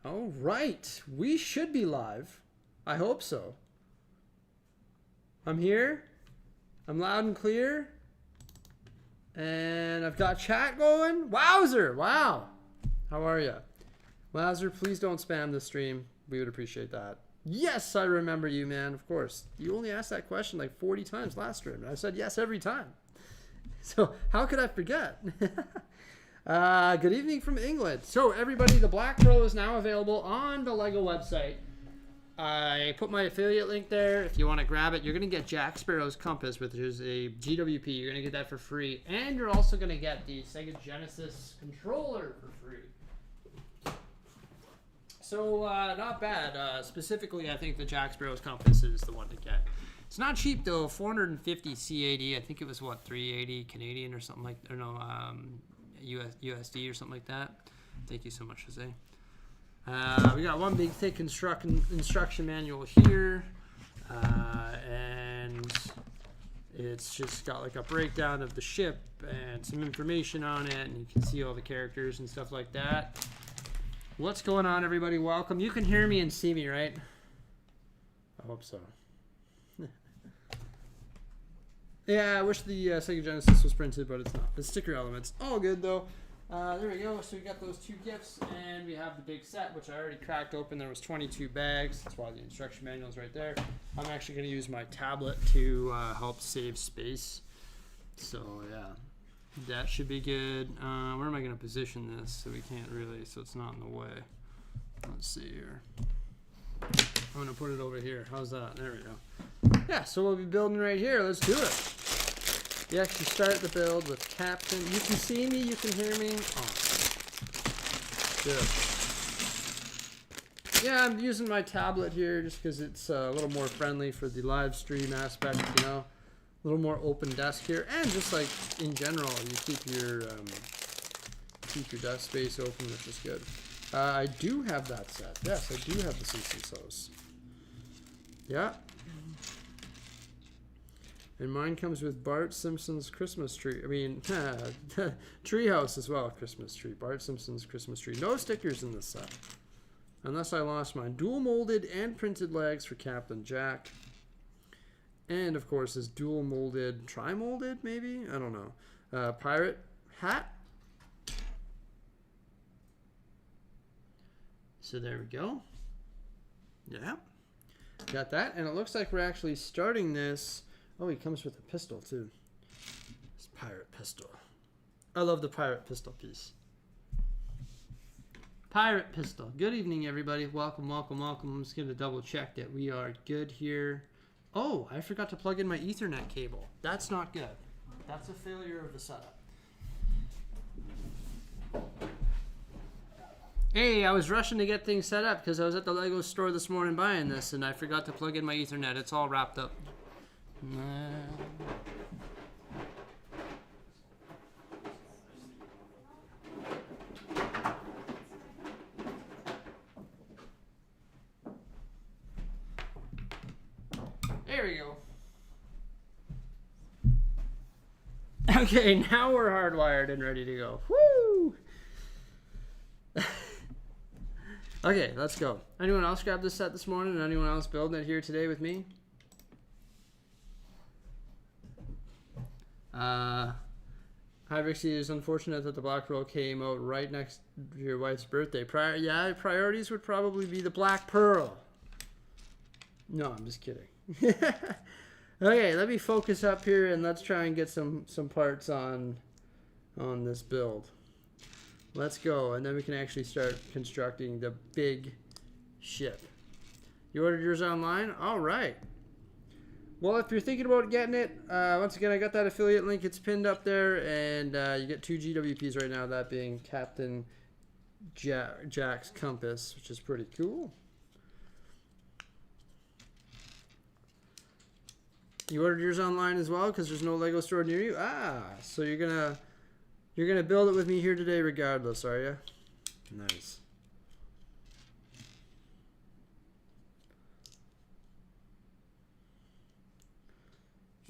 All right, we should be live. I hope so. I'm here. I'm loud and clear. And I've got chat going. Wowzer! Wow. How are you? Wowzer, please don't spam the stream. We would appreciate that. Yes, I remember you, man. Of course. You only asked that question like 40 times last stream. I said yes every time. So how could I forget? Good evening from England. So everybody, the Black Pearl is now available on the LEGO website. I put my affiliate link there. If you want to grab it, you're going to get Jack Sparrow's compass, which is a GWP. You're going to get that for free. And you're also going to get the Sega Genesis controller for free. So not bad. Specifically, I think the Jack Sparrow's compass is the one to get. It's not cheap though. 450 CAD. I think it was what, 380 Canadian or something like, or no, USD or something like that. Thank you so much, Jose. We got one big thick instruction manual here, and it's just got like a breakdown of the ship and some information on it, and you can see all the characters and stuff like that. What's going on, everybody? Welcome. You can hear me and see me, right? I hope so. Yeah, I wish the Sega Genesis was printed, but it's not. The sticker elements. All good, though. There we go. So we got those two gifts, and we have the big set, which I already cracked open. There was 22 bags. That's why the instruction manual is right there. I'm actually going to use my tablet to help save space. So, yeah. That should be good. Where am I going to position this so we can't really, so it's not in the way? Let's see here. I'm going to put it over here. How's that? There we go. Yeah, so we'll be building right here. Let's do it. You actually start the build with Captain. You can see me, you can hear me. Good. Yeah, I'm using my tablet here just because it's a little more friendly for the live stream aspect, you know. A little more open desk here, and just like in general, you keep your desk space open, which is good. I do have that set. Yes, I do have the CCSOs. Yeah. And mine comes with Bart Simpson's Christmas tree. I mean, treehouse as well, Christmas tree. Bart Simpson's Christmas tree. No stickers in this set. Unless I lost mine. Dual molded and printed legs for Captain Jack. And, of course, his dual molded, tri-molded, maybe? I don't know. Pirate hat. So there we go. Yeah. Got that. And it looks like we're actually starting this. Oh, he comes with a pistol, too. It's pirate pistol. I love the pirate pistol piece. Pirate pistol. Good evening, everybody. Welcome, welcome, welcome. I'm just going to double check that we are good here. Oh, I forgot to plug in my Ethernet cable. That's not good. That's a failure of the setup. Hey, I was rushing to get things set up because I was at the LEGO store this morning buying this, and I forgot to plug in my Ethernet. It's all wrapped up. There we go. Okay, now we're hardwired and ready to go. Woo! Okay, let's go. Anyone else grab this set this morning, and anyone else building it here today with me? Hi, Rixie. It's unfortunate that the Black Pearl came out right next to your wife's birthday. Priorities would probably be the Black Pearl. No, I'm just kidding. Okay, let me focus up here and let's try and get some parts on this build. Let's go, and then we can actually start constructing the big ship. You ordered yours online? All right. Well, if you're thinking about getting it, once again, I got that affiliate link. It's pinned up there, and you get 2 GWPs right now, that being Captain Jack's compass, which is pretty cool. You ordered yours online as well because there's no LEGO store near you? Ah, so you're gonna build it with me here today regardless, are you? Nice.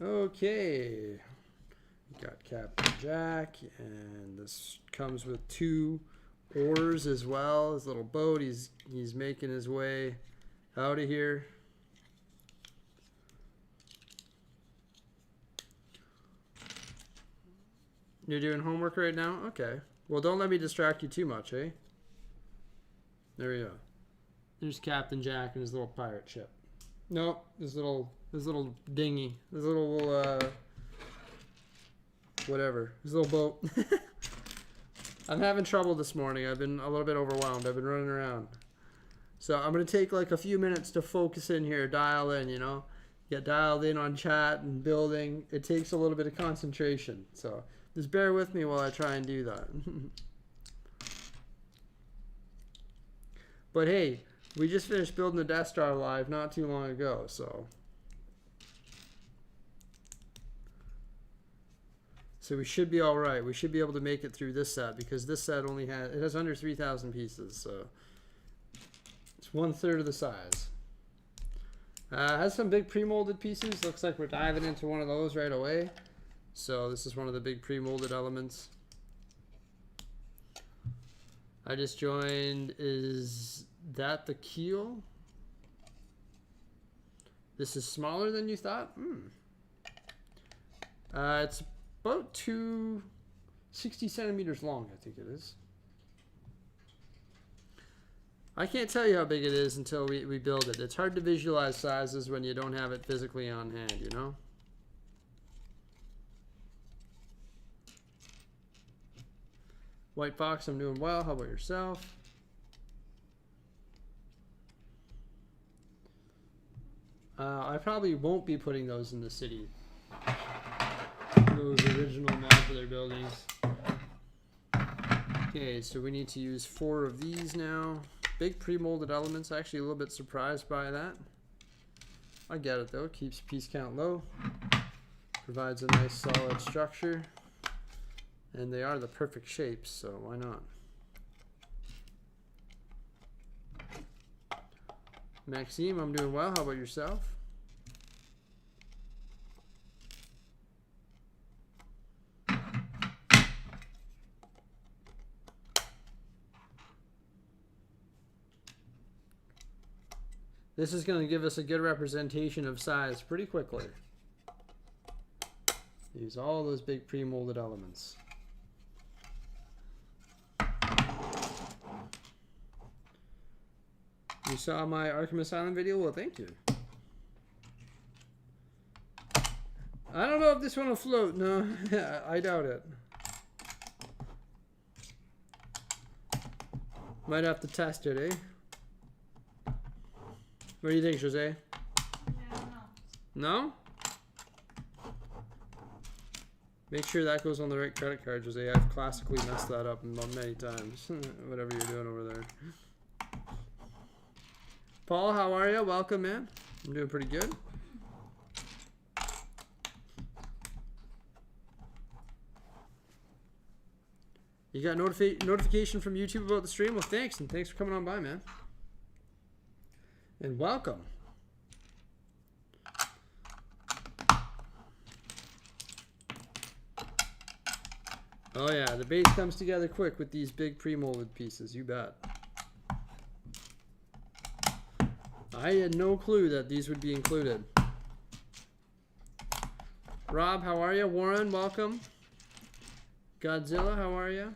Okay. We got Captain Jack, and this comes with 2 oars as well. His little boat. He's making his way out of here. You're doing homework right now? Okay. Well, don't let me distract you too much, eh? There we go. There's Captain Jack and his little pirate ship. Nope, his little dinghy, his little whatever, his little boat. I'm having trouble this morning. I've been a little bit overwhelmed. I've been running around. So I'm gonna take like a few minutes to focus in here, dial in, you know, get dialed in on chat and building. It takes a little bit of concentration. So just bear with me while I try and do that. But hey, we just finished building the Death Star live not too long ago, so we should be all right. We should be able to make it through this set because this set only has under 3,000 pieces, so it's 1/3 of the size. Has some big pre-molded pieces. Looks like we're diving into one of those right away. So this is one of the big pre-molded elements. I just joined. Is that the keel? This is smaller than you thought? It's about 260 centimeters long, I think it is. I can't tell you how big it is until we build it. It's hard to visualize sizes when you don't have it physically on hand, you know? White Fox, I'm doing well. How about yourself? I probably won't be putting those in the city. Those original modular buildings. Okay, so we need to use 4 of these now. Big pre-molded elements. Actually a little bit surprised by that. I get it though. Keeps piece count low. Provides a nice solid structure. And they are the perfect shapes, so why not? Maxime, I'm doing well. How about yourself? This is going to give us a good representation of size pretty quickly. Use all those big pre-molded elements. You saw my Arkham Asylum video? Well, thank you. I don't know if this one will float. No, I doubt it. Might have to test it, eh? What do you think, Jose? No? Make sure that goes on the right credit card, Jose. I've classically messed that up many times. Whatever you're doing over there. Paul, how are you? Welcome, man. I'm doing pretty good. You got notification from YouTube about the stream? Well, thanks, and thanks for coming on by, man. And welcome. Oh yeah, the base comes together quick with these big pre-molded pieces, you bet. I had no clue that these would be included. Rob, how are you? Warren, welcome. Godzilla, how are you?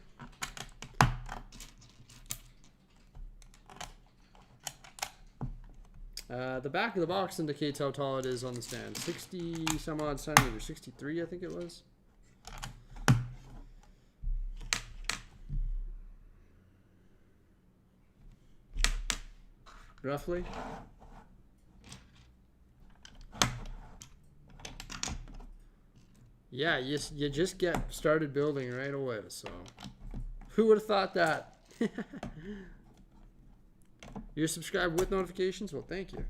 The back of the box indicates how tall it is on the stand. 60 some odd centimeters. 63, I think it was. Roughly. Yeah, you just get started building right away, so who would have thought that? You're subscribed with notifications? Well, thank you.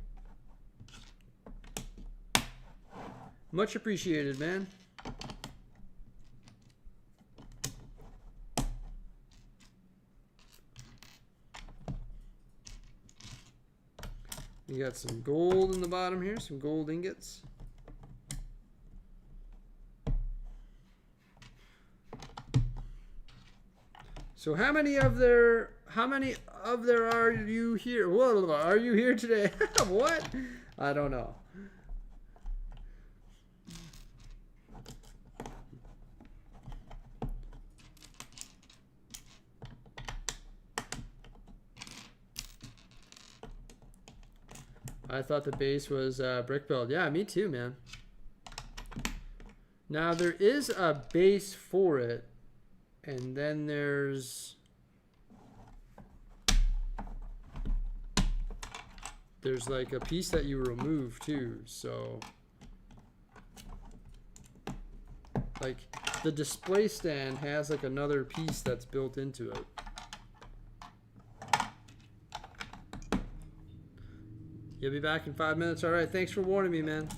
Much appreciated, man. You got some gold in the bottom here, some gold ingots. So how many of there are you here? Whoa, are you here today? What? I don't know. I thought the base was brick build. Yeah, me too, man. Now there is a base for it, and then there's like a piece that you remove too. So like the display stand has like another piece that's built into it. You'll be back in 5 minutes. All right, thanks for warning me, man.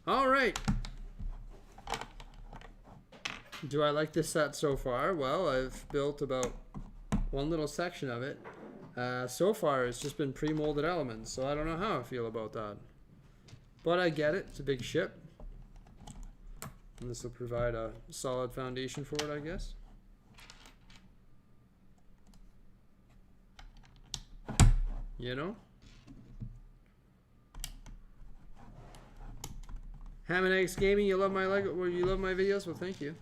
All right. Do I like this set so far? Well, I've built about one little section of it. So far, it's just been pre-molded elements, so I don't know how I feel about that. But I get it. It's a big ship. And this will provide a solid foundation for it, I guess. You know? Ham and Eggs Gaming, you love my Lego, well, you love my videos? Well, thank you.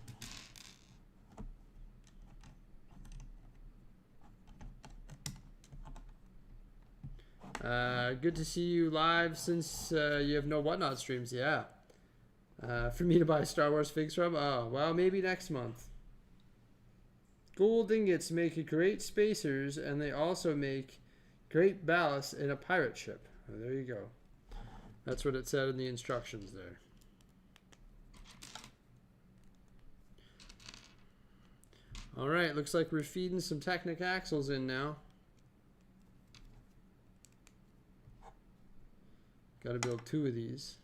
Good to see you live since you have no Whatnot streams. Yeah. For me to buy Star Wars figs from? Oh, well, maybe next month. Gold ingots make great spacers, and they also make great ballast in a pirate ship. Oh, there you go. That's what it said in the instructions there. All right, looks like we're feeding some Technic axles in now. Got to build 2 of these.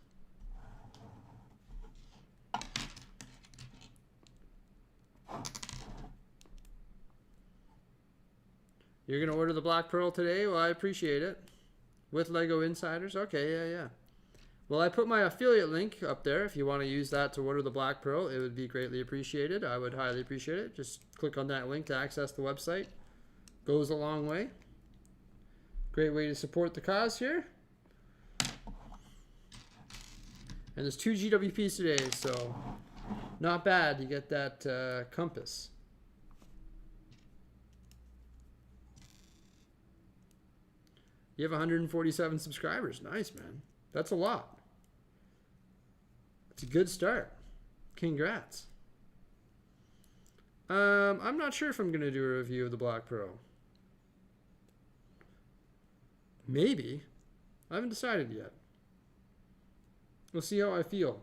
You're going to order the Black Pearl today? Well, I appreciate it. With Lego Insiders? Okay, yeah. Well, I put my affiliate link up there. If you want to use that to order the Black Pearl, it would be greatly appreciated. I would highly appreciate it. Just click on that link to access the website. Goes a long way. Great way to support the cause here. And there's 2 GWPs today, so not bad. You get that compass. You have 147 subscribers. Nice, man. That's a lot. It's a good start. Congrats. I'm not sure if I'm going to do a review of the Black Pearl. Maybe. I haven't decided yet. We'll see how I feel.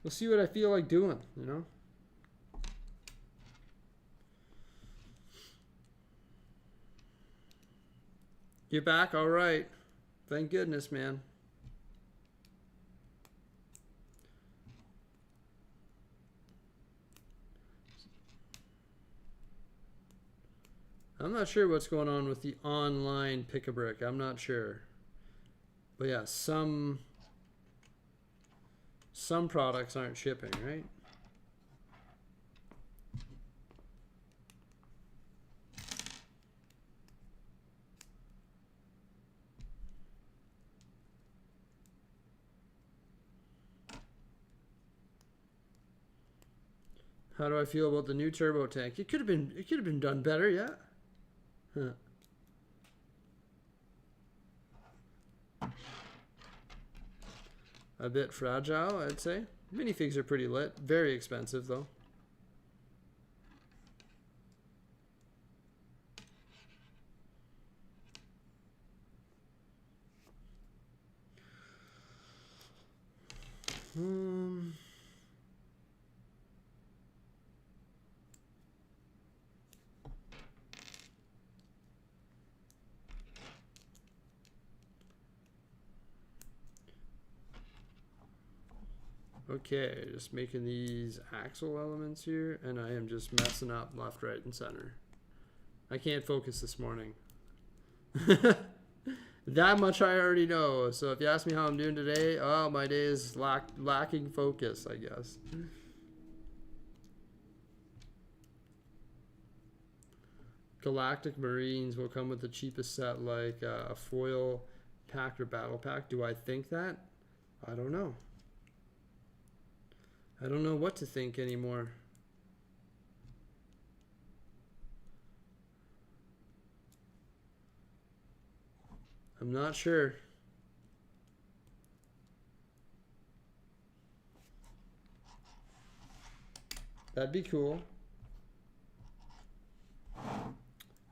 We'll see what I feel like doing, you know? You're back? All right. Thank goodness, man. I'm not sure what's going on with the online pick-a-brick. I'm not sure. But yeah, some products aren't shipping, right? How do I feel about the new turbo tank? It could have been done better, yeah. Huh. A bit fragile, I'd say. Minifigs are pretty lit. Very expensive, though. Okay, just making these axle elements here, and I am just messing up left, right, and center. I can't focus this morning. That much I already know. So if you ask me how I'm doing today, oh, my day is lacking focus, I guess. Galactic Marines will come with the cheapest set, like a foil pack or battle pack. Do I think that? I don't know. I don't know what to think anymore. I'm not sure. That'd be cool.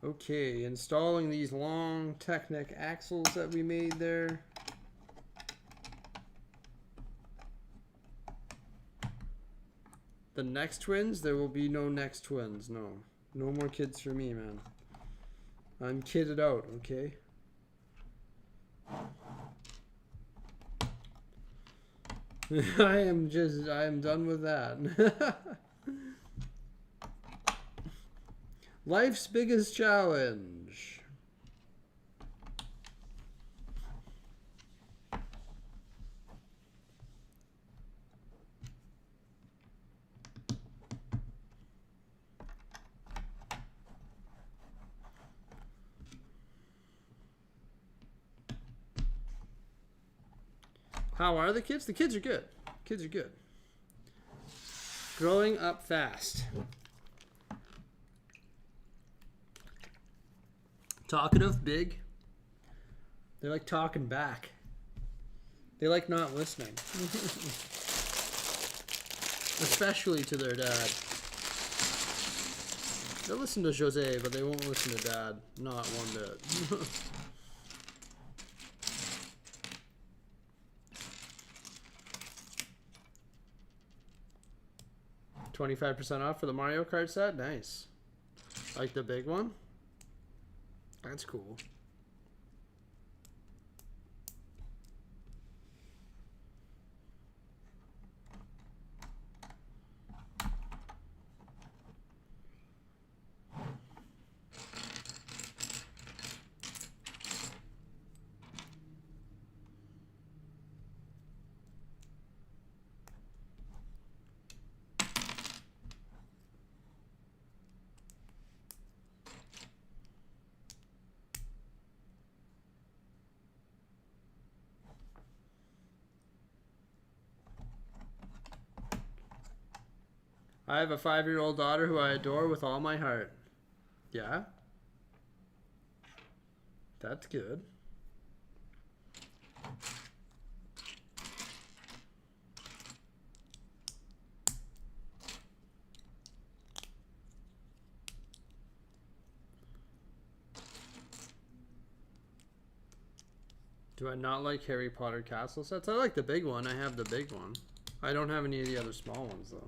Okay, installing these long Technic axles that we made there. The next twins, there will be no next twins. No. No more kids for me, man. I'm kidded out, okay? I am done with that. Life's biggest challenge. How are the kids? The kids are good. Kids are good. Growing up fast. Talkative, big. They like talking back. They like not listening. Especially to their dad. They'll listen to Jose, but they won't listen to Dad. Not one bit. 25% off for the Mario Kart set? Nice. Like the big one? That's cool. I have a 5-year-old daughter who I adore with all my heart. Yeah? That's good. Do I not like Harry Potter castle sets? I like the big one. I have the big one. I don't have any of the other small ones, though.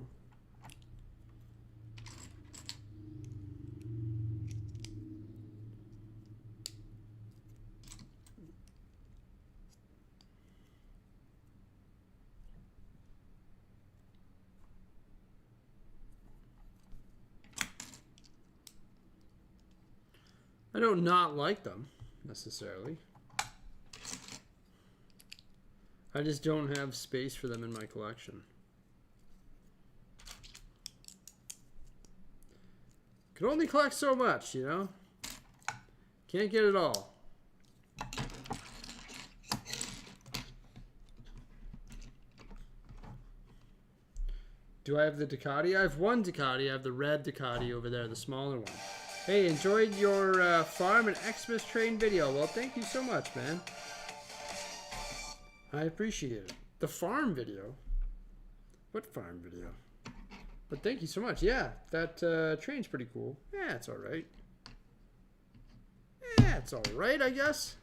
I don't not like them, necessarily. I just don't have space for them in my collection. Could only collect so much, you know? Can't get it all. Do I have the Ducati? I have one Ducati. I have the red Ducati over there, the smaller one. Hey, enjoyed your farm and Xmas train video. Well, thank you so much, man. I appreciate it. The farm video? What farm video? But thank you so much. Yeah, that train's pretty cool. Yeah, it's alright. Yeah, it's alright, I guess.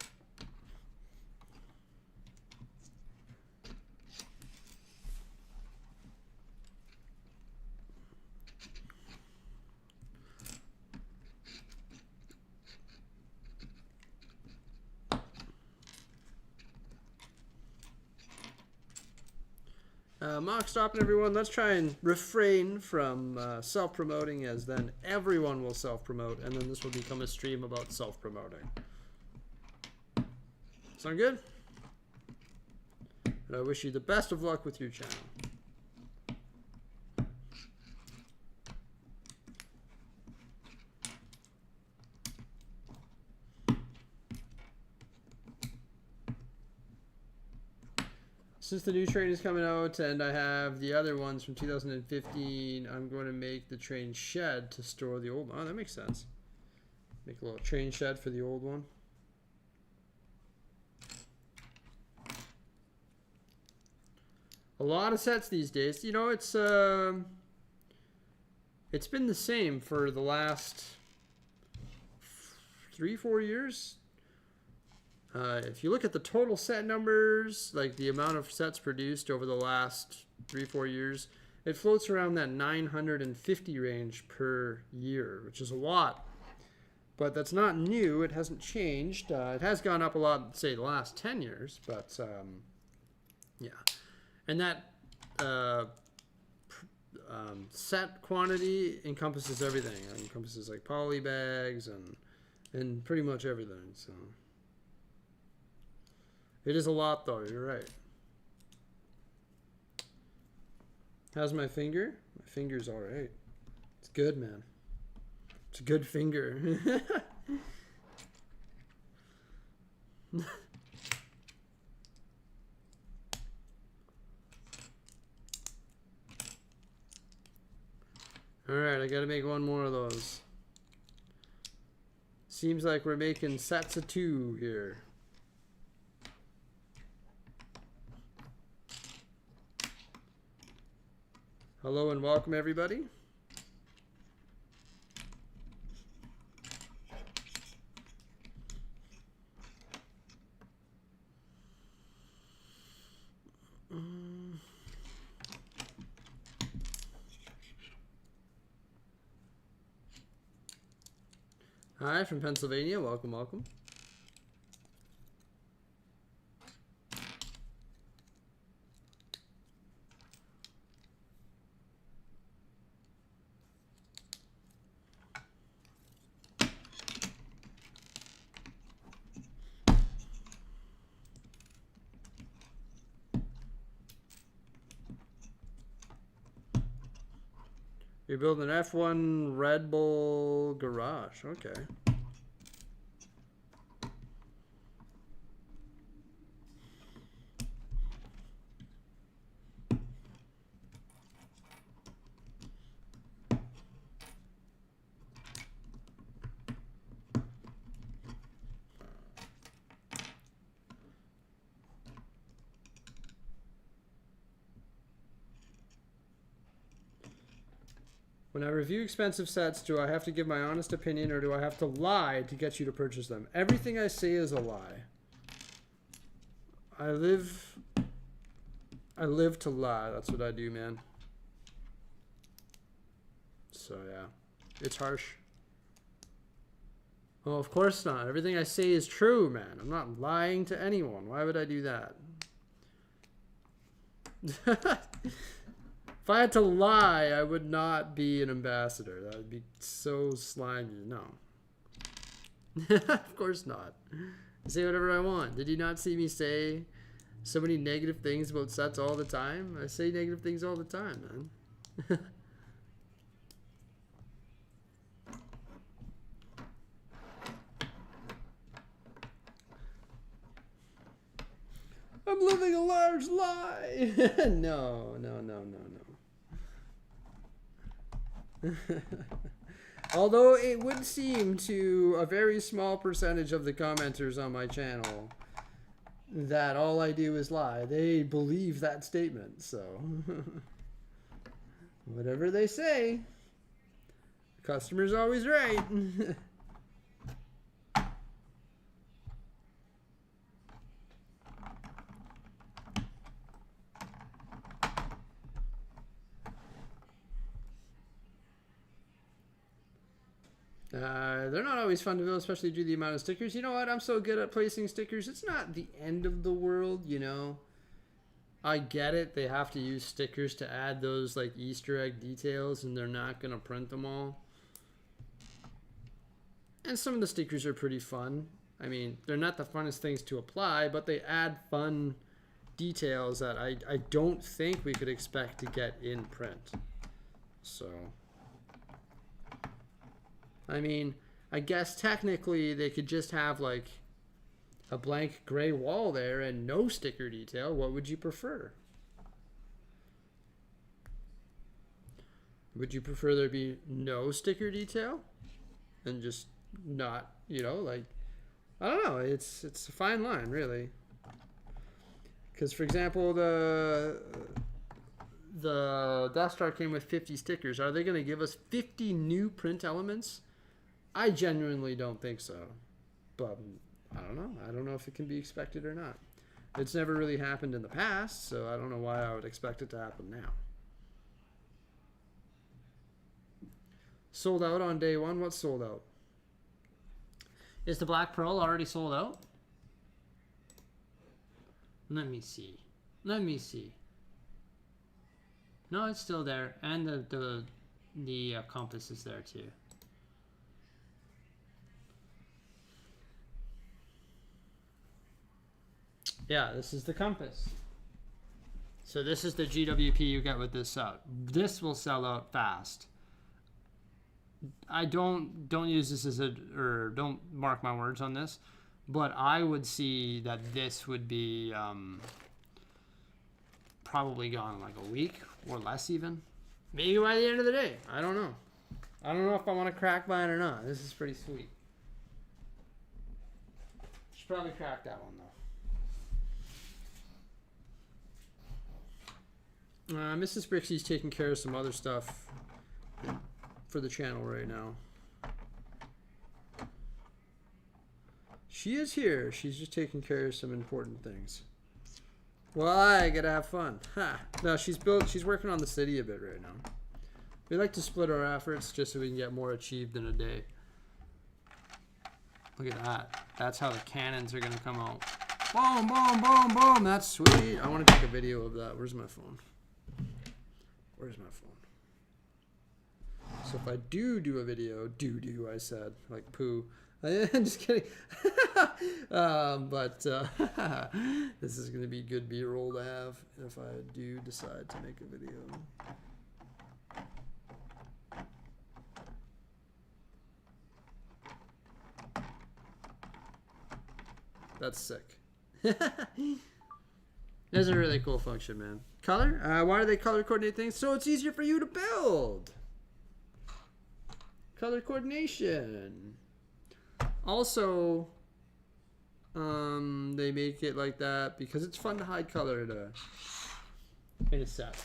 Mock stopping, everyone. Let's try and refrain from self-promoting, as then everyone will self-promote, and then this will become a stream about self-promoting. Sound good? And I wish you the best of luck with your channel. Since the new train is coming out and I have the other ones from 2015, I'm going to make the train shed to store the old one. Oh, that makes sense. Make a little train shed for the old one. A lot of sets these days. You know, it's been the same for the last 3-4 years. If you look at the total set numbers, like the amount of sets produced over the last 3-4 years, it floats around that 950 range per year, which is a lot. But that's not new. It hasn't changed. It has gone up a lot, say, the last 10 years. But, yeah. And that set quantity encompasses everything. It encompasses, like, poly bags and pretty much everything, so... It is a lot, though. You're right. How's my finger? My finger's all right. It's good, man. It's a good finger. All right, I got to make one more of those. Seems like we're making sets of 2 here. Hello and welcome, everybody. Hi from Pennsylvania. Welcome, welcome. You're building an F1 Red Bull garage. Okay. When I review expensive sets, do I have to give my honest opinion or do I have to lie to get you to purchase them? Everything I say is a lie. I live to lie. That's what I do, man. So, yeah. It's harsh. Well, of course not. Everything I say is true, man. I'm not lying to anyone. Why would I do that? If I had to lie, I would not be an ambassador. That would be so slimy. No. Of course not. I say whatever I want. Did you not see me say so many negative things about sets all the time? I say negative things all the time, man. I'm living a large lie. No. Although it would seem to a very small percentage of the commenters on my channel that all I do is lie. They believe that statement, so whatever they say, the customer's always right. They're not always fun to build, especially due to the amount of stickers. You know what? I'm so good at placing stickers. It's not the end of the world, you know. I get it. They have to use stickers to add those like Easter egg details, and they're not going to print them all. And some of the stickers are pretty fun. I mean, they're not the funnest things to apply, but they add fun details that I don't think we could expect to get in print. So, I mean, I guess technically they could just have like a blank gray wall there and no sticker detail. What would you prefer? Would you prefer there be no sticker detail and just not, you know, like, I don't know. It's a fine line, really. Because, for example, the Death Star came with 50 stickers. Are they going to give us 50 new print elements? I genuinely don't think so. But I don't know. I don't know if it can be expected or not. It's never really happened in the past, so I don't know why I would expect it to happen now. Sold out on day one. What's sold out? Is the Black Pearl already sold out? Let me see. Let me see. No, it's still there, and the compass is there too. Yeah, this is the compass. So this is the GWP you get with this set. This will sell out fast. I don't use this as a, or don't mark my words on this, but I would see that this would be probably gone in like a week or less even. Maybe by the end of the day. I don't know. I don't know if I want to crack mine or not. This is pretty sweet. Should probably crack that one though. Mrs. Brixie's taking care of some other stuff for the channel right now. She is here. She's just taking care of some important things. Well, I gotta have fun. Ha! No, she's working on the city a bit right now. We like to split our efforts just so we can get more achieved in a day. Look at that. That's how the cannons are gonna come out. Boom, boom, boom, boom. That's sweet. I want to take a video of that. Where's my phone? Where's my phone? So if I do a video, I said, like poo. I'm just kidding. But this is going to be good B-roll to have if I do decide to make a video. That's sick. That's a really cool function, man. Color? Why do they color coordinate things? So it's easier for you to build. Color coordination. Also, they make it like that because it's fun to hide color in a set.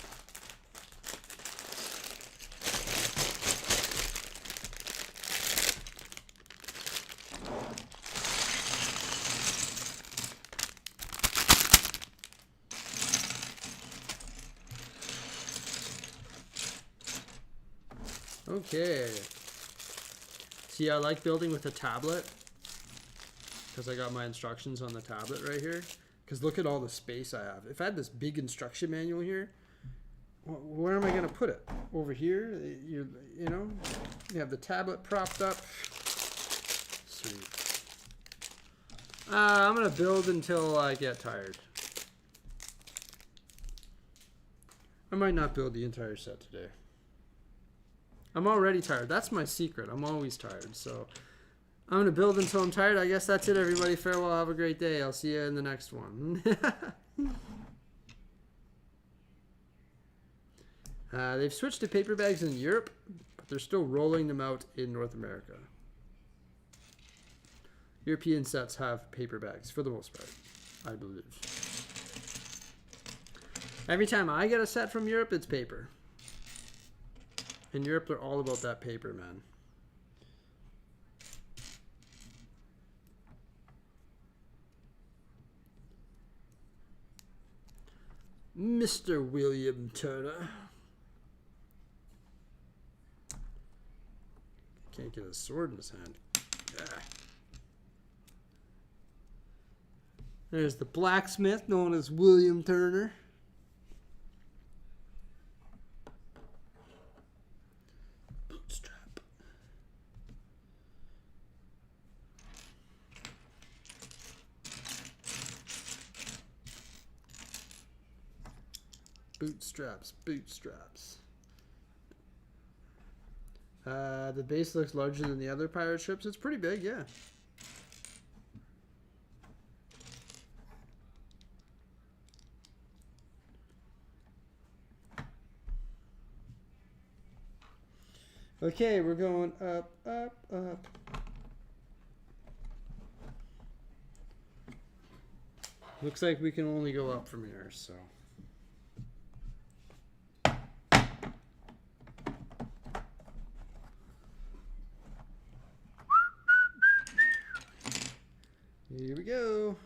Okay. See, I like building with a tablet because I got my instructions on the tablet right here. Because look at all the space I have. If I had this big instruction manual here, where am I going to put it? Over here? You know? You have the tablet propped up. Sweet. I'm going to build until I get tired. I might not build the entire set today. I'm already tired. That's my secret. I'm always tired. So I'm going to build until I'm tired. I guess that's it, everybody. Farewell. Have a great day. I'll see you in the next one. They've switched to paper bags in Europe, but they're still rolling them out in North America. European sets have paper bags for the most part, I believe. Every time I get a set from Europe, it's paper. In Europe, they're all about that paper, man. Mr. William Turner. Can't get a sword in his hand. Ah. There's the blacksmith known as William Turner. Bootstraps, bootstraps. The base looks larger than the other pirate ships. It's pretty big, yeah. Okay, we're going up, up, up. Looks like we can only go up from here, so. Here we go.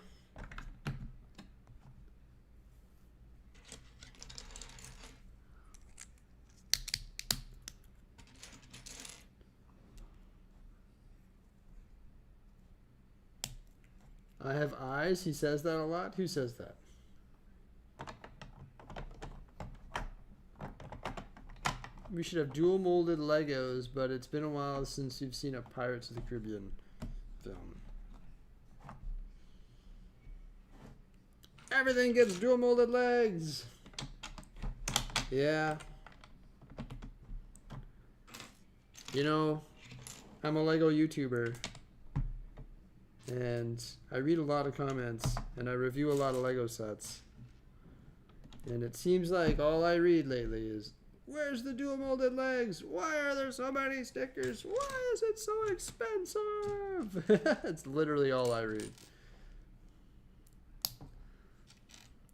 I have eyes. He says that a lot. Who says that? We should have dual molded Legos, but it's been a while since you've seen a Pirates of the Caribbean film. Everything gets dual molded legs. Yeah. You know, I'm a Lego YouTuber. And I read a lot of comments, and I review a lot of Lego sets. And it seems like all I read lately is, where's the dual molded legs? Why are there so many stickers? Why is it so expensive? It's literally all I read.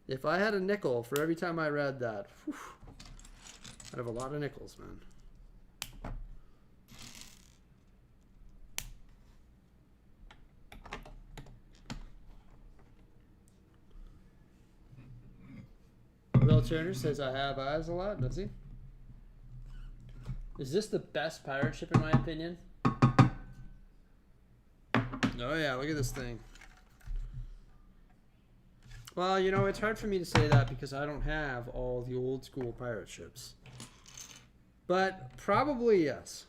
If I had a nickel for every time I read that, whew, I'd have a lot of nickels, man. Will Turner says I have eyes a lot, does he? Is this the best pirate ship in my opinion? Oh yeah, look at this thing. Well, you know, it's hard for me to say that because I don't have all the old school pirate ships. But probably yes.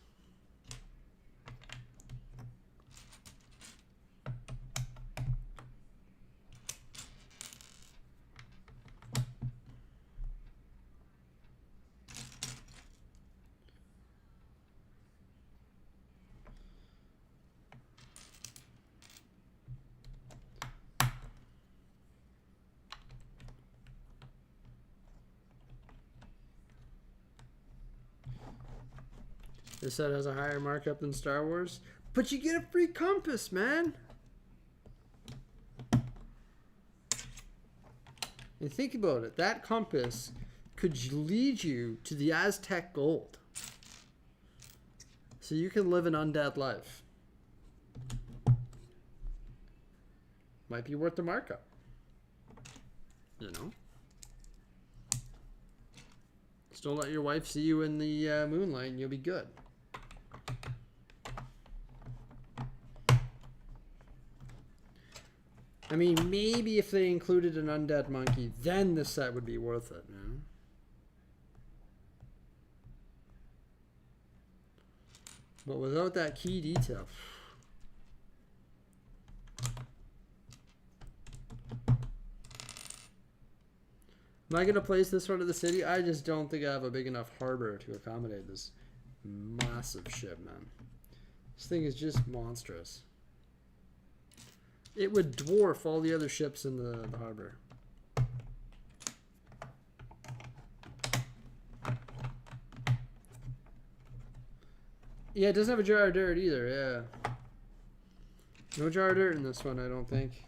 This set has a higher markup than Star Wars, but you get a free compass, man. And think about it. That compass could lead you to the Aztec gold. So you can live an undead life. Might be worth the markup. You know? Just don't let your wife see you in the moonlight and you'll be good. I mean, maybe if they included an undead monkey, then the set would be worth it, man. But without that key detail. Am I going to place this front of the city? I just don't think I have a big enough harbor to accommodate this massive ship, man. This thing is just monstrous. It would dwarf all the other ships in the harbor. Yeah, it doesn't have a jar of dirt either, yeah. No jar of dirt in this one, I don't think.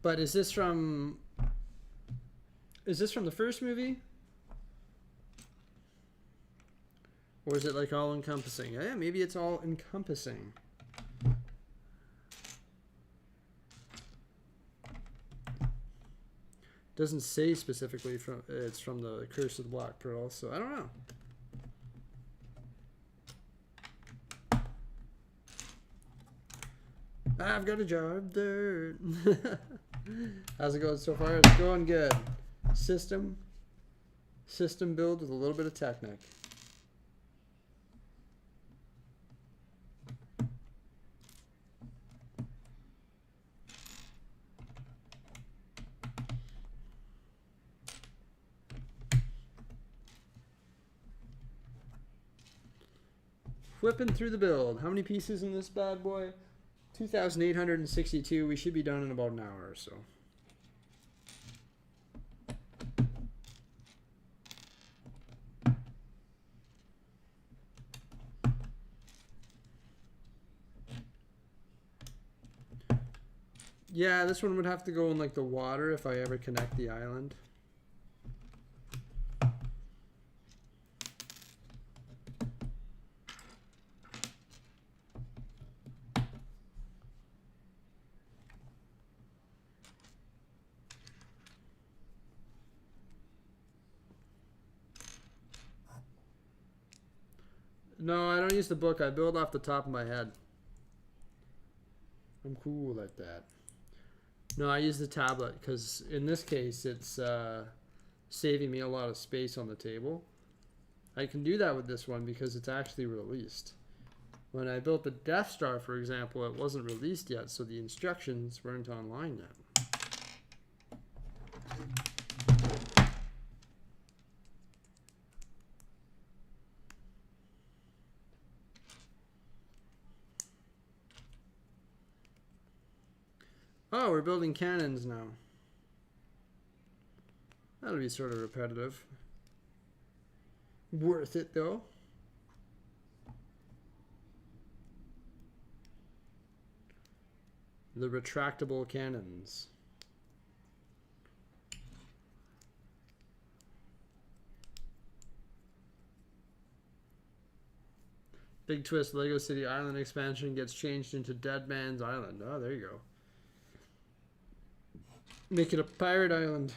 But is this from the first movie? Or is it like all encompassing? Yeah, maybe it's all encompassing. Doesn't say specifically it's from the Curse of the Black Pearl, so I don't know. I've got a jar of dirt. How's it going so far? It's going good. System build with a little bit of Technic. whipping through the build. How many pieces in this bad boy? 2,862. We should be done in about an hour or so. Yeah, this one would have to go in like the water if I ever connect the island. No, I don't use the book. I build off the top of my head. I'm cool like that. No, I use the tablet because in this case it's saving me a lot of space on the table. I can do that with this one because it's actually released. When I built the Death Star, for example, it wasn't released yet, so the instructions weren't online yet. Oh, we're building cannons now. That'll be sort of repetitive. Worth it, though. The retractable cannons. Big twist, Lego City Island expansion gets changed into Dead Man's Island. Oh, there you go. Make it a pirate island.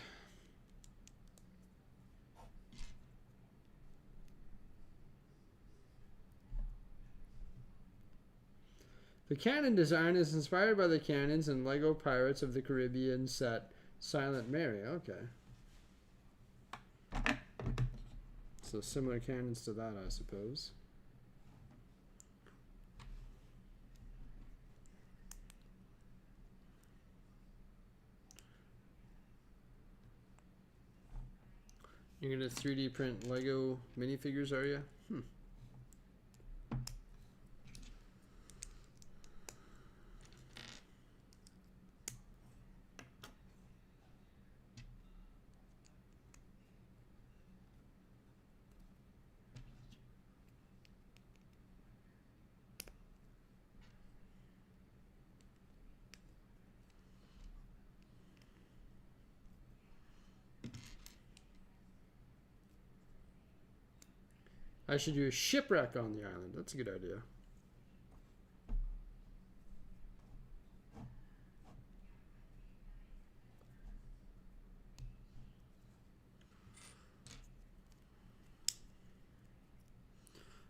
The cannon design is inspired by the cannons in Lego Pirates of the Caribbean set Silent Mary. Okay. So similar cannons to that, I suppose. You're going to 3D print Lego minifigures, are you? I should do a shipwreck on the island. That's a good idea.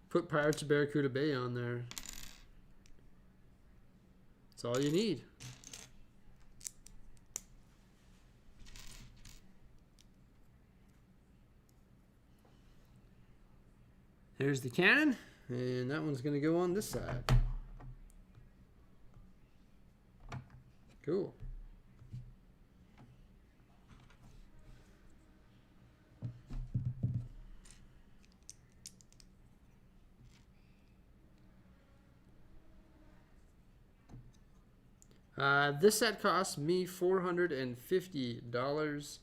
Put Pirates of Barracuda Bay on there. That's all you need. There's the cannon, and that one's going to go on this side. Cool. This set cost me $450.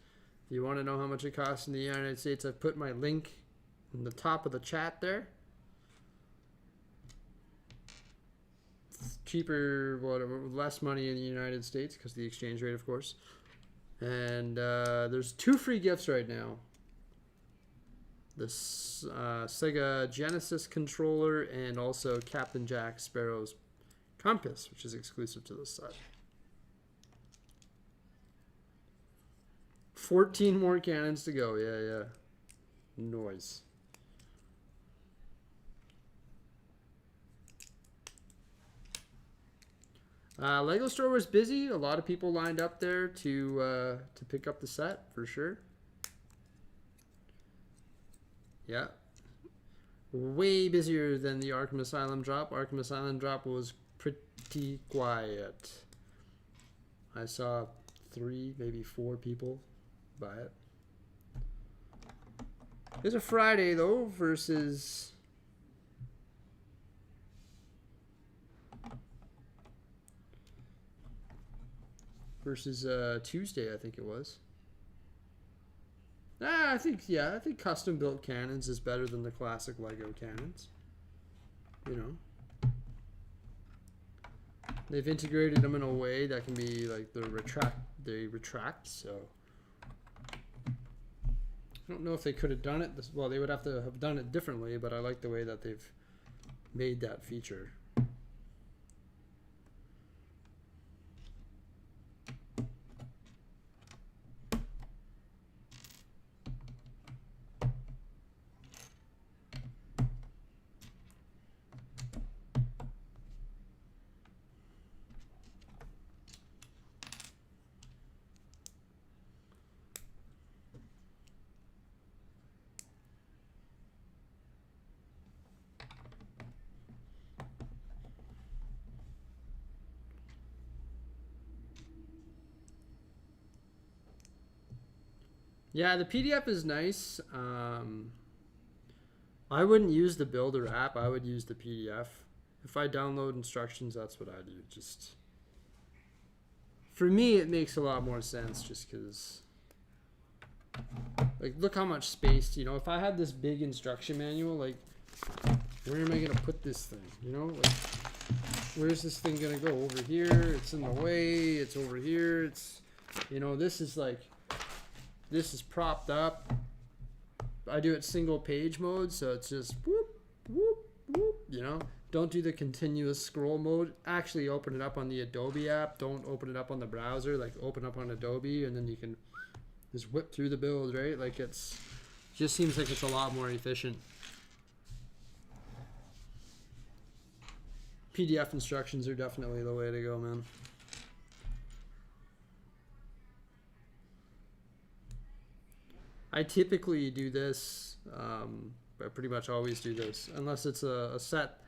If you want to know how much it costs in the United States, I've put my link in the top of the chat there. It's cheaper, whatever, less money in the United States because of the exchange rate, of course. And there's 2 free gifts right now. This Sega Genesis controller and also Captain Jack Sparrow's compass, which is exclusive to this side. 14 more cannons to go. Yeah. Noise. Lego store was busy. A lot of people lined up there to pick up the set for sure. Yeah. Way busier than the Arkham Asylum drop. Arkham Asylum drop was pretty quiet. I saw 3, maybe 4 people buy it. It's a Friday though versus versus Tuesday, I think it was. I think custom built cannons is better than the classic Lego cannons. You know, they've integrated them in a way that can be like they retract. So I don't know if they could have done it this, well, they would have to have done it differently, but I like the way that they've made that feature. Yeah, the PDF is nice. I wouldn't use the Builder app. I would use the PDF. If I download instructions, that's what I do. Just for me, it makes a lot more sense just because, like, look how much space, you know, if I had this big instruction manual, like, where am I going to put this thing? You know, like, where's this thing going to go? Over here? It's in the way. It's over here. It's, you know, this is like, this is propped up. I do it single page mode, so it's just whoop, whoop, whoop, you know. Don't do the continuous scroll mode. Actually open it up on the Adobe app. Don't open it up on the browser. Like, open up on Adobe, and then you can just whip through the build, right? Like, it's just seems like it's a lot more efficient. PDF instructions are definitely the way to go, man. I typically do this, I pretty much always do this, unless it's a set.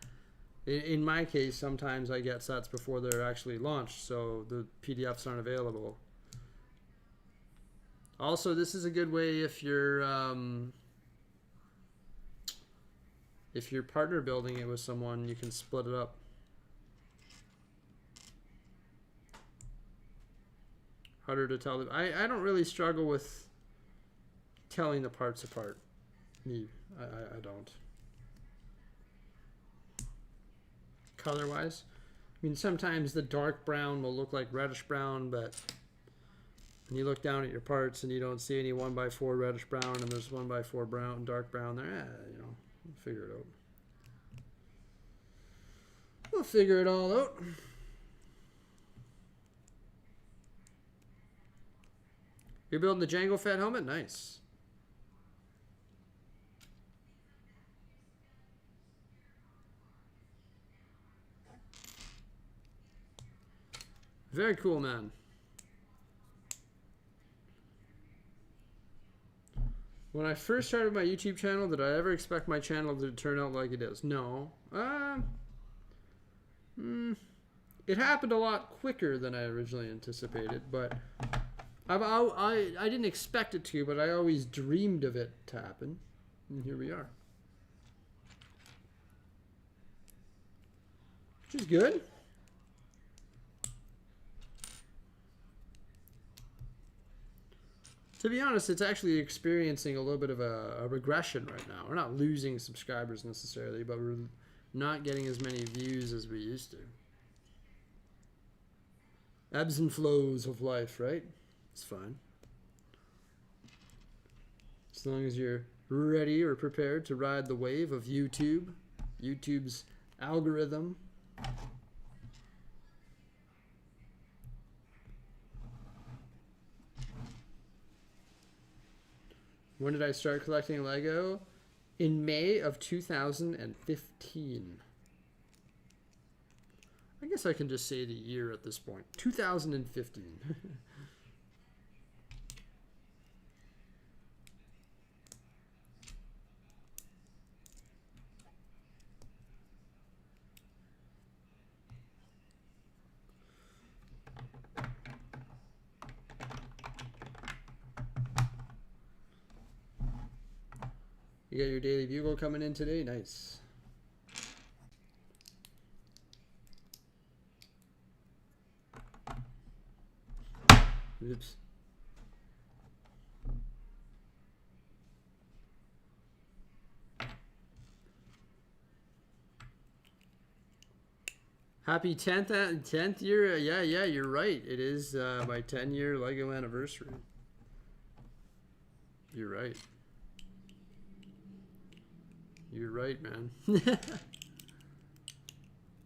In my case, sometimes I get sets before they're actually launched, so the PDFs aren't available. Also, this is a good way if you're partner building it with someone, you can split it up. Harder to tell. I don't really struggle with telling the parts apart. I don't. Color wise, I mean, sometimes the dark brown will look like reddish brown, but when you look down at your parts and you don't see any 1x4 reddish brown and there's 1x4 brown, dark brown there, you know, we'll figure it out. We'll figure it all out. You're building the Django Fett helmet? Nice. Very cool, man. When I first started my YouTube channel, did I ever expect my channel to turn out like it is? No. It happened a lot quicker than I originally anticipated, but I didn't expect it to, but I always dreamed of it to happen. And here we are. Which is good. To be honest, it's actually experiencing a little bit of a regression right now. We're not losing subscribers necessarily, but we're not getting as many views as we used to. Ebbs and flows of life, right? It's fine. As long as you're ready or prepared to ride the wave of YouTube, YouTube's algorithm. When did I start collecting Lego? In May of 2015. I guess I can just say the year at this point. 2015. You got your daily bugle coming in today? Nice. Oops. Happy 10th year. Yeah, you're right. It is my 10-year Lego anniversary. You're right. You're right, man.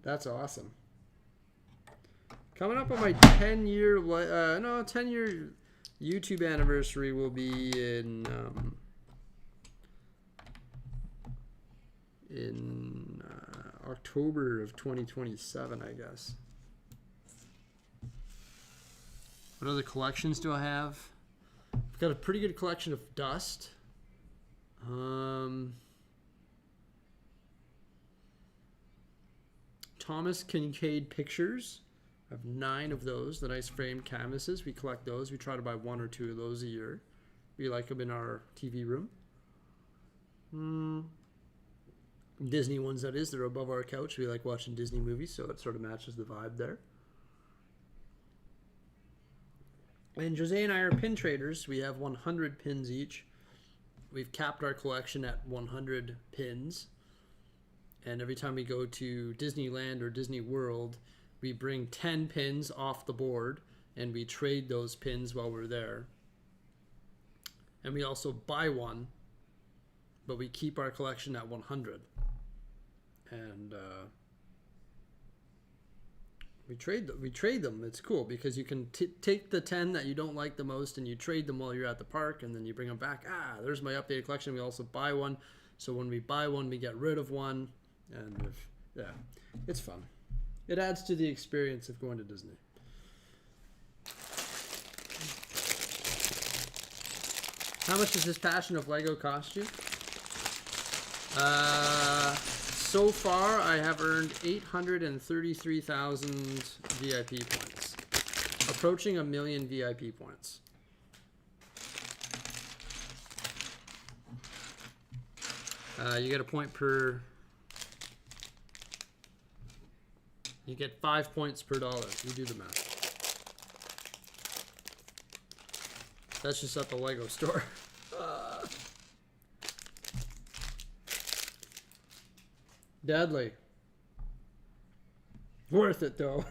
That's awesome. Coming up on my 10-year 10-year YouTube anniversary will be in October of 2027, I guess. What other collections do I have? I've got a pretty good collection of dust. Thomas Kincaid pictures. I have 9 of those. The nice framed canvases. We collect those. We try to buy 1 or 2 of those a year. We like them in our TV room. Disney ones, that is. They're above our couch. We like watching Disney movies, so it sort of matches the vibe there. And Jose and I are pin traders. We have 100 pins each. We've capped our collection at 100 pins. And every time we go to Disneyland or Disney World, we bring 10 pins off the board and we trade those pins while we're there. And we also buy one, but we keep our collection at 100. And we trade them. It's cool because you can take the 10 that you don't like the most and you trade them while you're at the park, and then you bring them back. There's my updated collection. We also buy one. So when we buy one, we get rid of one. And yeah, it's fun. It adds to the experience of going to Disney. How much does this Passion of Lego cost you? So far, I have earned 833,000 VIP points. Approaching 1 million VIP points. You get a point per... You get 5 points per dollar. You do the math. That's just at the Lego store. Deadly. Worth it though.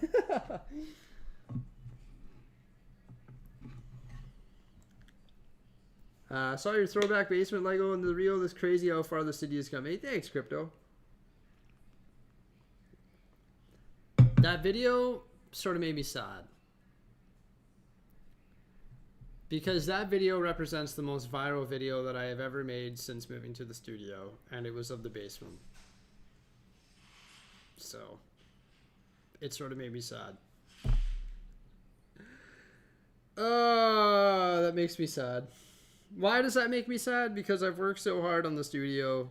Saw your throwback basement Lego in the Rio. This crazy how far the city has come. Hey, thanks, Crypto. That video sort of made me sad. Because that video represents the most viral video that I have ever made since moving to the studio. And it was of the basement. So, it sort of made me sad. Oh, that makes me sad. Why does that make me sad? Because I've worked so hard on the studio.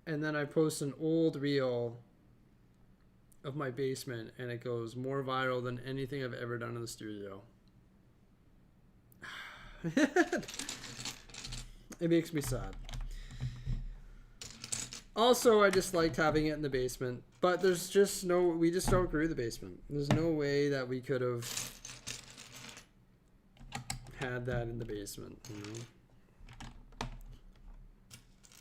And then I post an old reel of my basement, and it goes more viral than anything I've ever done in the studio. It makes me sad. Also, I just liked having it in the basement, but there's just no, we just outgrew the basement. There's no way that we could have had that in the basement, you know?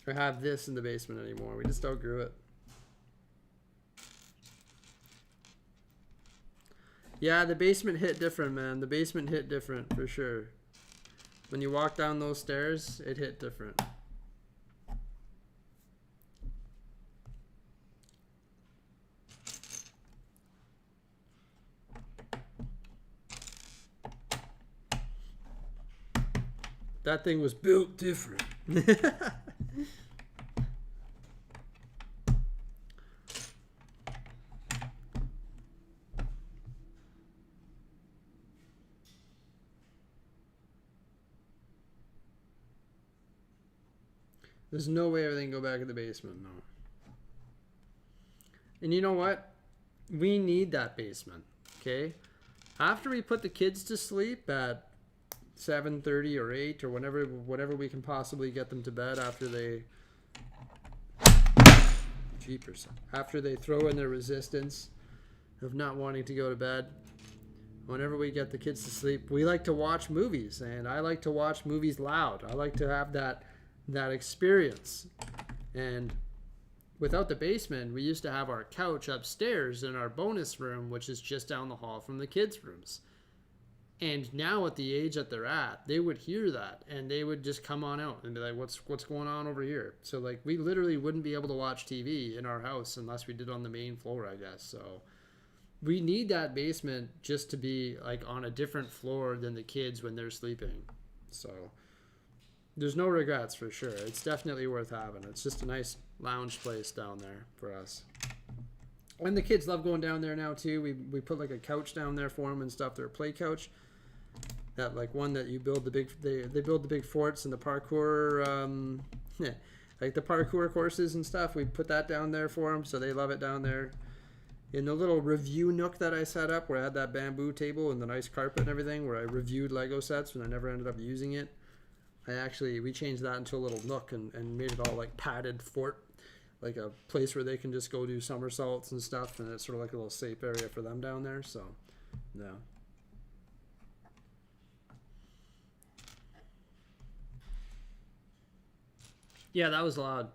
Or have this in the basement anymore. We just outgrew it. Yeah, the basement hit different, man. The basement hit different, for sure. When you walk down those stairs, it hit different. That thing was built different. There's no way everything can go back in the basement, no. And you know what? We need that basement, okay? After we put the kids to sleep at 7:30 or 8 or whatever we can possibly get them to bed after they after they throw in their resistance of not wanting to go to bed, whenever we get the kids to sleep, we like to watch movies, and I like to watch movies loud. I like to have that experience. And without the basement, we used to have our couch upstairs in our bonus room, which is just down the hall from the kids' rooms. And now at the age that they're at, they would hear that and they would just come on out and be like, what's going on over here? So like we literally wouldn't be able to watch TV in our house unless we did on the main floor, I guess. So we need that basement just to be like on a different floor than the kids when they're sleeping. So there's no regrets for sure. It's definitely worth having. It's just a nice lounge place down there for us. And the kids love going down there now too. We put like a couch down there for them and stuff. They're a play couch. That like one that you build the big, they build the big forts and the parkour, like the parkour courses and stuff. We put that down there for them, so they love it down there. In the little review nook that I set up, where I had that bamboo table and the nice carpet and everything, where I reviewed Lego sets and I never ended up using it. We changed that into a little nook and made it all like padded fort, like a place where they can just go do somersaults and stuff, and it's sort of like a little safe area for them down there. So, yeah. Yeah, that was loud.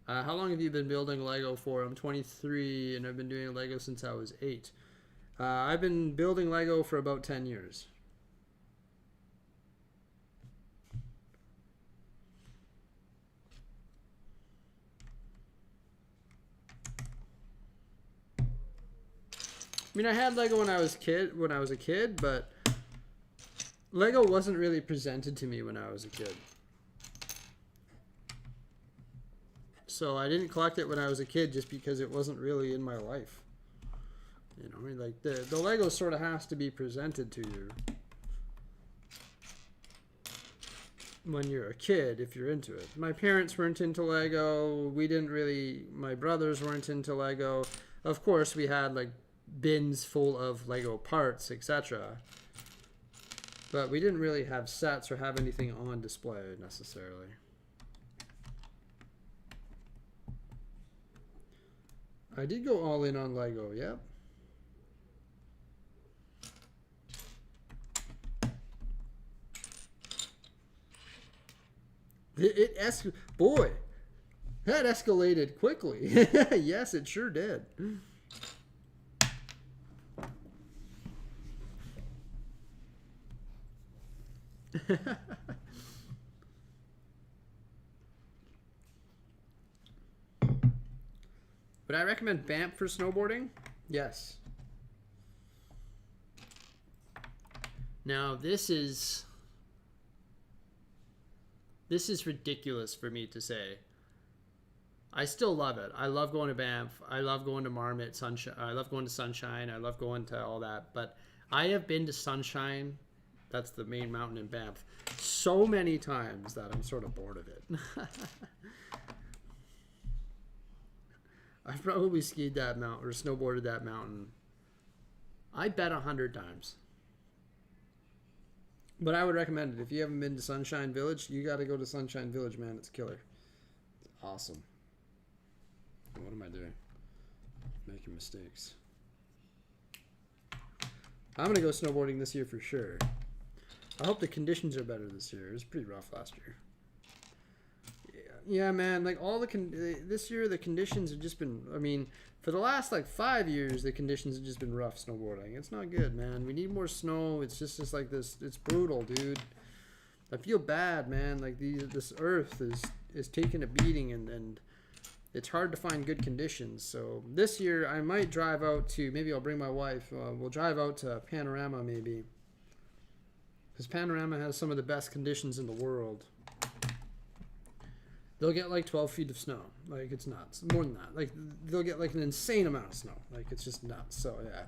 How long have you been building Lego for? I'm 23 and I've been doing Lego since I was 8. I've been building Lego for about 10 years. I mean, I had Lego when I was a kid, but Lego wasn't really presented to me when I was a kid. So I didn't collect it when I was a kid just because it wasn't really in my life. You know, I mean, like the Lego sort of has to be presented to you when you're a kid if you're into it. My parents weren't into Lego. My brothers weren't into Lego. Of course, we had like bins full of Lego parts, etc. But we didn't really have sets or have anything on display necessarily. I did go all in on Lego, yep. Boy, that escalated quickly. Yes, it sure did. Would I recommend Banff for snowboarding? Yes. Now this is ridiculous for me to say. I still love it. I love going to Banff. I love going to Marmot, Sunshine. I love going to Sunshine. I love going to all that. But I have been to Sunshine, that's the main mountain in Banff, so many times that I'm sort of bored of it. I've probably skied that mountain or snowboarded that mountain, I bet 100 times. But I would recommend it. If you haven't been to Sunshine Village, you got to go to Sunshine Village, man. It's killer. It's awesome. What am I doing? Making mistakes. I'm going to go snowboarding this year for sure. I hope the conditions are better this year. It was pretty rough last year. Yeah, man, like this year the conditions have just been, I mean, for the last like 5 years the conditions have just been rough snowboarding. It's not good, man. We need more snow. It's just like this. It's brutal, dude. I feel bad, man. Like this earth is taking a beating and it's hard to find good conditions. So this year I might drive out to, maybe I'll bring my wife. We'll drive out to Panorama maybe, because Panorama has some of the best conditions in the world. They'll get like 12 feet of snow. Like, it's nuts. More than that. Like, they'll get like an insane amount of snow. Like, it's just nuts. So, yeah.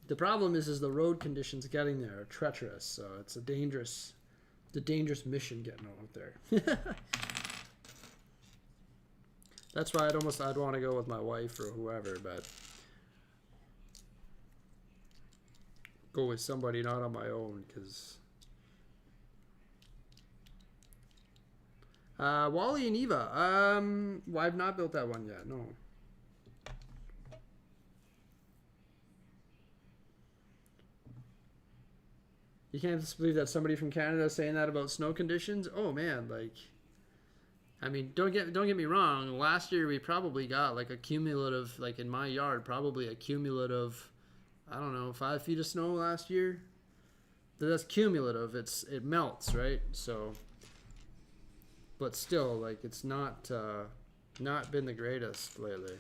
The problem is the road conditions getting there are treacherous. So, it's a dangerous mission getting out there. That's why I'd want to go with my wife or whoever, but go with somebody not on my own, because Wally and Eva. Well, I've not built that one yet. No. You can't just believe that somebody from Canada is saying that about snow conditions. Oh man, like, I mean, don't get me wrong. Last year we probably got like a cumulative, like in my yard, probably a cumulative, I don't know, 5 feet of snow last year. That's cumulative. It melts, right? So, but still, like, it's not been the greatest lately.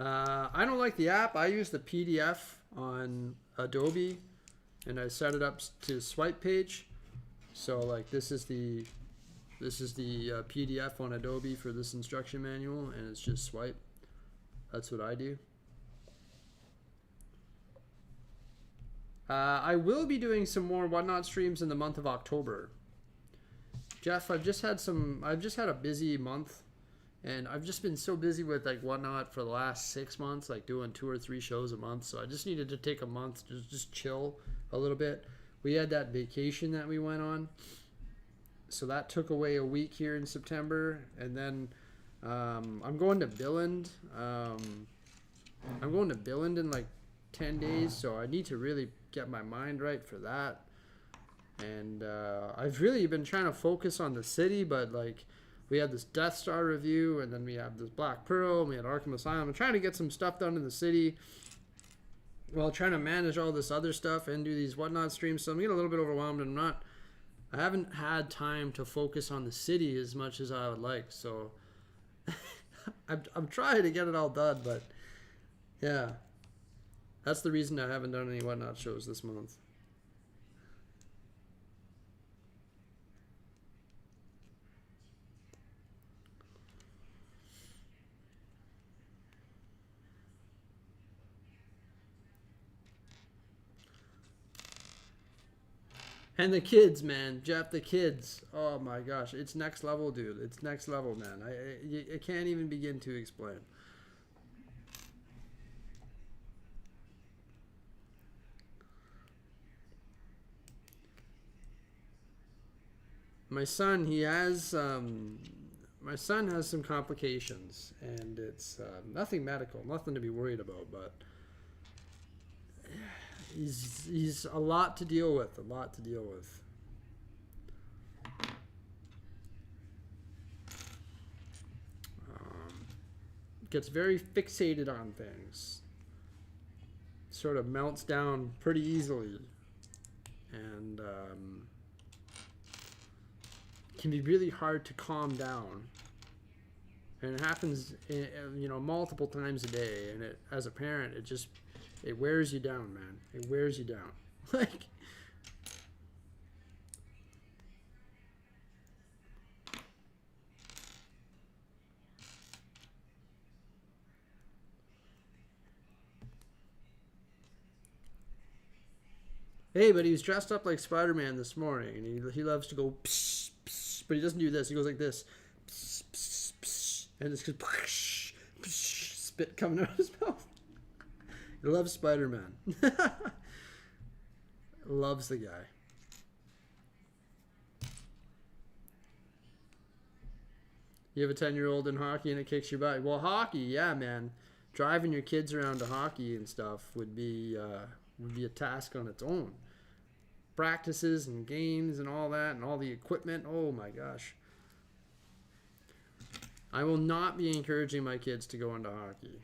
I don't like the app. I use the PDF on Adobe, and I set it up to swipe page. So like this is the PDF on Adobe for this instruction manual, and it's just swipe. That's what I do. I will be doing some more Whatnot streams in the month of October. Jeff, I've just had a busy month. And I've just been so busy with like Whatnot for the last 6 months, like doing 2 or 3 shows a month. So I just needed to take a month to just chill a little bit. We had that vacation that we went on, so that took away a week here in September. And then I'm going to Billund. I'm going to Billund in like 10 days, so I need to really get my mind right for that. And I've really been trying to focus on the city, but like, we had this Death Star review, and then we have this Black Pearl, and we had Arkham Asylum. I'm trying to get some stuff done in the city while trying to manage all this other stuff and do these Whatnot streams. So I'm getting a little bit overwhelmed, and I haven't had time to focus on the city as much as I would like. So I'm trying to get it all done, but yeah, that's the reason I haven't done any Whatnot shows this month. And the kids, man, Jeff, the kids. Oh my gosh, it's next level, dude. It's next level, man. I can't even begin to explain. My son, my son has some complications, and it's nothing medical, nothing to be worried about, but he's a lot to deal with, Gets very fixated on things, sort of melts down pretty easily, and can be really hard to calm down. And it happens, multiple times a day, and as a parent, it wears you down, man. It wears you down. Like, hey, but he was dressed up like Spider-Man this morning, and he loves to go psh, psh, but he doesn't do this. He goes like this, psh, psh, psh, and it's just psh, psh, spit coming out of his mouth. He loves Spider-Man. Loves the guy. You have a 10-year-old in hockey and it kicks your butt. Well, hockey, yeah, man. Driving your kids around to hockey and stuff would be a task on its own. Practices and games and all that and all the equipment. Oh my gosh. I will not be encouraging my kids to go into hockey.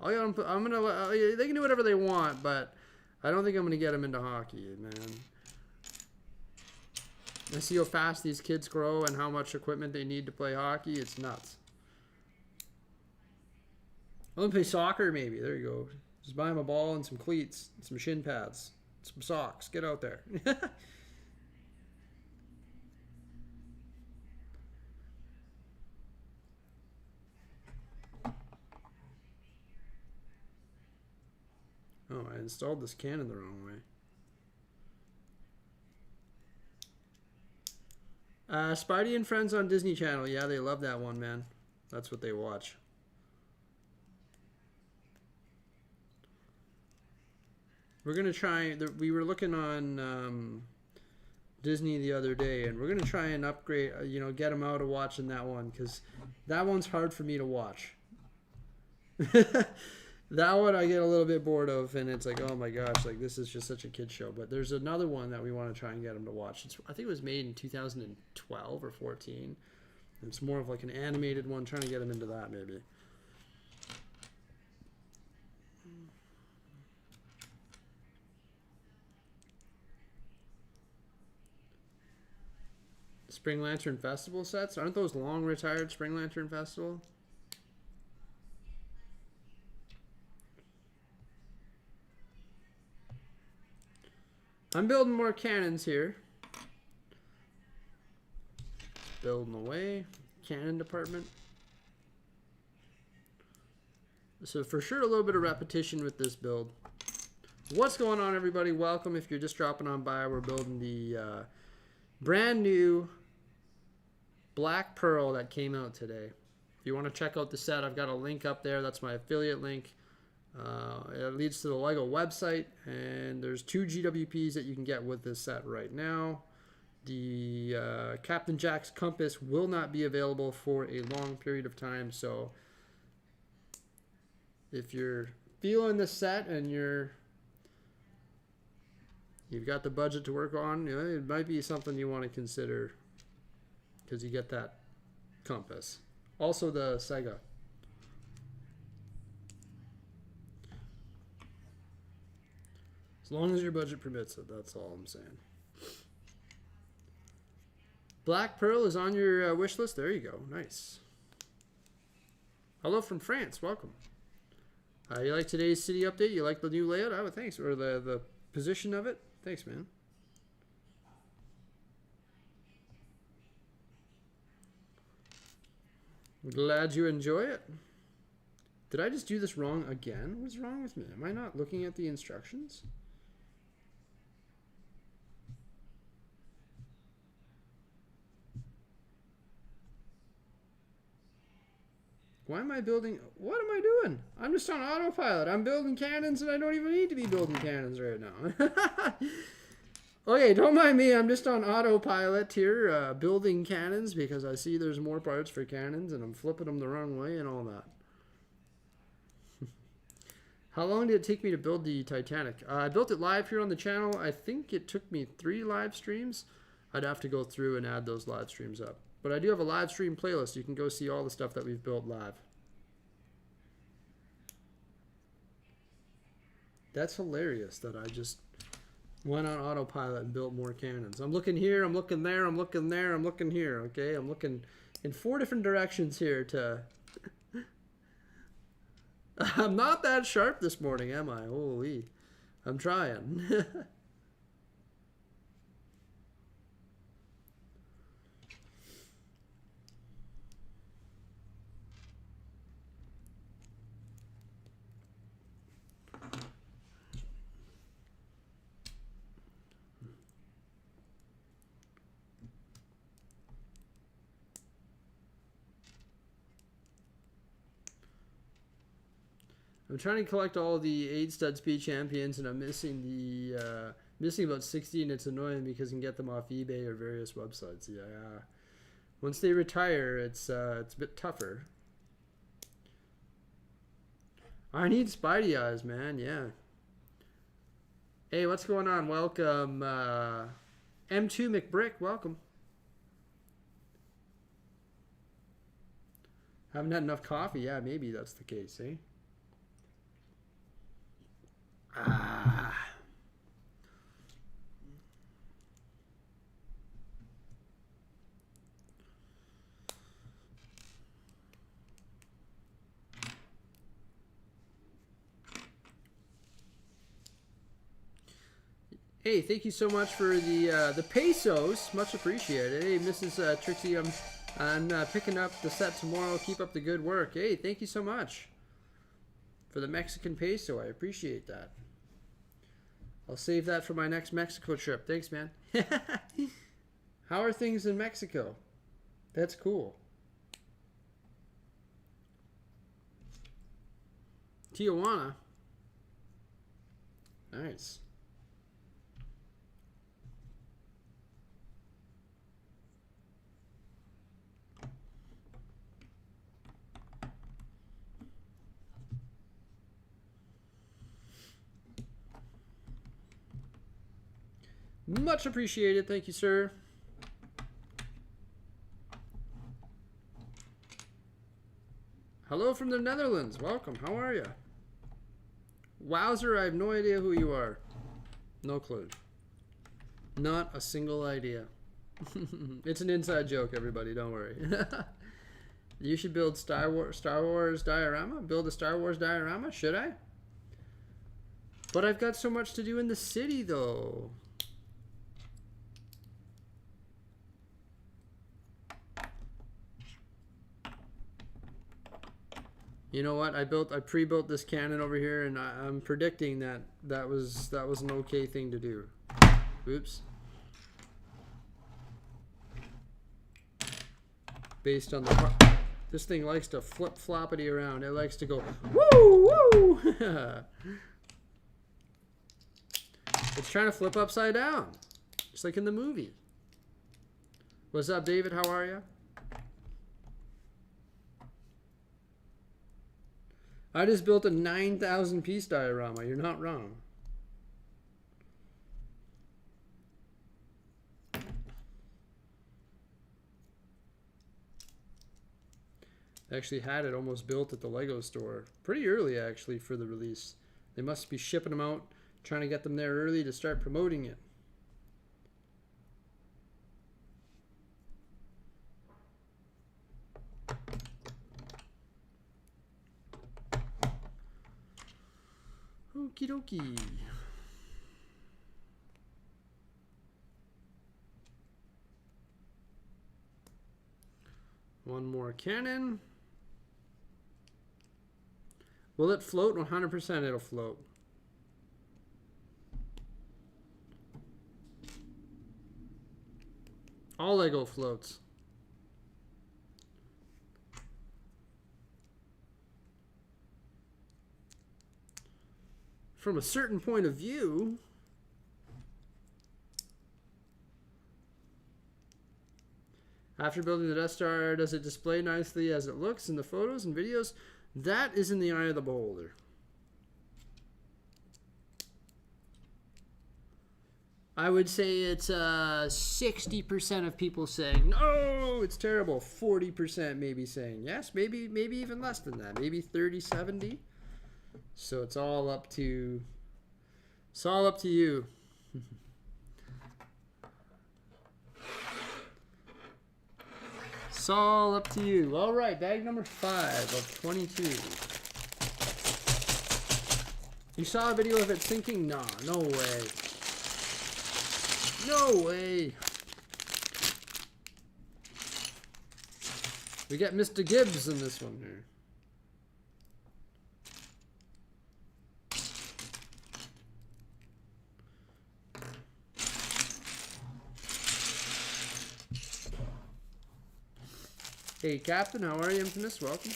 They can do whatever they want, but I don't think I'm gonna get them into hockey, man. I see how fast these kids grow and how much equipment they need to play hockey. It's nuts. Let them play soccer, maybe. There you go. Just buy them a ball and some cleats, and some shin pads, some socks. Get out there. Oh, I installed this cannon the wrong way. Spidey and Friends on Disney Channel. Yeah, they love that one, man. That's what they watch. We're gonna try. We were looking on Disney the other day, and we're gonna try and upgrade. You know, get them out of watching that one because that one's hard for me to watch. That one I get a little bit bored of, and it's like, oh my gosh, like this is just such a kid show. But there's another one that we want to try and get them to watch. I think it was made in 2012 or 14. It's more of like an animated one. Trying to get them into that maybe. Spring Lantern Festival sets? Aren't those long retired Spring Lantern Festival? I'm building more cannons here. Building away. Cannon department. So for sure a little bit of repetition with this build. What's going on, everybody? Welcome. If you're just dropping on by, we're building the brand new Black Pearl that came out today. If you want to check out the set, I've got a link up there. That's my affiliate link. It leads to the LEGO website, and there's 2 GWPs that you can get with this set right now. The Captain Jack's compass will not be available for a long period of time, so if you're feeling the set and you've got the budget to work on, you know, it might be something you want to consider because you get that compass. Also the Sega. As long as your budget permits it, that's all I'm saying. Black Pearl is on your wish list. There you go. Nice. Hello from France. Welcome. You like today's city update? You like the new layout? Oh, thanks. Or the position of it? Thanks, man. I'm glad you enjoy it. Did I just do this wrong again? What's wrong with me? Am I not looking at the instructions? Why am I building? What am I doing? I'm just on autopilot. I'm building cannons and I don't even need to be building cannons right now. Okay, don't mind me. I'm just on autopilot here, building cannons because I see there's more parts for cannons and I'm flipping them the wrong way and all that. How long did it take me to build the Titanic? I built it live here on the channel. I think it took me 3 live streams. I'd have to go through and add those live streams up. But I do have a live stream playlist. You can go see all the stuff that we've built live. That's hilarious that I just went on autopilot and built more cannons. I'm looking here, I'm looking there, I'm looking there, I'm looking here, okay? I'm looking in 4 different directions here to... I'm not that sharp this morning, am I? Holy. I'm trying. I'm trying to collect all the 8 stud speed champions, and I'm missing the missing about 60, and it's annoying because you can get them off eBay or various websites. Yeah, once they retire, it's a bit tougher. I need Spidey eyes, man. Yeah. Hey, what's going on? Welcome, M2 McBrick. Welcome. Haven't had enough coffee. Yeah, maybe that's the case, eh? Hey, thank you so much for the pesos. Much appreciated. Hey, Mrs. Trixie, I'm picking up the set tomorrow. Keep up the good work. Hey, thank you so much for the Mexican peso. I appreciate that. I'll save that for my next Mexico trip. Thanks, man. How are things in Mexico? That's cool. Tijuana. Nice. Much appreciated. Thank you, sir. Hello from the Netherlands. Welcome. How are you? Wowzer, I have no idea who you are. No clue. Not a single idea. It's an inside joke, everybody. Don't worry. You should build Star Wars diorama? Build a Star Wars diorama? Should I? But I've got so much to do in the city, though. You know what? I pre-built this cannon over here, and I'm predicting that was an okay thing to do. Oops. Based on this thing likes to flip floppity around. It likes to go woo woo. It's trying to flip upside down, just like in the movie. What's up, David? How are you? I just built a 9,000 piece diorama. You're not wrong. I actually had it almost built at the Lego store. Pretty early, actually, for the release. They must be shipping them out, trying to get them there early to start promoting it. Okie dokie. One more cannon. Will it float? 100% it'll float. All Lego floats. From a certain point of view, after building the Death Star, does it display nicely as it looks in the photos and videos? That is in the eye of the beholder. I would say it's 60% of people saying, no, it's terrible. 40% maybe saying, yes, maybe even less than that. Maybe 30, 70. So it's all up to you. It's all up to you. All right, bag number 5 of 22. You saw a video of it sinking? Nah, no way. No way. We got Mr. Gibbs in this one here. Hey, Captain, how are you, Infamous? Welcome.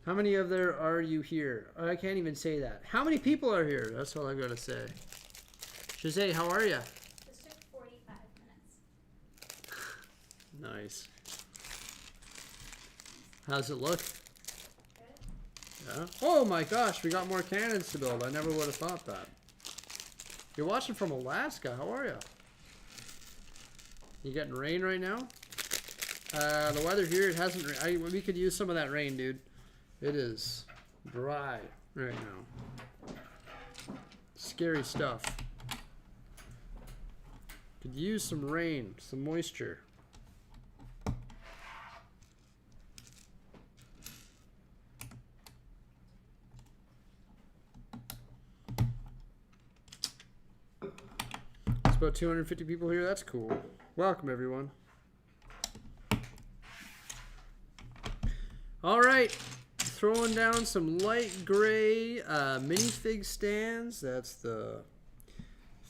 How many of there are you here? I can't even say that. How many people are here? That's all I've got to say. Shazay, how are you? This took 45 minutes. Nice. How's it look? Good. Yeah. Oh my gosh, we got more cannons to build. I never would have thought that. You're watching from Alaska. How are you? You getting rain right now? The weather here, it hasn't. We could use some of that rain, dude. It is dry right now. Scary stuff. Could use some rain, some moisture. It's about 250 people here. That's cool. Welcome, everyone. All right. Throwing down some light gray minifig stands. That's the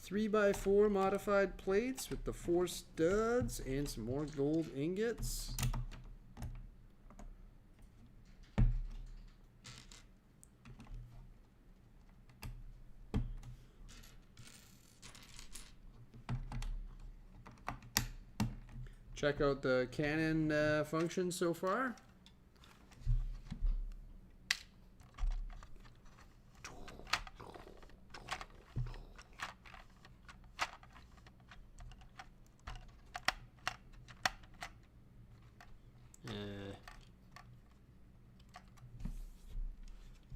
3x4 modified plates with the 4 studs and some more gold ingots. check out the Canon functions so far.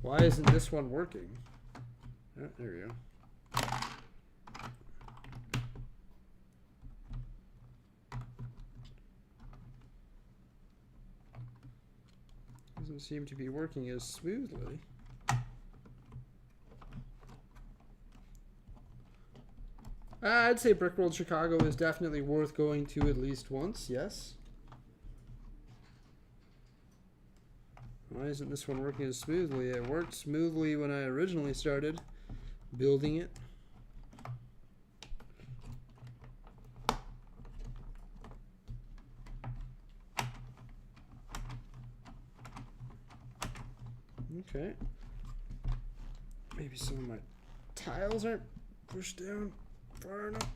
Why isn't this one working? Oh, there we go. Doesn't seem to be working as smoothly. I'd say Brickworld Chicago is definitely worth going to at least once, yes. Why isn't this one working as smoothly? It worked smoothly when I originally started building it. Okay. Maybe some of my tiles aren't pushed down far enough.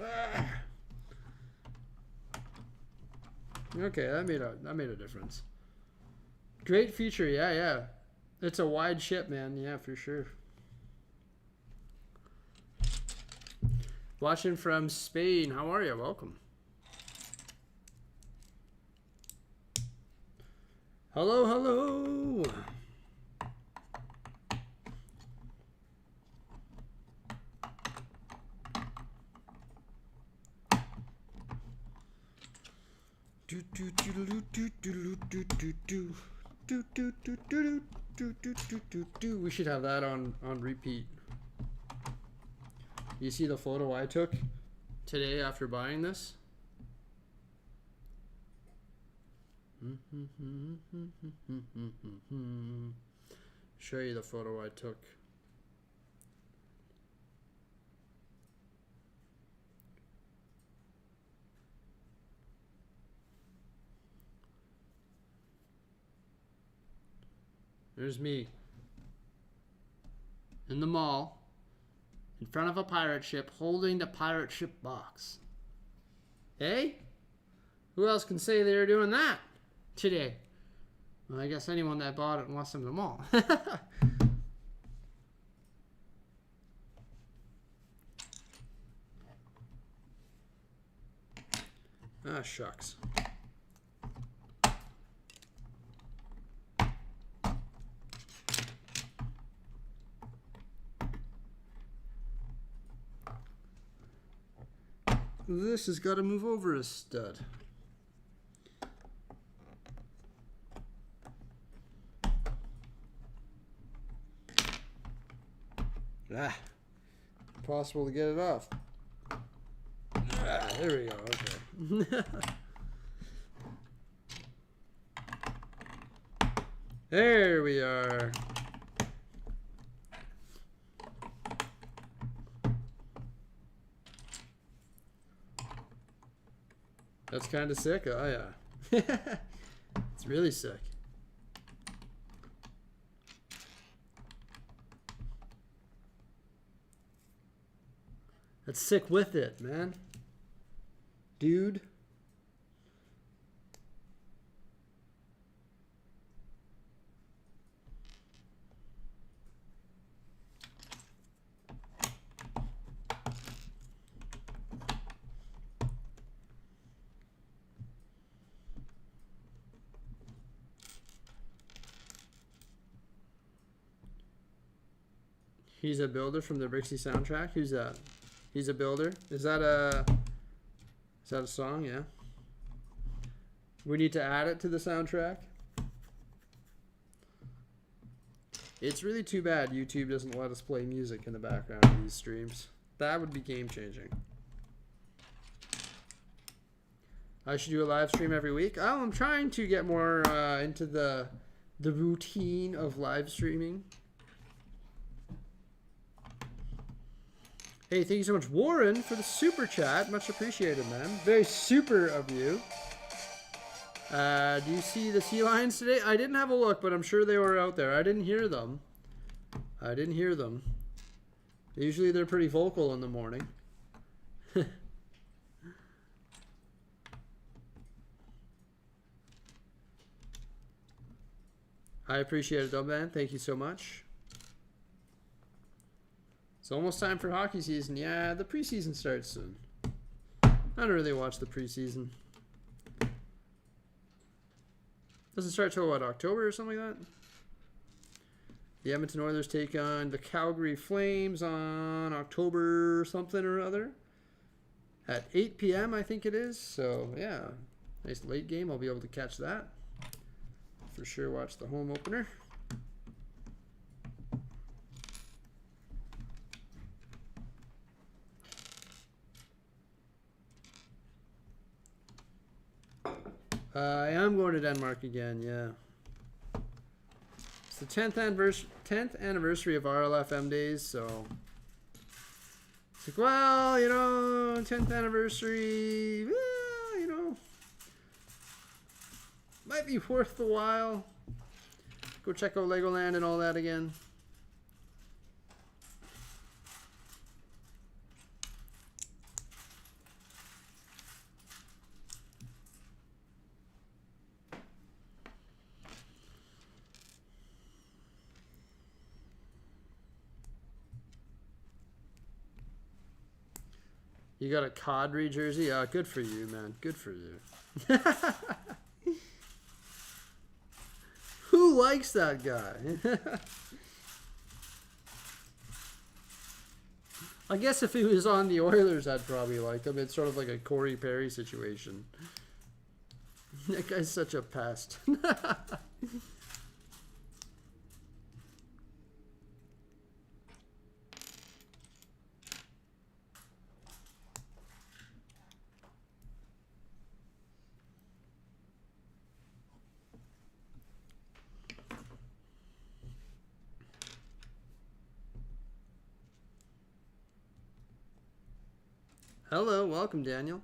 Ah. Okay, that made a difference. Great feature, yeah. It's a wide ship, man. Yeah, for sure. Watching from Spain. How are you? Welcome. Hello, hello. We should have that on repeat. You see the photo I took today after buying this? Show you the photo I took. There's me in the mall in front of a pirate ship holding the pirate ship box. Hey? Who else can say they were doing that today? Well, I guess anyone that bought it and lost them in the mall. Ah, shucks. This has got to move over a stud. Ah, impossible to get it off. Ah, there we go. Okay. There we are. That's kind of sick. Oh yeah. It's really sick. That's sick with it, man. Dude. He's a builder from the Brixie soundtrack. Who's that? He's a builder. Is that a song? Yeah. We need to add it to the soundtrack. It's really too bad YouTube doesn't let us play music in the background of these streams. That would be game changing. I should do a live stream every week. Oh, I'm trying to get more into the routine of live streaming. Hey, thank you so much, Warren, for the super chat. Much appreciated, man. Very super of you. Do you see the sea lions today? I didn't have a look, but I'm sure they were out there. I didn't hear them. Usually they're pretty vocal in the morning. I appreciate it, though, man. Thank you so much. It's almost time for hockey season. Yeah, the preseason starts soon. I don't really watch the preseason. Doesn't start till what, October or something like that? The Edmonton Oilers take on the Calgary Flames on October something or other. At 8 p.m. I think it is. So, yeah. Nice late game. I'll be able to catch that. For sure watch the home opener. I am going to Denmark again, yeah. It's the 10th anniversary of RLFM days, so it's like, well, you know, 10th anniversary, well, you know, might be worth the while. Go check out Legoland and all that again. You got a Cadre jersey? Yeah, good for you, man. Good for you. Who likes that guy? I guess if he was on the Oilers, I'd probably like him. It's sort of like a Corey Perry situation. That guy's such a pest. Hello, welcome, Daniel.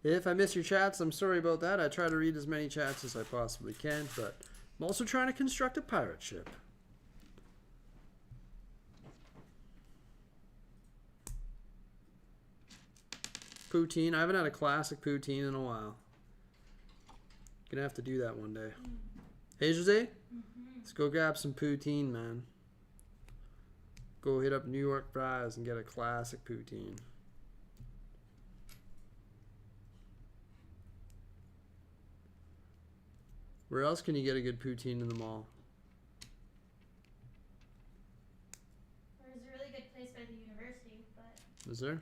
If I miss your chats, I'm sorry about that. I try to read as many chats as I possibly can, but I'm also trying to construct a pirate ship. Poutine. I haven't had a classic poutine in a while. Gonna have to do that one day. Hey, Jose? Let's go grab some poutine, man. Go hit up New York Fries and get a classic poutine. Where else can you get a good poutine in the mall? There's a really good place by the university, but... Is there?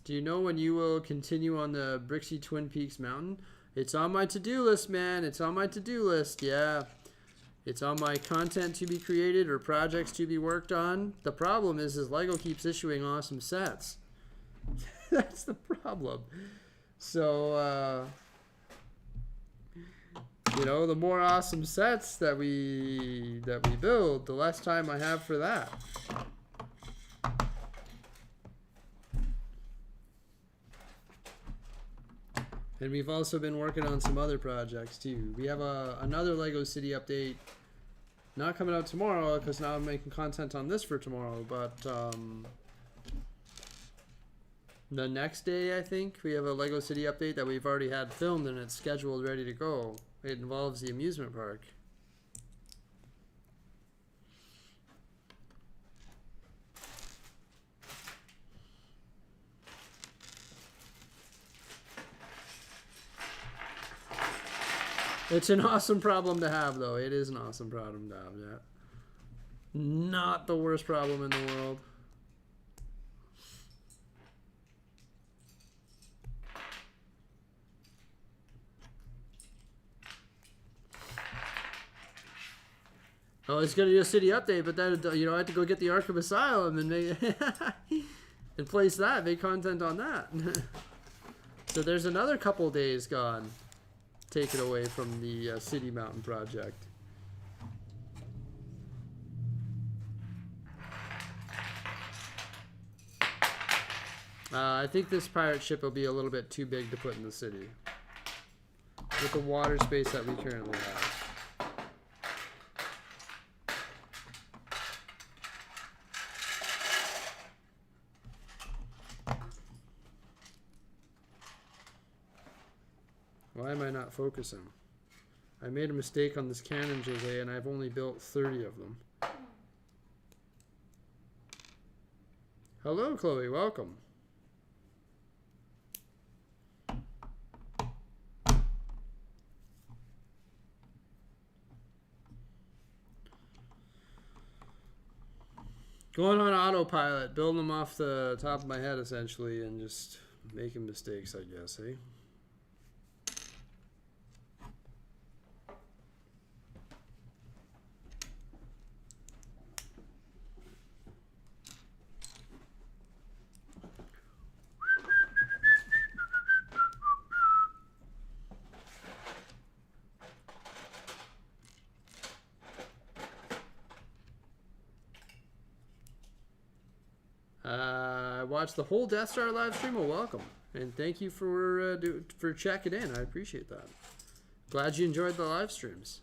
Do you know when you will continue on the Brixie Twin Peaks mountain? It's on my to-do list, man. It's on my to-do list. Yeah. It's on my content to be created or projects to be worked on. The problem is Lego keeps issuing awesome sets. That's the problem. So, you know, the more awesome sets that we build, the less time I have for that. And we've also been working on some other projects too. We have another Lego City update, not coming out tomorrow because now I'm making content on this for tomorrow, but the next day I think we have a Lego City update that we've already had filmed and it's scheduled, ready to go. It involves the amusement park. It's an awesome problem to have, though. It is an awesome problem to have, yeah. Not the worst problem in the world. I was going to do a city update, but then, you know, I had to go get the Arkham Asylum and make and place that, make content on that. So there's another couple days gone. Take it away from the City Mountain project. I think this pirate ship will be a little bit too big to put in the city with the water space that we currently have. Why am I not focusing? I made a mistake on this cannon, Jose, and I've only built 30 of them. Hello, Chloe. Welcome. Going on autopilot, building them off the top of my head, essentially, and just making mistakes, I guess, eh? I watched the whole Death Star live stream. Well, welcome, and thank you for checking in. I appreciate that. Glad you enjoyed the live streams.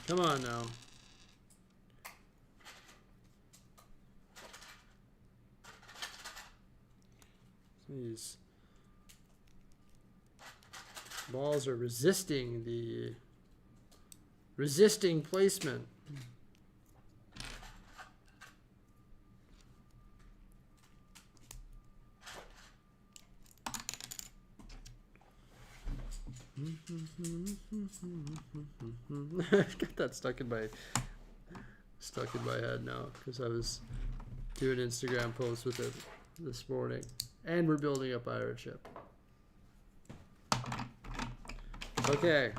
Come on now. These balls are resisting placement. I got that stuck in my head now because I was doing Instagram posts with it this morning. And we're building a pirate ship. Okay.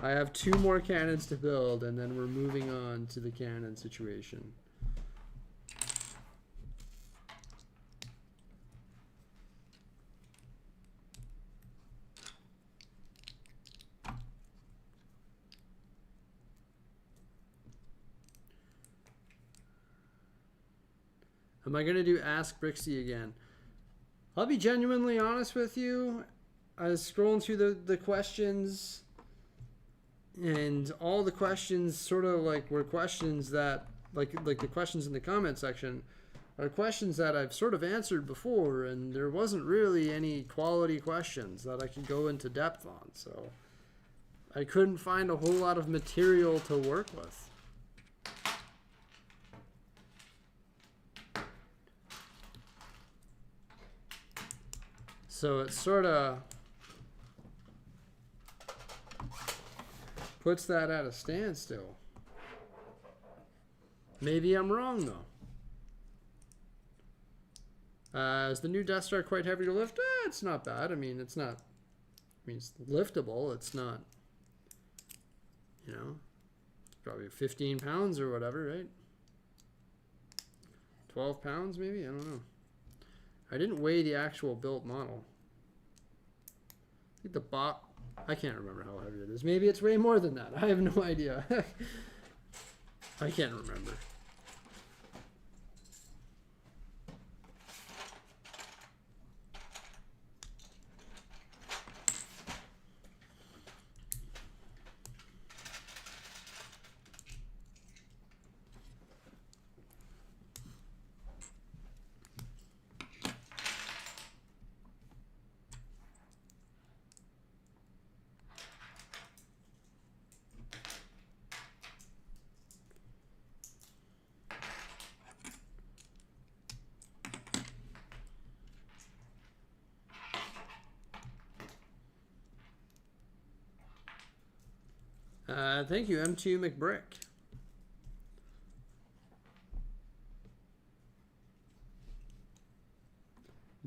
I have 2 more cannons to build, and then we're moving on to the cannon situation. Am I going to do Ask Brixie again? I'll be genuinely honest with you. I was scrolling through the questions, and all the questions sort of like were questions that like the questions in the comment section are questions that I've sort of answered before, and there wasn't really any quality questions that I could go into depth on, so I couldn't find a whole lot of material to work with. So it sort of puts that at a standstill. Maybe I'm wrong, though. Is the new Death Star quite heavy to lift? It's not bad. I mean, it's not... I mean, it's liftable. It's not... You know, probably 15 pounds or whatever, right? 12 pounds, maybe? I don't know. I didn't weigh the actual built model. I think the bot... I can't remember how heavy it is. Maybe it's way more than that. I have no idea. I can't remember. Thank you, M2 McBrick.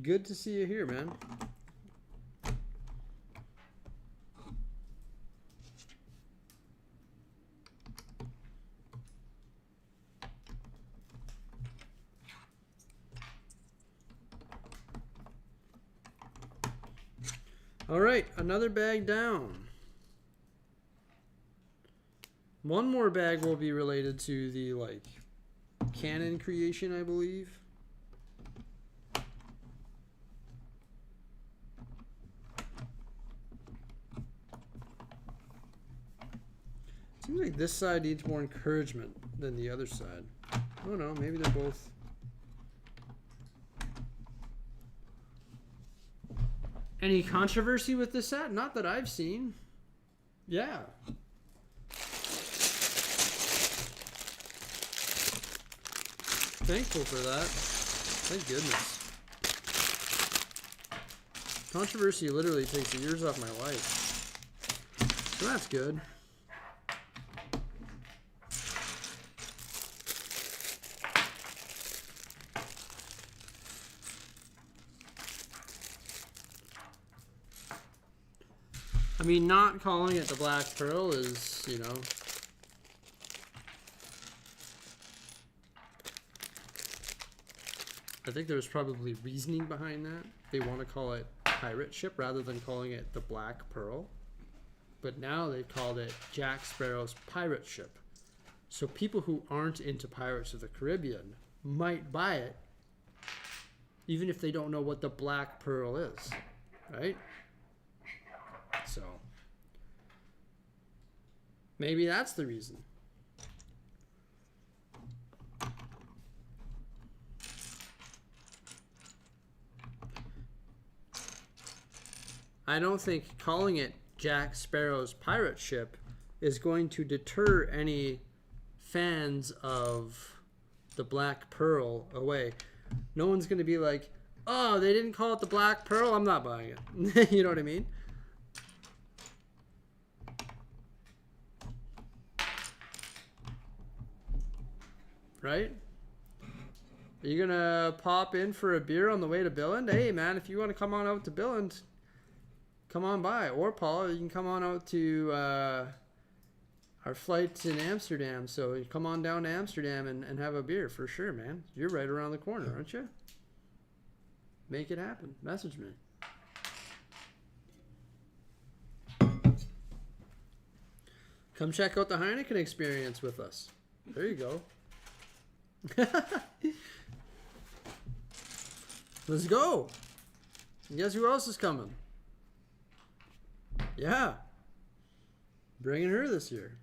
Good to see you here, man. All right, another bag down. One more bag will be related to the, like, cannon creation, I believe. Seems like this side needs more encouragement than the other side. I don't know, maybe they're both. Any controversy with this set? Not that I've seen. Yeah. Thankful for that. Thank goodness. Controversy literally takes years off my life. So that's good. I mean, not calling it the Black Pearl is, you know, I think there's probably reasoning behind that. They want to call it pirate ship rather than calling it the Black Pearl. But now they've called it Jack Sparrow's pirate ship. So people who aren't into Pirates of the Caribbean might buy it, even if they don't know what the Black Pearl is, right? So maybe that's the reason. I don't think calling it Jack Sparrow's pirate ship is going to deter any fans of the Black Pearl away. No one's going to be like, oh, they didn't call it the Black Pearl, I'm not buying it. You know what I mean? Right? Are you gonna pop in for a beer on the way to Billund? Hey man, if you want to come on out to Billund, come on by. Or Paul, you can come on out to our flight's in Amsterdam, so you come on down to Amsterdam and have a beer for sure, man. You're right around the corner, aren't you? Make it happen. Message me. Come check out the Heineken experience with us. There you go. Let's go. And guess who else is coming? Yeah. Bringing her this year.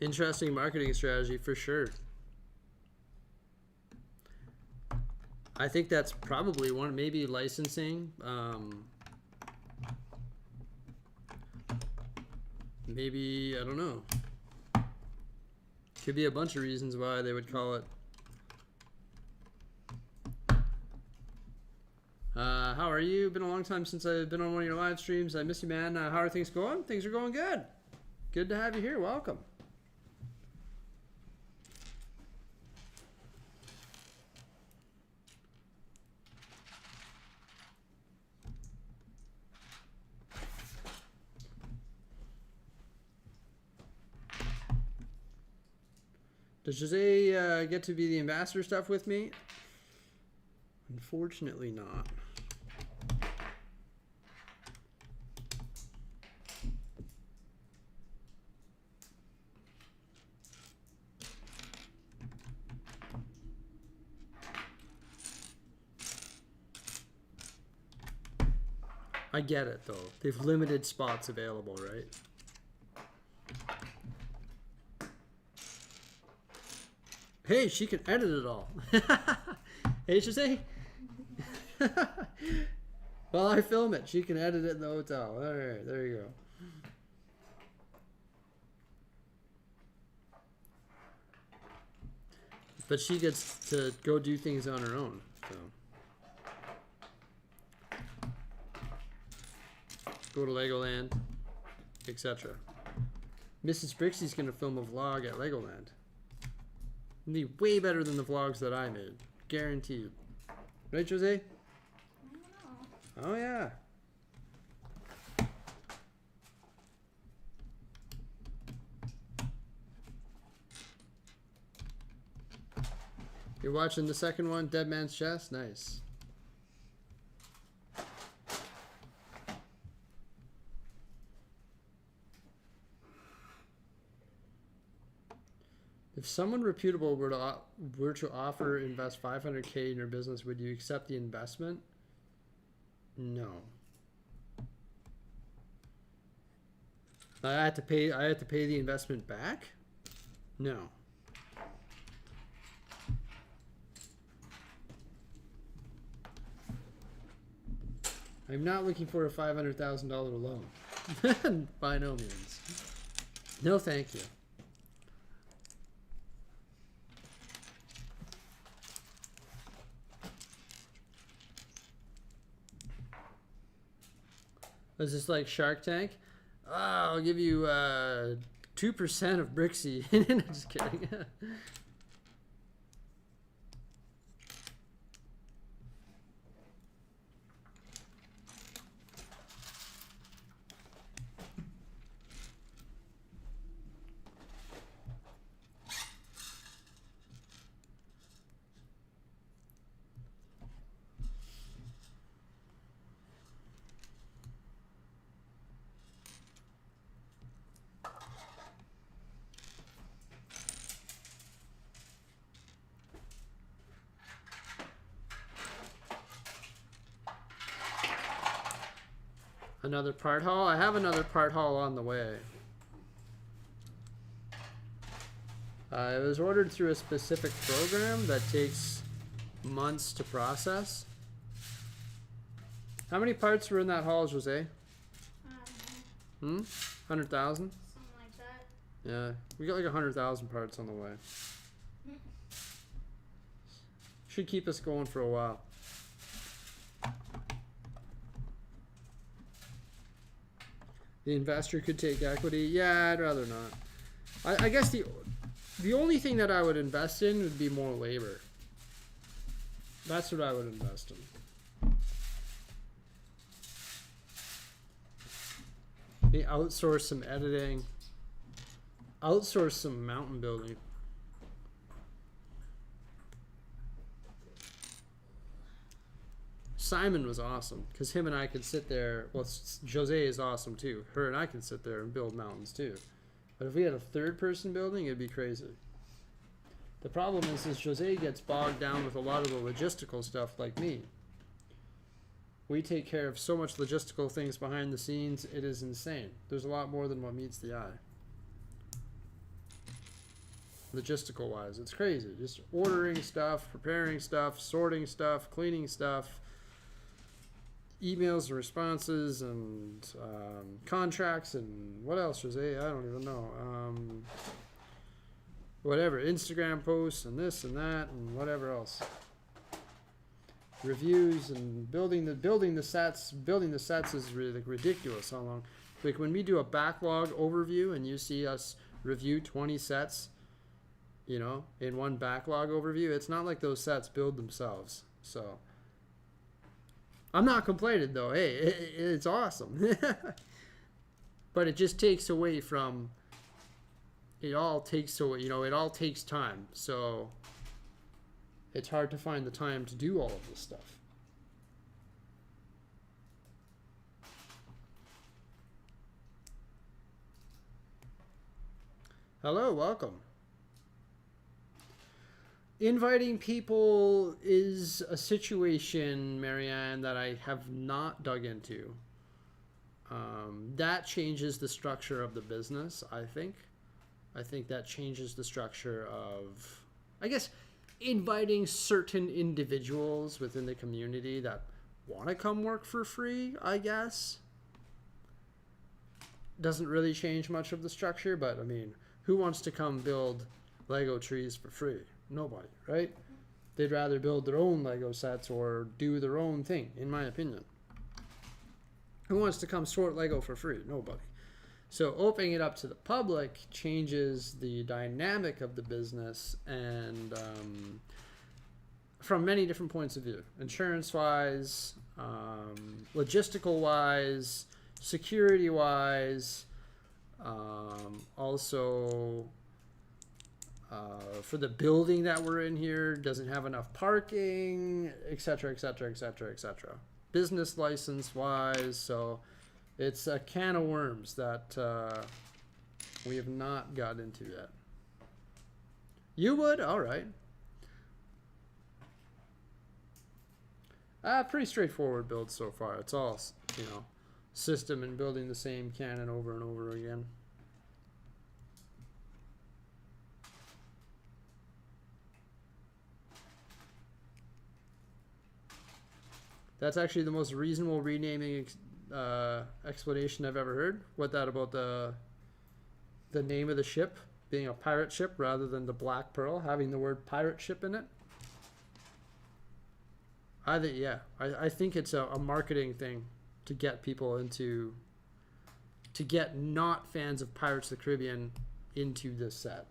Interesting marketing strategy for sure. I think that's probably one, maybe licensing. Maybe, I don't know. Could be a bunch of reasons why they would call it. How are you? Been a long time since I've been on one of your live streams. I miss you, man. How are things going? Things are going good. Good to have you here. Welcome. Does Jose get to be the ambassador stuff with me? Unfortunately not. I get it though. They've limited spots available, right? Hey, she can edit it all. Hey, Jose. While I film it, she can edit it in the hotel. All right, there you go. But she gets to go do things on her own. So. Go to Legoland, etc. Mrs. Brixie's gonna film a vlog at Legoland. It'll be way better than the vlogs that I made. Guaranteed. Right, Jose? I don't know. Oh, yeah. You're watching the second one, Dead Man's Chest? Nice. If someone reputable were to offer invest 500K in your business, would you accept the investment? No. I had to pay the investment back? No. I'm not looking for a $500,000 loan. By no means. No, thank you. Is this like Shark Tank? Oh, I'll give you 2% of Brixie. Just kidding. Another part haul? I have another part haul on the way. It was ordered through a specific program that takes months to process. How many parts were in that haul, Jose? 100,000? Something like that. Yeah, we got like 100,000 parts on the way. Should keep us going for a while. The investor could take equity. Yeah, I'd rather not. I guess the only thing that I would invest in would be more labor. That's what I would invest in. Maybe outsource some editing. Outsource some mountain building. Simon was awesome because him and I could sit there. Well, Jose is awesome too. Her and I can sit there and build mountains too. But if we had a third person building, it'd be crazy. The problem is Jose gets bogged down with a lot of the logistical stuff like me. We take care of so much logistical things behind the scenes, it is insane. There's a lot more than what meets the eye. Logistical wise, it's crazy. Just ordering stuff, preparing stuff, sorting stuff, cleaning stuff, emails and responses and contracts and what else, Jose? I don't even know. Whatever, Instagram posts and this and that and whatever else. Reviews and building the sets. Building the sets is really like ridiculous how long. Like when we do a backlog overview and you see us review 20 sets, you know, in one backlog overview, it's not like those sets build themselves. So I'm not complaining though. Hey, it's awesome. But it just takes away from, it all takes away, you know, it all takes time. So it's hard to find the time to do all of this stuff. Hello, welcome. Inviting people is a situation, Marianne, that I have not dug into. That changes the structure of the business, I think. I think that changes the structure of, I guess, inviting certain individuals within the community that want to come work for free, I guess. Doesn't really change much of the structure, but I mean, who wants to come build Lego trees for free? Nobody, right? They'd rather build their own Lego sets or do their own thing, in my opinion. Who wants to come sort Lego for free? Nobody. So opening it up to the public changes the dynamic of the business and from many different points of view. Insurance-wise, logistical-wise, security-wise, also for the building that we're in here, doesn't have enough parking, etc., etc., etc., etc. Business license wise, so it's a can of worms that we have not got into yet. You would? All right. Pretty straightforward build so far. It's all, you know, system and building the same cannon over and over again. That's actually the most reasonable renaming explanation I've ever heard. What that about the name of the ship being a pirate ship rather than the Black Pearl having the word pirate ship in it? I think it's a marketing thing to get people into, to get not fans of Pirates of the Caribbean into this set.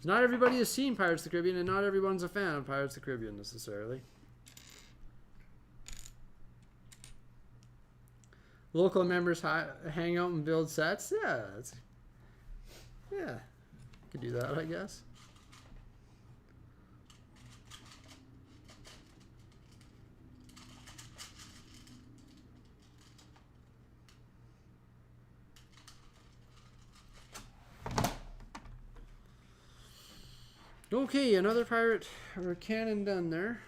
Not everybody has seen Pirates of the Caribbean, and not everyone's a fan of Pirates of the Caribbean necessarily. Local members hang out and build sets. Yeah, could do that, I guess. Okay, another pirate or cannon done there.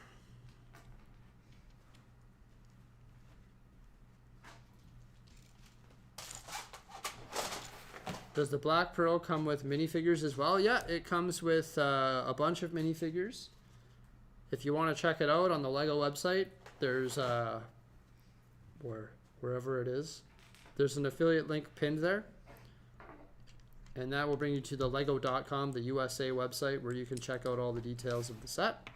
Does the Black Pearl come with minifigures as well? Yeah, it comes with a bunch of minifigures. If you want to check it out on the LEGO website, there's wherever it is, there's an affiliate link pinned there. And that will bring you to the lego.com, the USA website, where you can check out all the details of the set.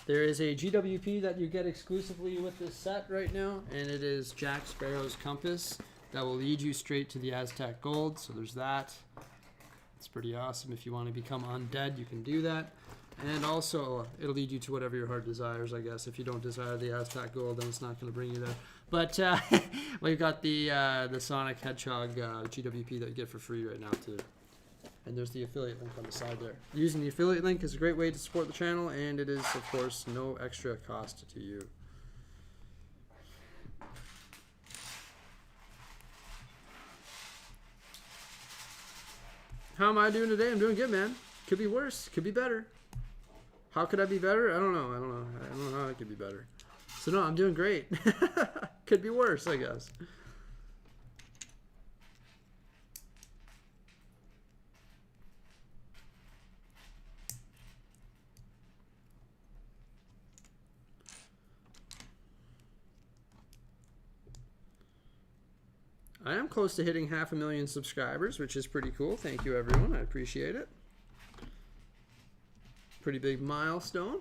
There is a GWP that you get exclusively with this set right now, and it is Jack Sparrow's compass that will lead you straight to the Aztec Gold. So there's that. It's pretty awesome. If you want to become undead, you can do that. And also, it'll lead you to whatever your heart desires, I guess. If you don't desire the Aztec Gold, then it's not going to bring you there. But we've got the Sonic Hedgehog GWP that you get for free right now, too. And there's the affiliate link on the side there. Using the affiliate link is a great way to support the channel, and it is, of course, no extra cost to you. How am I doing today? I'm doing good, man. Could be worse. Could be better. How could I be better? I don't know. I don't know how I could be better. So no, I'm doing great. Could be worse, I guess. I am close to hitting 500,000 subscribers, which is pretty cool. Thank you, everyone. I appreciate it. Pretty big milestone.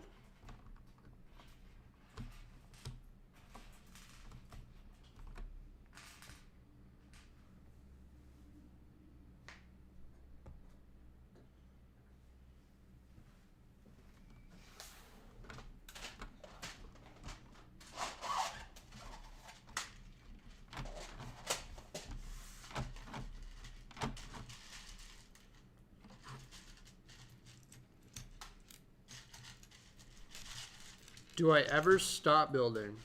Do I ever stop building?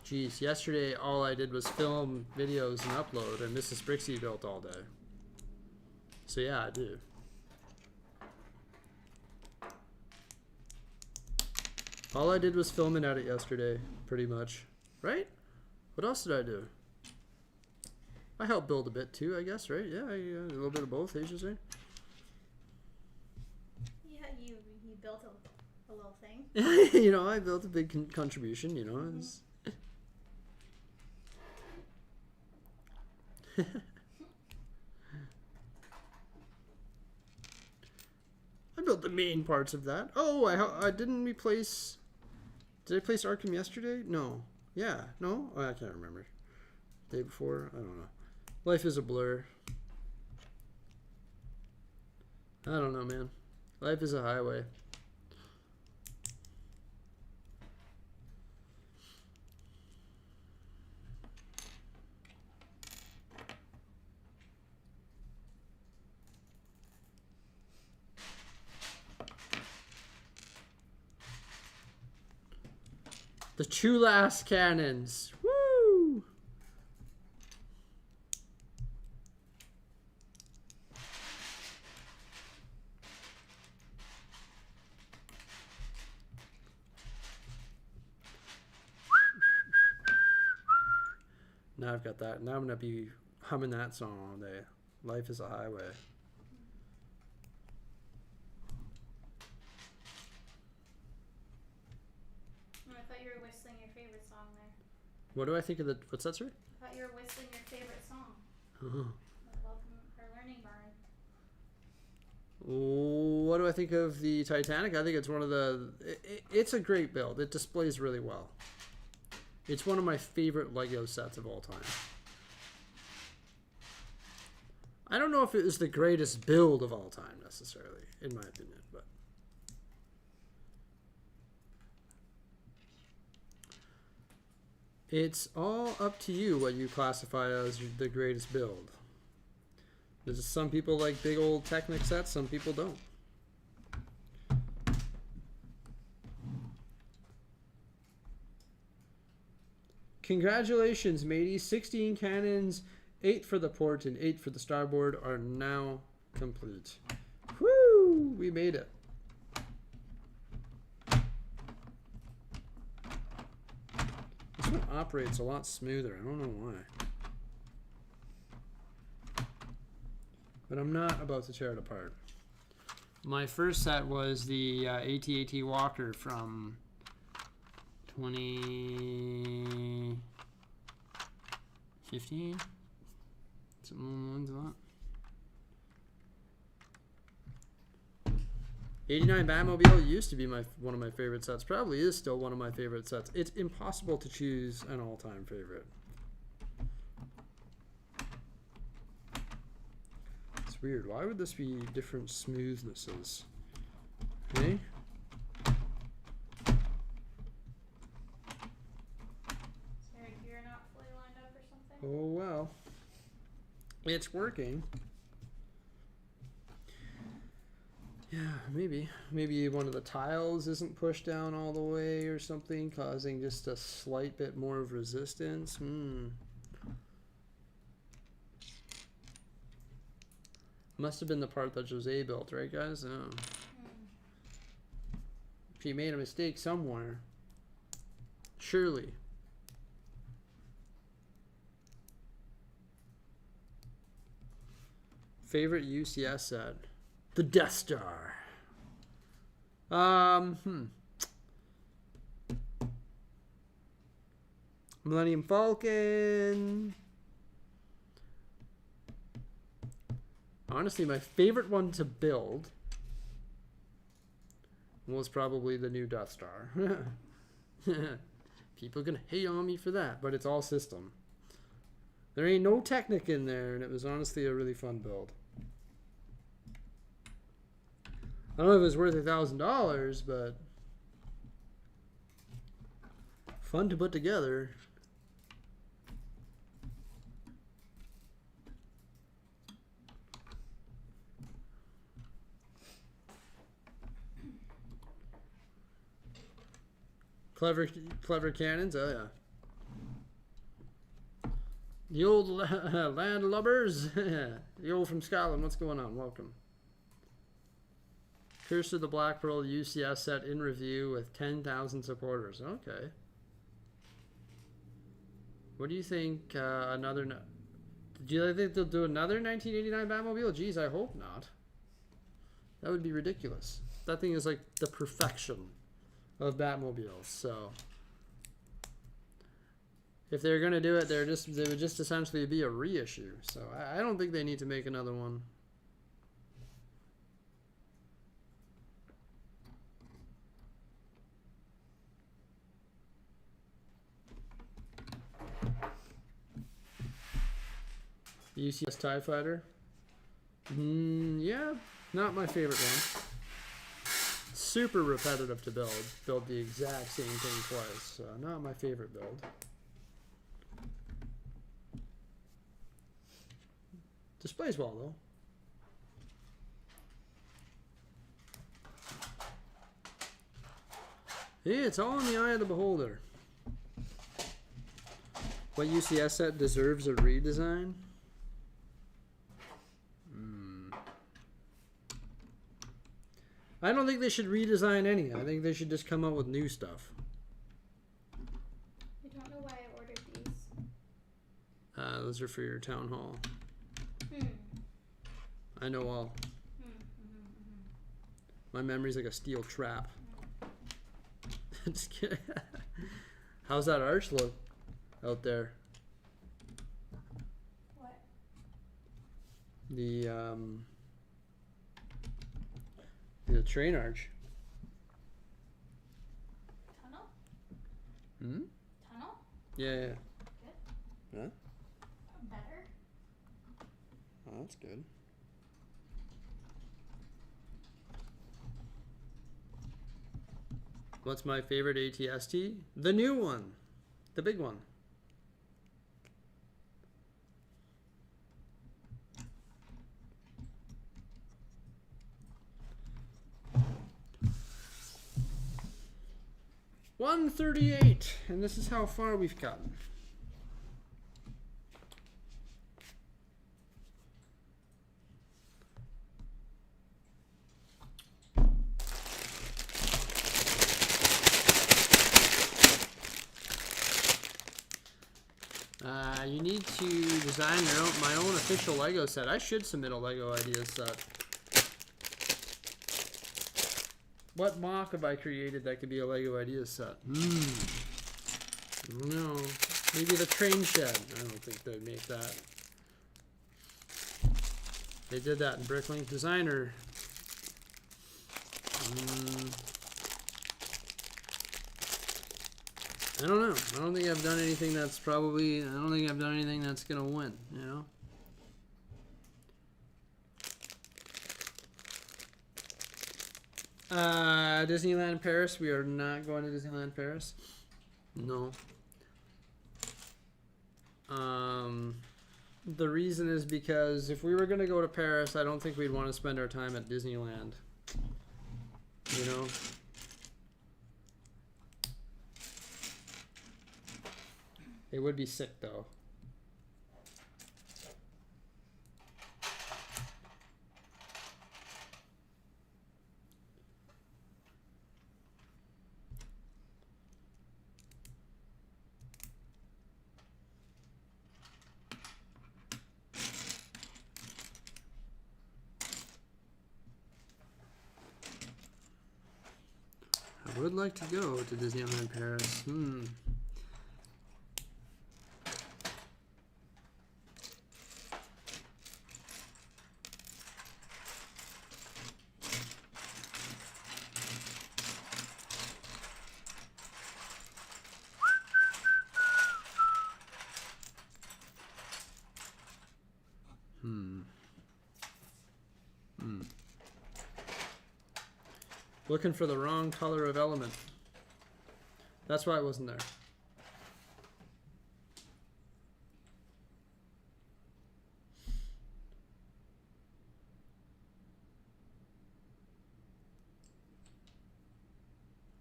Jeez, yesterday all I did was film videos and upload, and Mrs. Brixie built all day. So yeah, I do. All I did was film and edit yesterday, pretty much. Right? What else did I do? I helped build a bit too, I guess, right? Yeah, a little bit of both, I should say. Yeah, you built a little thing. You know, I built a big contribution, you know. Mm-hmm. I built the main parts of that. Oh, I didn't replace... Did I place Arkham yesterday? No. Yeah. No? Oh, I can't remember. Day before? I don't know. Life is a blur. I don't know, man. Life is a highway. The Chulas cannons. Woo! Now I've got that. Now I'm going to be humming that song all day. Life is a highway. Oh, I thought you were whistling your favorite song there. What do I think of the... What's that, sir? I thought you were whistling your favorite song. Welcome or Learning Barn. What do I think of the Titanic? I think it's one of the... It's a great build. It displays really well. It's one of my favorite Lego sets of all time. I don't know if it is the greatest build of all time, necessarily, in my opinion, but... It's all up to you what you classify as the greatest build. There's some people like big old Technic sets, some people don't. Congratulations, matey. 16 cannons, 8 for the port and 8 for the starboard are now complete. Woo! We made it. This one operates a lot smoother. I don't know why. But I'm not about to tear it apart. My first set was the AT-AT Walker from 2015. Something along the lines of that. 89 Batmobile used to be one of my favorite sets. Probably is still one of my favorite sets. It's impossible to choose an all-time favorite. It's weird. Why would this be different smoothnesses? Okay. Oh well. It's working. Yeah, maybe. Maybe one of the tiles isn't pushed down all the way or something, causing just a slight bit more of resistance. Must have been the part that Jose built, right guys? Oh. If he made a mistake somewhere. Surely. Favorite UCS set? The Death Star. Millennium Falcon. Honestly, my favorite one to build was probably the new Death Star. People are gonna hate on me for that, but it's all system. There ain't no Technic in there, and it was honestly a really fun build. I don't know if it was worth $1,000, but fun to put together. Clever cannons, oh yeah. The old landlubbers, the old from Scotland. What's going on? Welcome. Curse of the Black Pearl UCS set in review with 10,000 supporters. Okay. What do you think? Do you think they'll do another 1989 Batmobile? Geez, I hope not. That would be ridiculous. That thing is like the perfection of Batmobiles. So if they're gonna do it, they would just essentially be a reissue. So I don't think they need to make another one. UCS TIE Fighter. Yeah, not my favorite one. Super repetitive to build. Build the exact same thing twice. So not my favorite build. Displays well though. Yeah, it's all in the eye of the beholder. What UCS set deserves a redesign? I don't think they should redesign any. I think they should just come out with new stuff. I don't know why I ordered these. Those are for your town hall. Hmm. I know all. My memory's like a steel trap. Just kidding. How's that arch look out there? What? The train arch. Tunnel? Hmm? Tunnel? Yeah. Good. Huh? Better? Oh, that's good. What's my favorite ATST? The new one. The big one. $138, and this is how far we've gotten. You need to design my own official Lego set. I should submit a Lego idea set. What mock have I created that could be a Lego idea set? I don't know. Maybe the train shed. I don't think they'd make that. They did that in Bricklink Designer. I don't know. I don't think I've done anything that's probably... I don't think I've done anything that's going to win, you know? Disneyland Paris. We are not going to Disneyland Paris. No. The reason is because if we were going to go to Paris, I don't think we'd want to spend our time at Disneyland. You know? It would be sick, though. I would like to go to Disneyland Paris. Looking for the wrong color of element. That's why it wasn't there.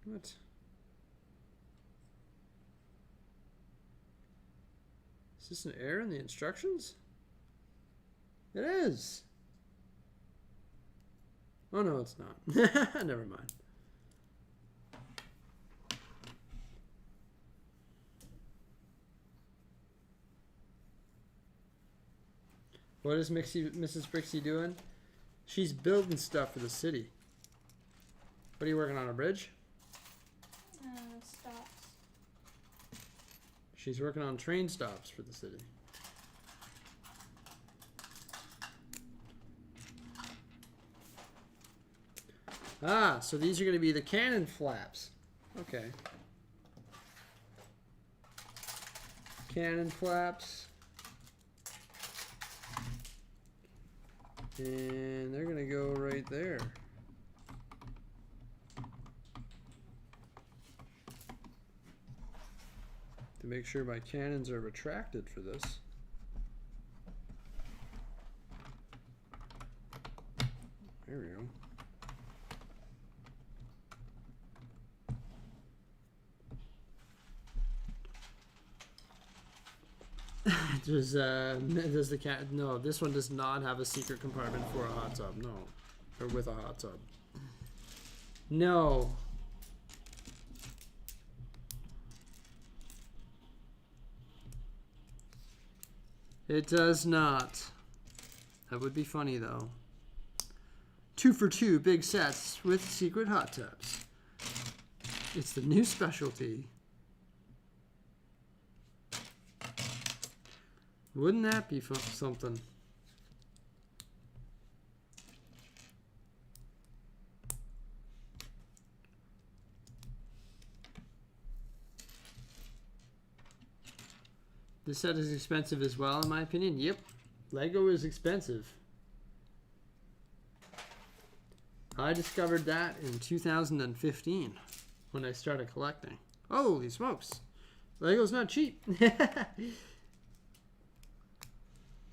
What? Is this an error in the instructions? It is. Oh no, it's not. Never mind. What is Mrs. Brixie doing? She's building stuff for the city. What are you working on, a bridge? Stops. She's working on train stops for the city. Ah, so these are going to be the cannon flaps. Okay. Cannon flaps. And they're going to go right there. To make sure my cannons are retracted for this. There we go. Does the cat? No, this one does not have a secret compartment for a hot tub. No, or with a hot tub. No. It does not. That would be funny though. 2 for 2 big sets with secret hot tubs. It's the new specialty. Wouldn't that be something? This set is expensive as well, in my opinion. Yep. Lego is expensive. I discovered that in 2015 when I started collecting. Holy smokes. Lego's not cheap.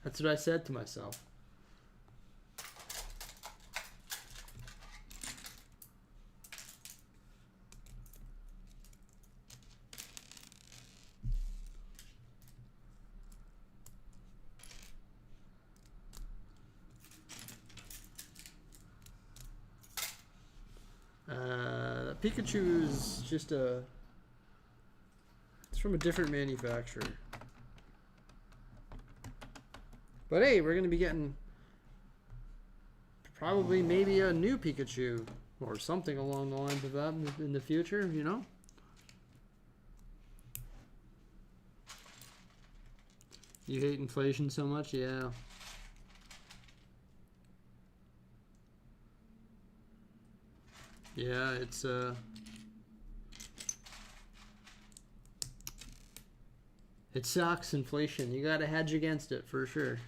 That's what I said to myself. Pikachu is just it's from a different manufacturer. But hey, we're going to be getting probably maybe a new Pikachu or something along the lines of that in the future, you know? You hate inflation so much? Yeah. Yeah, it sucks, inflation. You gotta hedge against it for sure.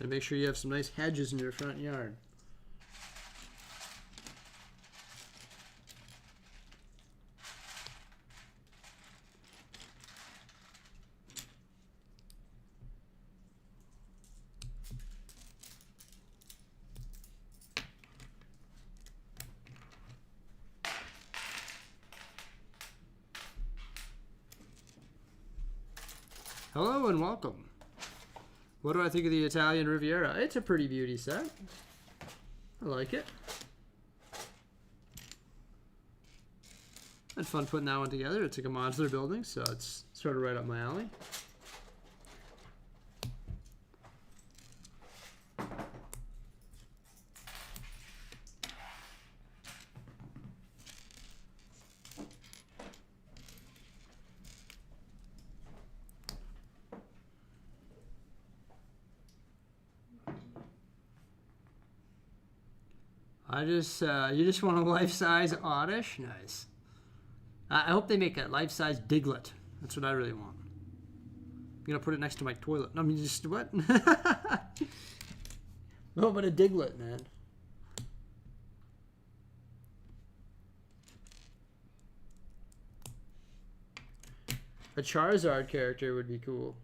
And make sure you have some nice hedges in your front yard. Hello and welcome. What do I think of the Italian Riviera? It's a pretty beauty set. I like it. Had fun putting that one together. It's like a modular building, so it's sort of right up my alley. You just want a life-size Oddish? Nice. I hope they make a life-size Diglett. That's what I really want. I'm gonna put it next to my toilet. I mean, just what? No, but a Diglett, man. A Charizard character would be cool.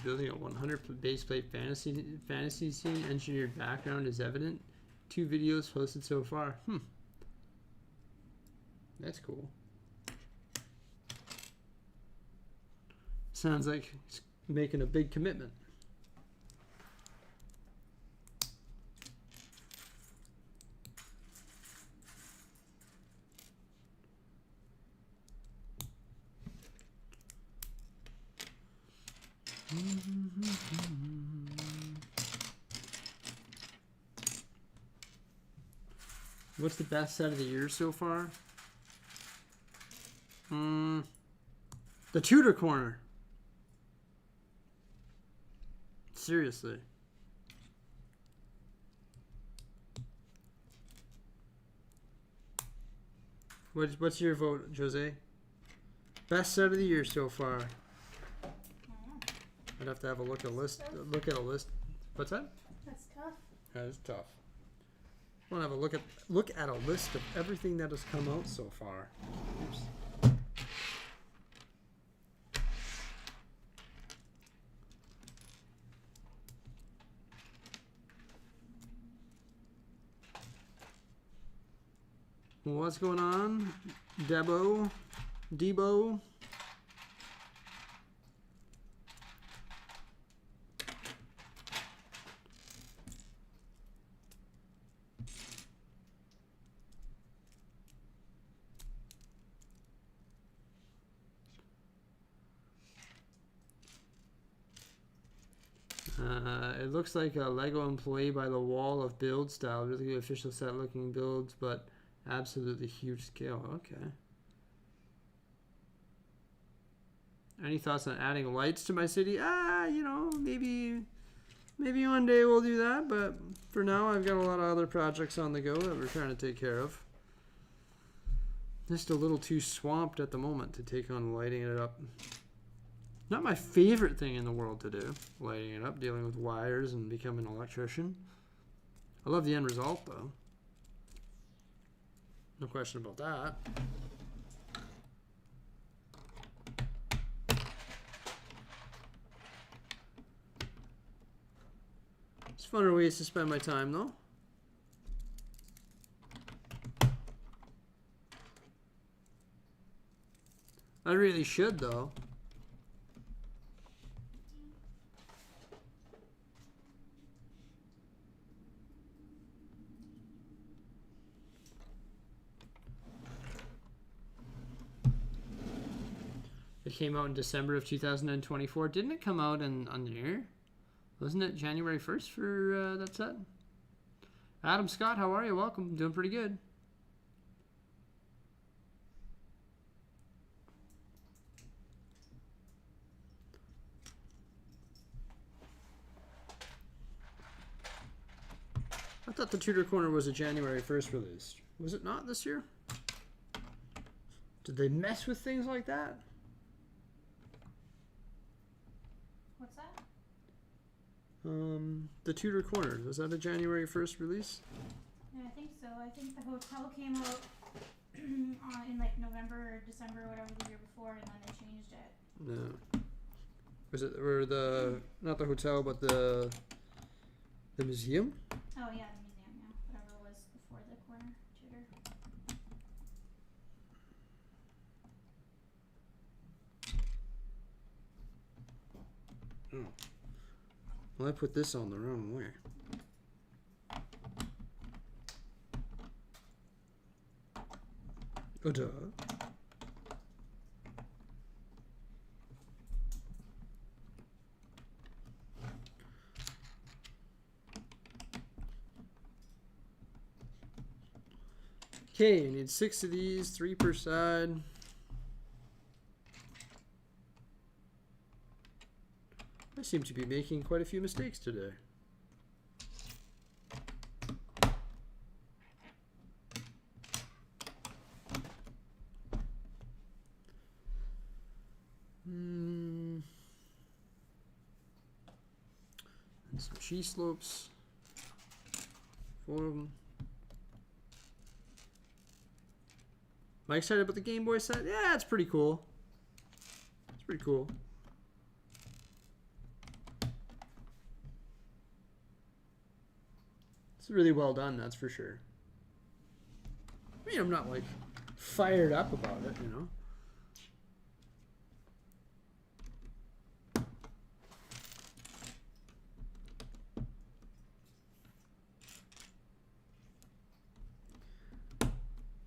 Building a 100 base plate fantasy scene, engineered background is evident. 2 videos posted so far. That's cool. Sounds like it's making a big commitment. What's the best set of the year so far? The Tudor Corner. Seriously. What's your vote, Jose? Best set of the year so far. I'd have to have a look at a list. Look at a list. What's that? That's tough. That is tough. want to have a look at a list of everything that has come out so far. Oops. What's going on, Debo? It looks like a Lego employee by the wall of build style. Really good official set looking builds, but absolutely huge scale. Okay. Any thoughts on adding lights to my city? You know, maybe one day we'll do that, but for now I've got a lot of other projects on the go that we're trying to take care of. Just a little too swamped at the moment to take on lighting it up. Not my favorite thing in the world to do, lighting it up, dealing with wires and becoming an electrician. I love the end result though. No question about that. It's funner ways to spend my time though. I really should though. It came out in December of 2024. Didn't it come out on the year? Wasn't it January 1st for that set? Adam Scott, how are you? Welcome. Doing pretty good. I thought the Tudor Corner was a January 1st release. Was it not this year? Did they mess with things like that? What's that? The Tudor Corner, was that a January 1st release? Yeah, I think so. I think the hotel came out in like November or December or whatever the year before, and then they changed it. No. Was it, or the, not the hotel, but the museum? Oh yeah, the museum, yeah. Whatever was before the corner Tudor. Oh. Well, I put this on the wrong way. Oh, duh. Okay, you need 6 of these, 3 per side. I seem to be making quite a few mistakes today. And some cheese slopes. 4 of them. Am I excited about the Game Boy set? Yeah, it's pretty cool. It's pretty cool. It's really well done, that's for sure. I mean, I'm not like fired up about it, you know.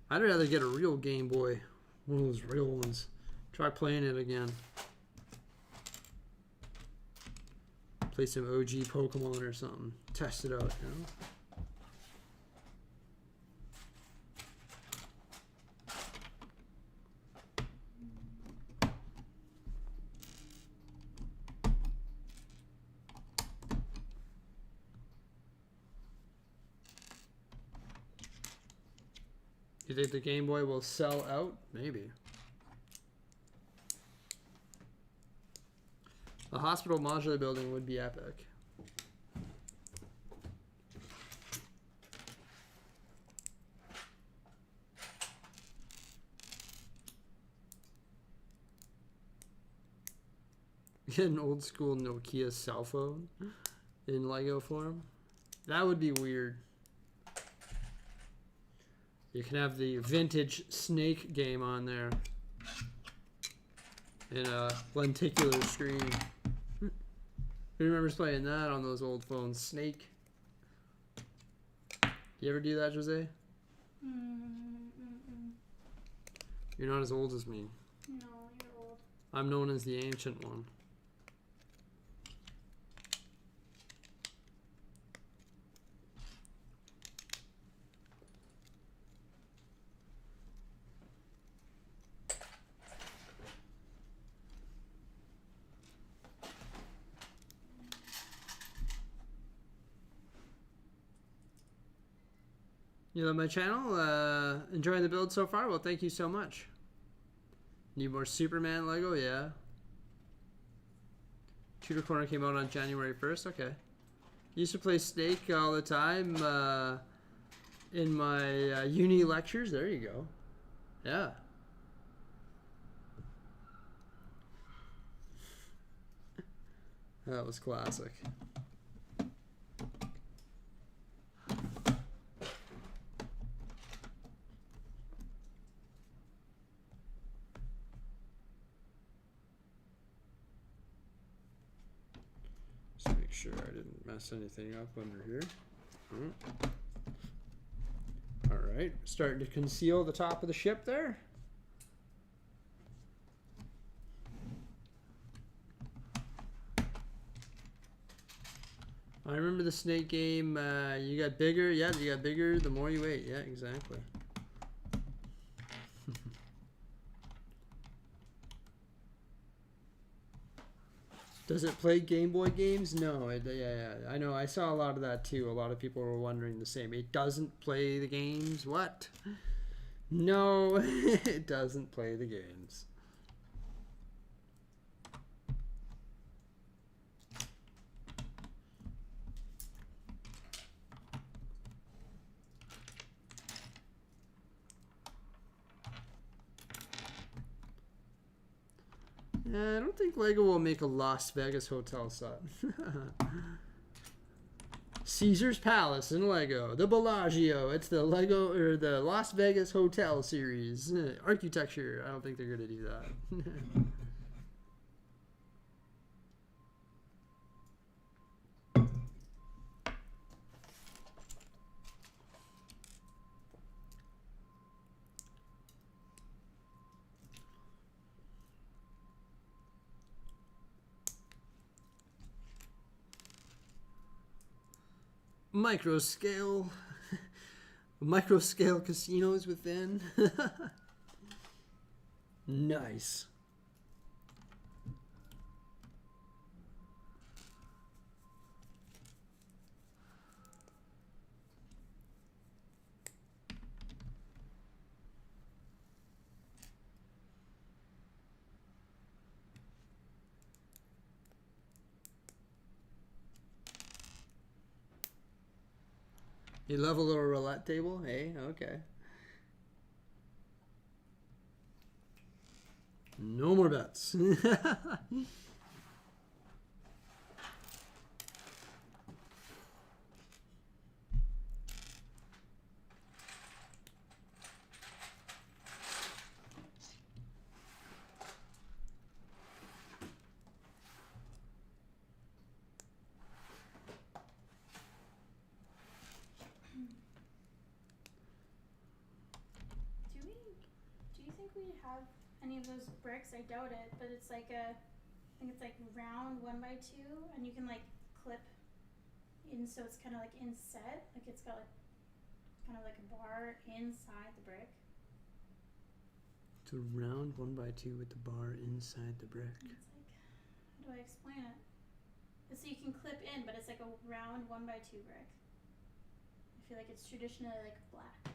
I'd rather get a real Game Boy, one of those real ones. Try playing it again. Play some OG Pokemon or something. Test it out, you know. You think the Game Boy will sell out? Maybe. The hospital modular building would be epic. Get an old school Nokia cell phone in Lego form. That would be weird. You can have the vintage Snake game on there in a lenticular screen. Who remembers playing that on those old phones? Snake. You ever do that, Jose? You're not as old as me. No, you're old. I'm known as the ancient one. You love my channel? Enjoying the build so far? Well, thank you so much. Need more Superman Lego? Yeah. Shooter Corner came out on January 1st? Okay. Used to play Snake all the time in my uni lectures. There you go. Yeah. That was classic. Just make sure I didn't mess anything up under here. Alright, starting to conceal the top of the ship there. I remember the Snake game, you got bigger, yeah, you got bigger the more you ate, yeah, exactly. Does it play Game Boy games? No, yeah, I know, I saw a lot of that too. A lot of people were wondering the same. It doesn't play the games? What? No, it doesn't play the games. I don't think Lego will make a Las Vegas hotel set. Caesar's Palace in Lego. The Bellagio. It's the Lego or the Las Vegas Hotel series. Architecture. I don't think they're going to do that. Micro scale casinos within. Nice. You love a little roulette table? Hey, okay. No more bets. Have any of those bricks? I doubt it, but it's like I think it's like round 1x2, and you can like clip in, so it's kind of like inset, like it's got like kind of like a bar inside the brick. It's a round 1x2 with the bar inside the brick. It's like, how do I explain it? It's so you can clip in, but it's like a round 1x2 brick. I feel like it's traditionally like black.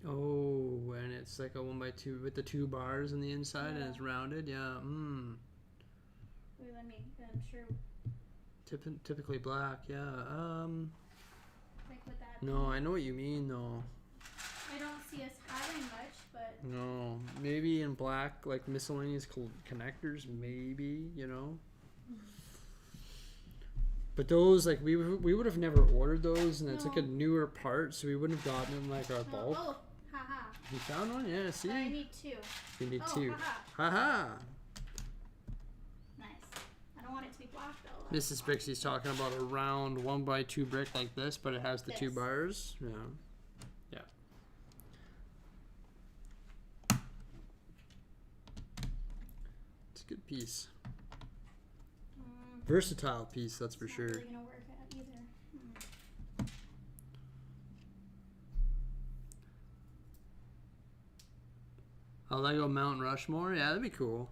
Oh, and it's like a 1x2 with the two bars on the inside, and it's rounded. Yeah. Wait, I'm sure. Typically black. Yeah. Like with that. No, I know what you mean though. I don't see us having much, but. No, maybe in black, like miscellaneous connectors. Maybe, you know. But those, like, we would have never ordered those, and it's like a No. newer part, so we wouldn't have gotten them like our bulk. Oh, haha. You found one? Yeah, see? But I need 2. You need Oh, 2. haha. Haha! Nice. I don't want it to be black though. Mrs. Brixie's talking about a round 1x2 brick like this, but it has the 2 This. bars. Yeah. It's a good piece. Versatile piece, that's for It's sure. not really gonna work out either. A Lego Mount Rushmore? Yeah, that'd be cool.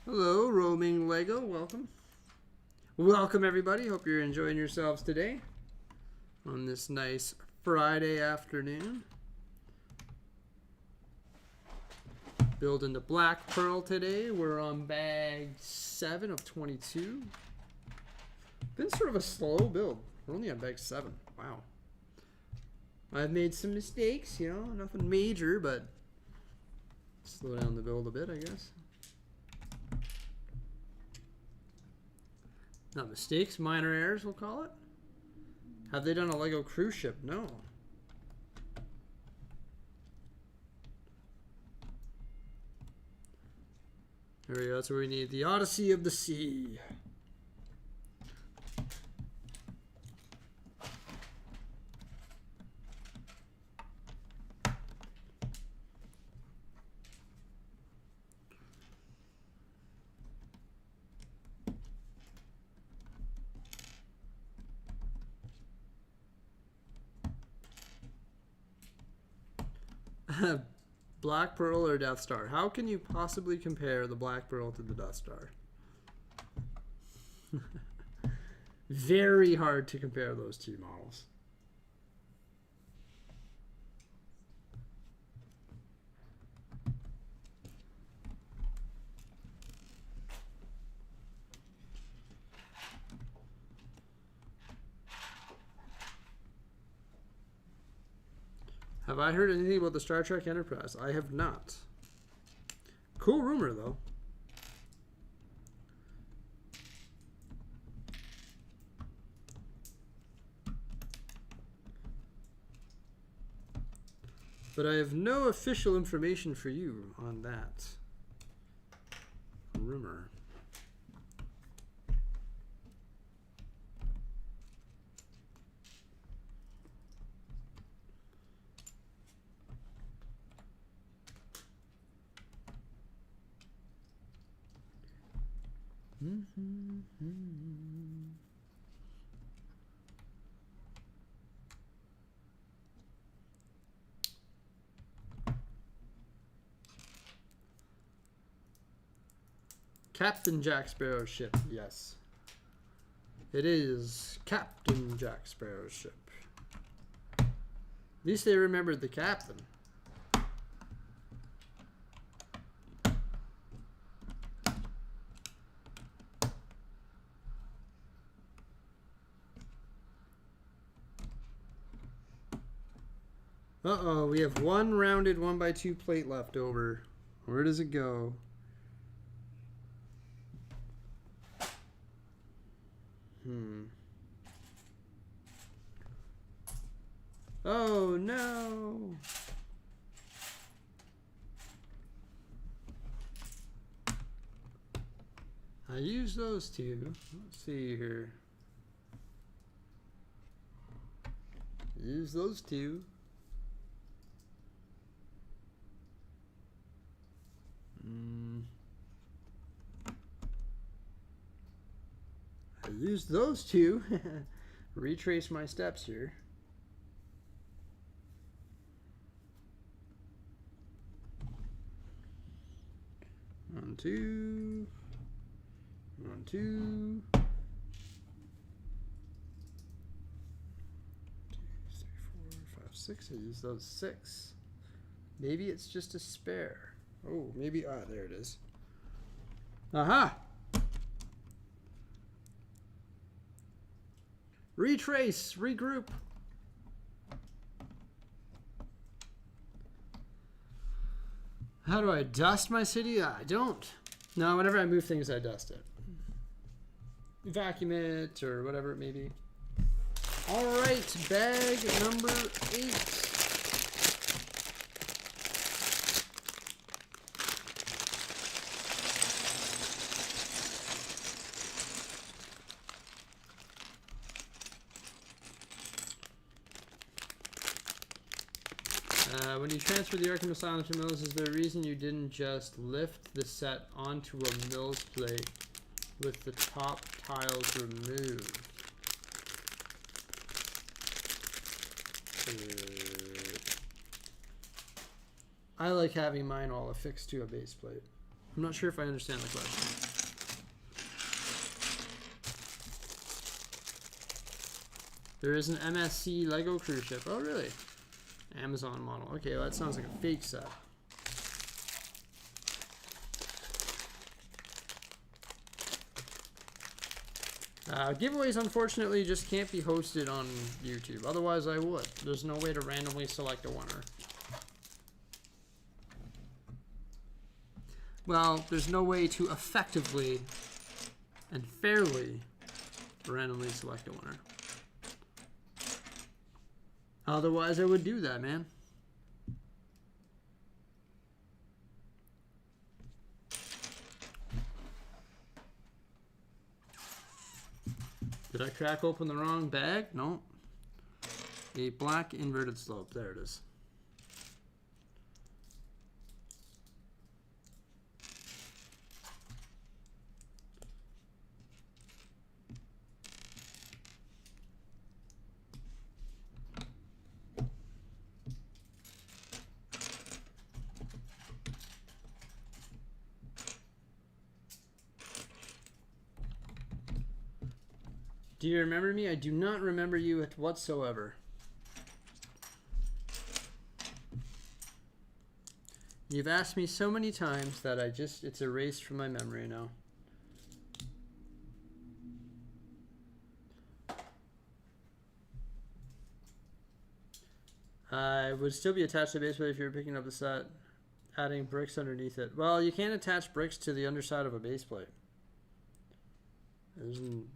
Hello, roaming Lego. Welcome. Welcome, everybody. Hope you're enjoying yourselves today on this nice Friday afternoon. Building the Black Pearl today. We're on bag 7 of 22. Been sort of a slow build. We're only on bag 7. Wow. I've made some mistakes, you know, nothing major, but slow down the build a bit, I guess. Not mistakes, minor errors, we'll call it. Have they done a Lego cruise ship? No. There we go, that's where we need the Odyssey of the Sea. Black Pearl or Death Star? How can you possibly compare the Black Pearl to the Death Star? Very hard to compare those two models. Have I heard anything about the Star Trek Enterprise? I have not. Cool rumor, though. But I have no official information for you on that rumor. Captain Jack Sparrow's ship, yes. It is Captain Jack Sparrow's ship. At least they remembered the captain. Uh-oh, we have one rounded 1x2 plate left over. Where does it go? Oh no! I used those two. Let's see here. Use those two. I used those two. Retrace my steps here. One, two. 1, 1, 2. 6. I use those 6. Maybe it's just a spare. Oh, maybe. There it is. Aha! Retrace, regroup. How do I dust my city? I don't. No, whenever I move things, I dust it. Vacuum it or whatever it may be. All right, bag number 8. When you transfer the Arkham Asylum to Mills, is there a reason you didn't just lift the set onto a Mills plate with the top tiles removed? I like having mine all affixed to a base plate. I'm not sure if I understand the question. There is an MSC Lego cruise ship. Oh, really? Amazon model. Okay, well, that sounds like a fake set. Giveaways, unfortunately, just can't be hosted on YouTube. Otherwise, I would. There's no way to randomly select a winner. Well, there's no way to effectively and fairly randomly select a winner. Otherwise, I would do that, man. Did I crack open the wrong bag? No. A black inverted slope. There it is. Do you remember me? I do not remember you whatsoever. You've asked me so many times that it's erased from my memory now. I would still be attached to the base plate if you were picking up the set, adding bricks underneath it. Well, you can't attach bricks to the underside of a base plate.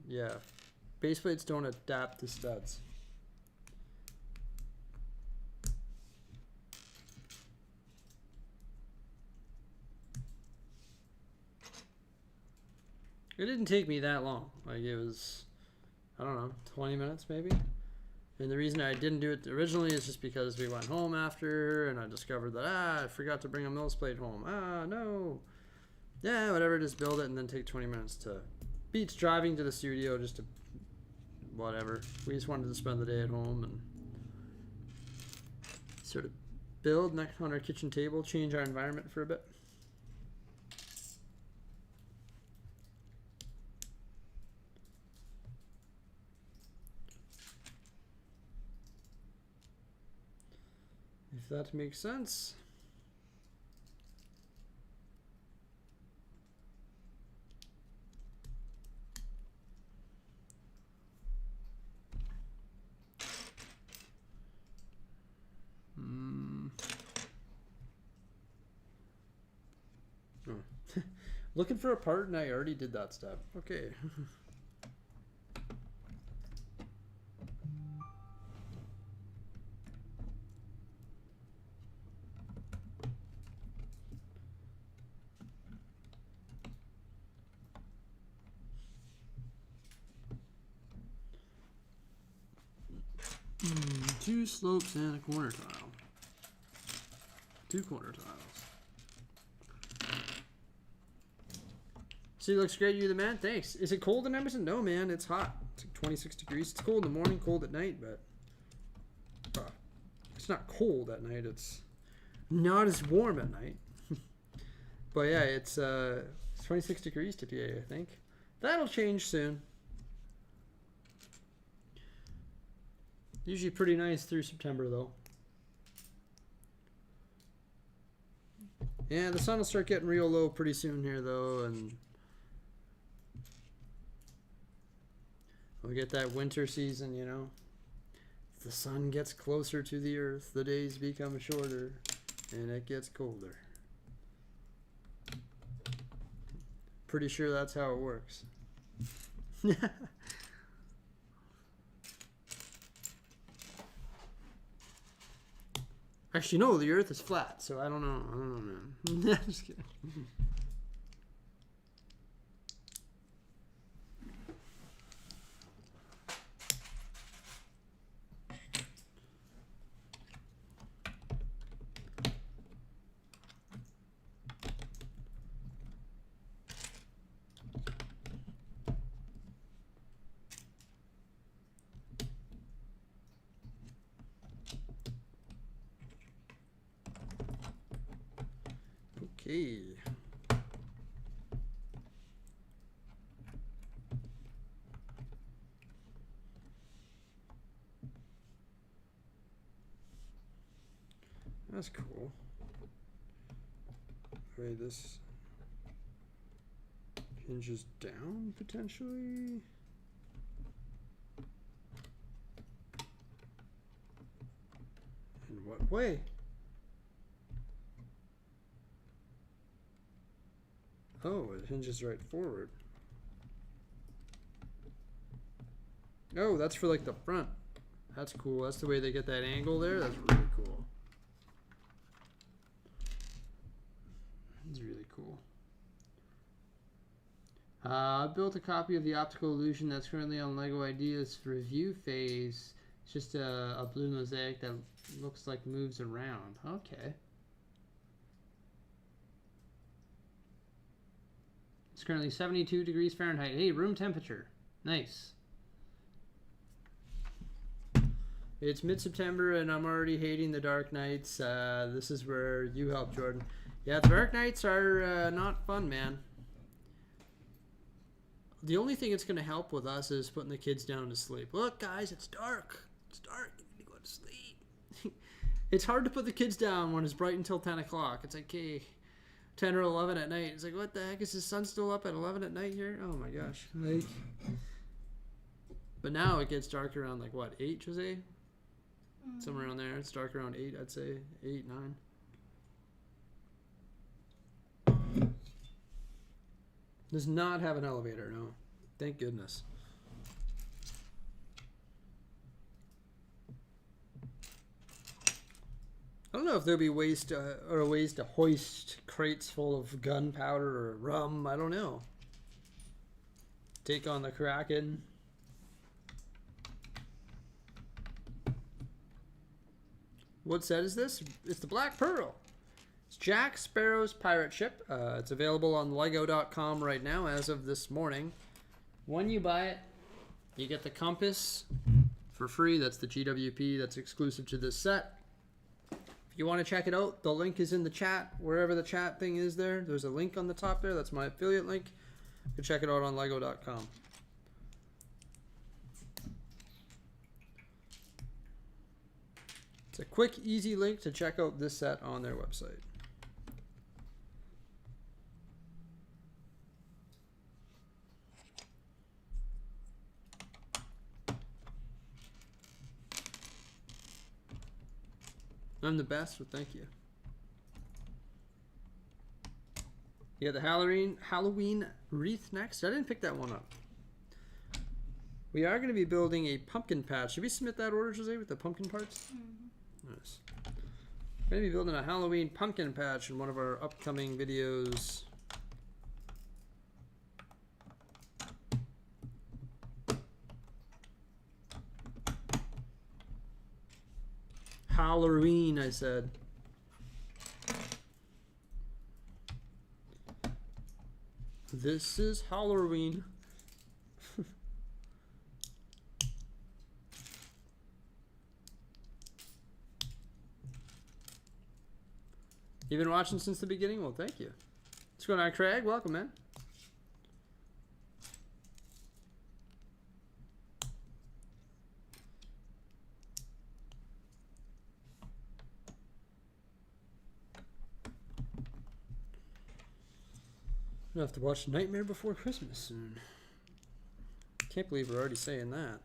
Yeah. Base plates don't adapt to studs. It didn't take me that long. Like, it was, I don't know, 20 minutes maybe. And the reason I didn't do it originally is just because we went home after and I discovered that, I forgot to bring a Mills plate home. No. Yeah, whatever, just build it and then take 20 minutes to beats driving to the studio just to whatever. We just wanted to spend the day at home and sort of build next on our kitchen table, change our environment for a bit. If that makes sense. Looking for a part and I already did that step. Okay. Two slopes and a corner tile. 2 corner tiles. See, looks great. You the man. Thanks. Is it cold in Emerson? No, man. It's hot. It's like 26 degrees. It's cold in the morning, cold at night, but it's not cold at night. It's not as warm at night. But yeah, it's 26 degrees today, I think. That'll change soon. Usually pretty nice through September though. Yeah, the sun will start getting real low pretty soon here though, and we'll get that winter season, you know. If the sun gets closer to the earth, the days become shorter and it gets colder. Pretty sure that's how it works. Actually, no, the earth is flat, so I don't know. I don't know, man. Just kidding. Okay. That's cool. Wait, this hinges down potentially? In what way? Oh, it hinges right forward. Oh, that's for like the front. That's cool. That's the way they get that angle there. That's really cool. That's really cool. I built a copy of the optical illusion that's currently on LEGO Ideas review phase. It's just a blue mosaic that looks like moves around. Okay. It's currently 72 degrees Fahrenheit. Hey, room temperature. Nice. It's mid-September and I'm already hating the dark nights. This is where you help, Jordan. Yeah, the dark nights are not fun, man. The only thing it's going to help with us is putting the kids down to sleep. Look, guys, it's dark. It's dark. You need to go to sleep. It's hard to put the kids down when it's bright until 10 o'clock. It's like, hey, 10 or 11 at night. It's like, what the heck? Is the sun still up at 11 at night here? Oh, my gosh. Like, but now it gets dark around, like, what, 8, Jose? Somewhere around there. It's dark around 8, I'd say. 8, 9. Does not have an elevator, no. Thank goodness. I don't know if there'll be ways to hoist crates full of gunpowder or rum. I don't know. Take on the Kraken. What set is this? It's the Black Pearl. It's Jack Sparrow's pirate ship. It's available on Lego.com right now as of this morning. When you buy it, you get the compass for free. That's the GWP. That's exclusive to this set. If you want to check it out, the link is in the chat. Wherever the chat thing is there, there's a link on the top there. That's my affiliate link. You can check it out on Lego.com. It's a quick, easy link to check out this set on their website. I'm the best, well, thank you. Yeah, the Halloween wreath next. I didn't pick that one up. We are going to be building a pumpkin patch. Should we submit that order, Jose, with the pumpkin parts? Mm-hmm. Nice. We're going to be building a Halloween pumpkin patch in one of our upcoming videos. Halloween, I said. This is Halloween. You've been watching since the beginning? Well, thank you. What's going on, Craig? Welcome, man. Gonna have to watch Nightmare Before Christmas soon. Can't believe we're already saying that.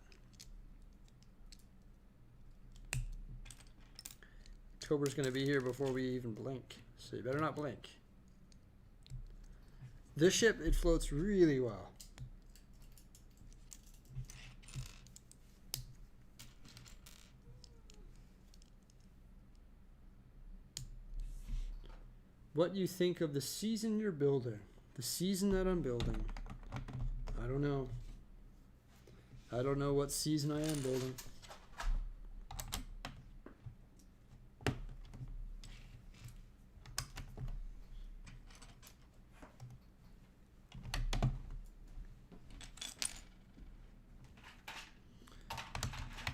October's gonna be here before we even blink, so you better not blink. This ship, it floats really well. What you think of the season you're building? The season that I'm building. I don't know. I don't know what season I am building.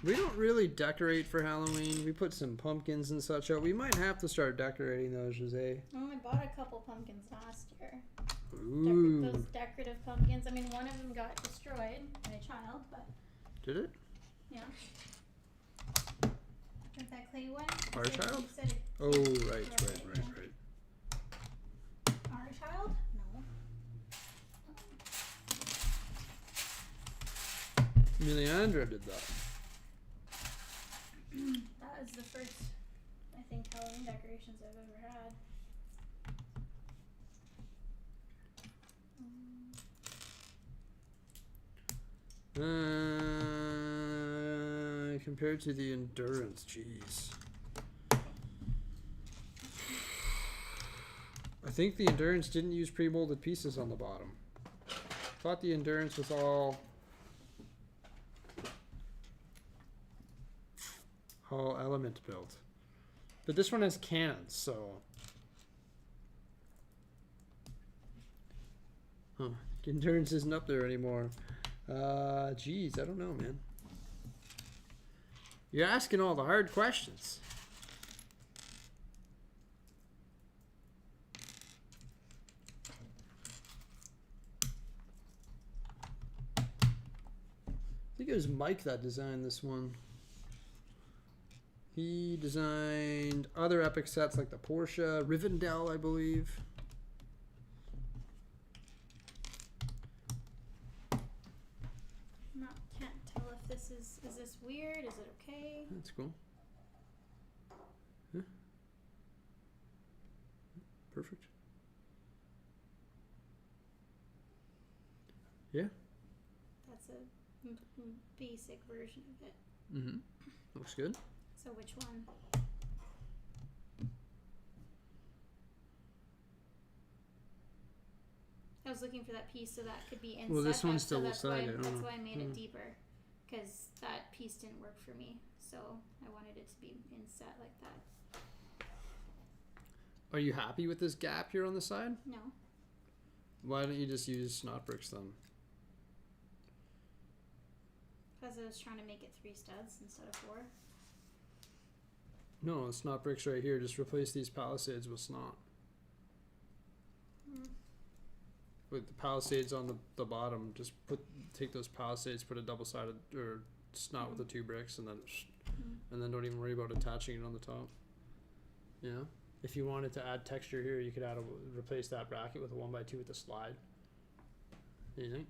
We don't really decorate for Halloween. We put some pumpkins and such out. We might have to start decorating those, Jose. Oh, I bought a couple pumpkins last year. Ooh. Those decorative pumpkins. I mean, one of them got destroyed by a child, but Did it? yeah. With that clay one. Our you child? said it, Oh, right. our child? No. Miliandra did that. That is the first, I think, Halloween decorations I've ever had. Compared to the Endurance, jeez. I think the Endurance didn't use pre-molded pieces on the bottom. Thought the Endurance was all element built. But this one has cannons, so. Huh. Endurance isn't up there anymore. Geez, I don't know, man. You're asking all the hard questions. I think it was Mike that designed this one. He designed other epic sets like the Porsche, Rivendell, I believe. Can't tell if this is this weird? Is it okay? That's cool. Yeah. Perfect. Yeah. That's a basic version of it. Mm-hmm. Looks good. So which one? I was looking for that piece so that could be inside. Well, this one's still that's beside why, it. That's why I made it deeper, because that piece didn't work for me. So I wanted it to be inset like that. Are you happy with this gap here on the side? No. Why don't you just use snot bricks then? Because I was trying to make it 3 studs instead of 4. No, snot bricks right here. Just replace these palisades with snot. With the palisades on the bottom, just take those palisades, put a double-sided or snot with the 2 bricks, and then don't even worry about attaching it on the top. You know, if you wanted to add texture here, you could replace that bracket with a 1x2 with a slide. What do you think?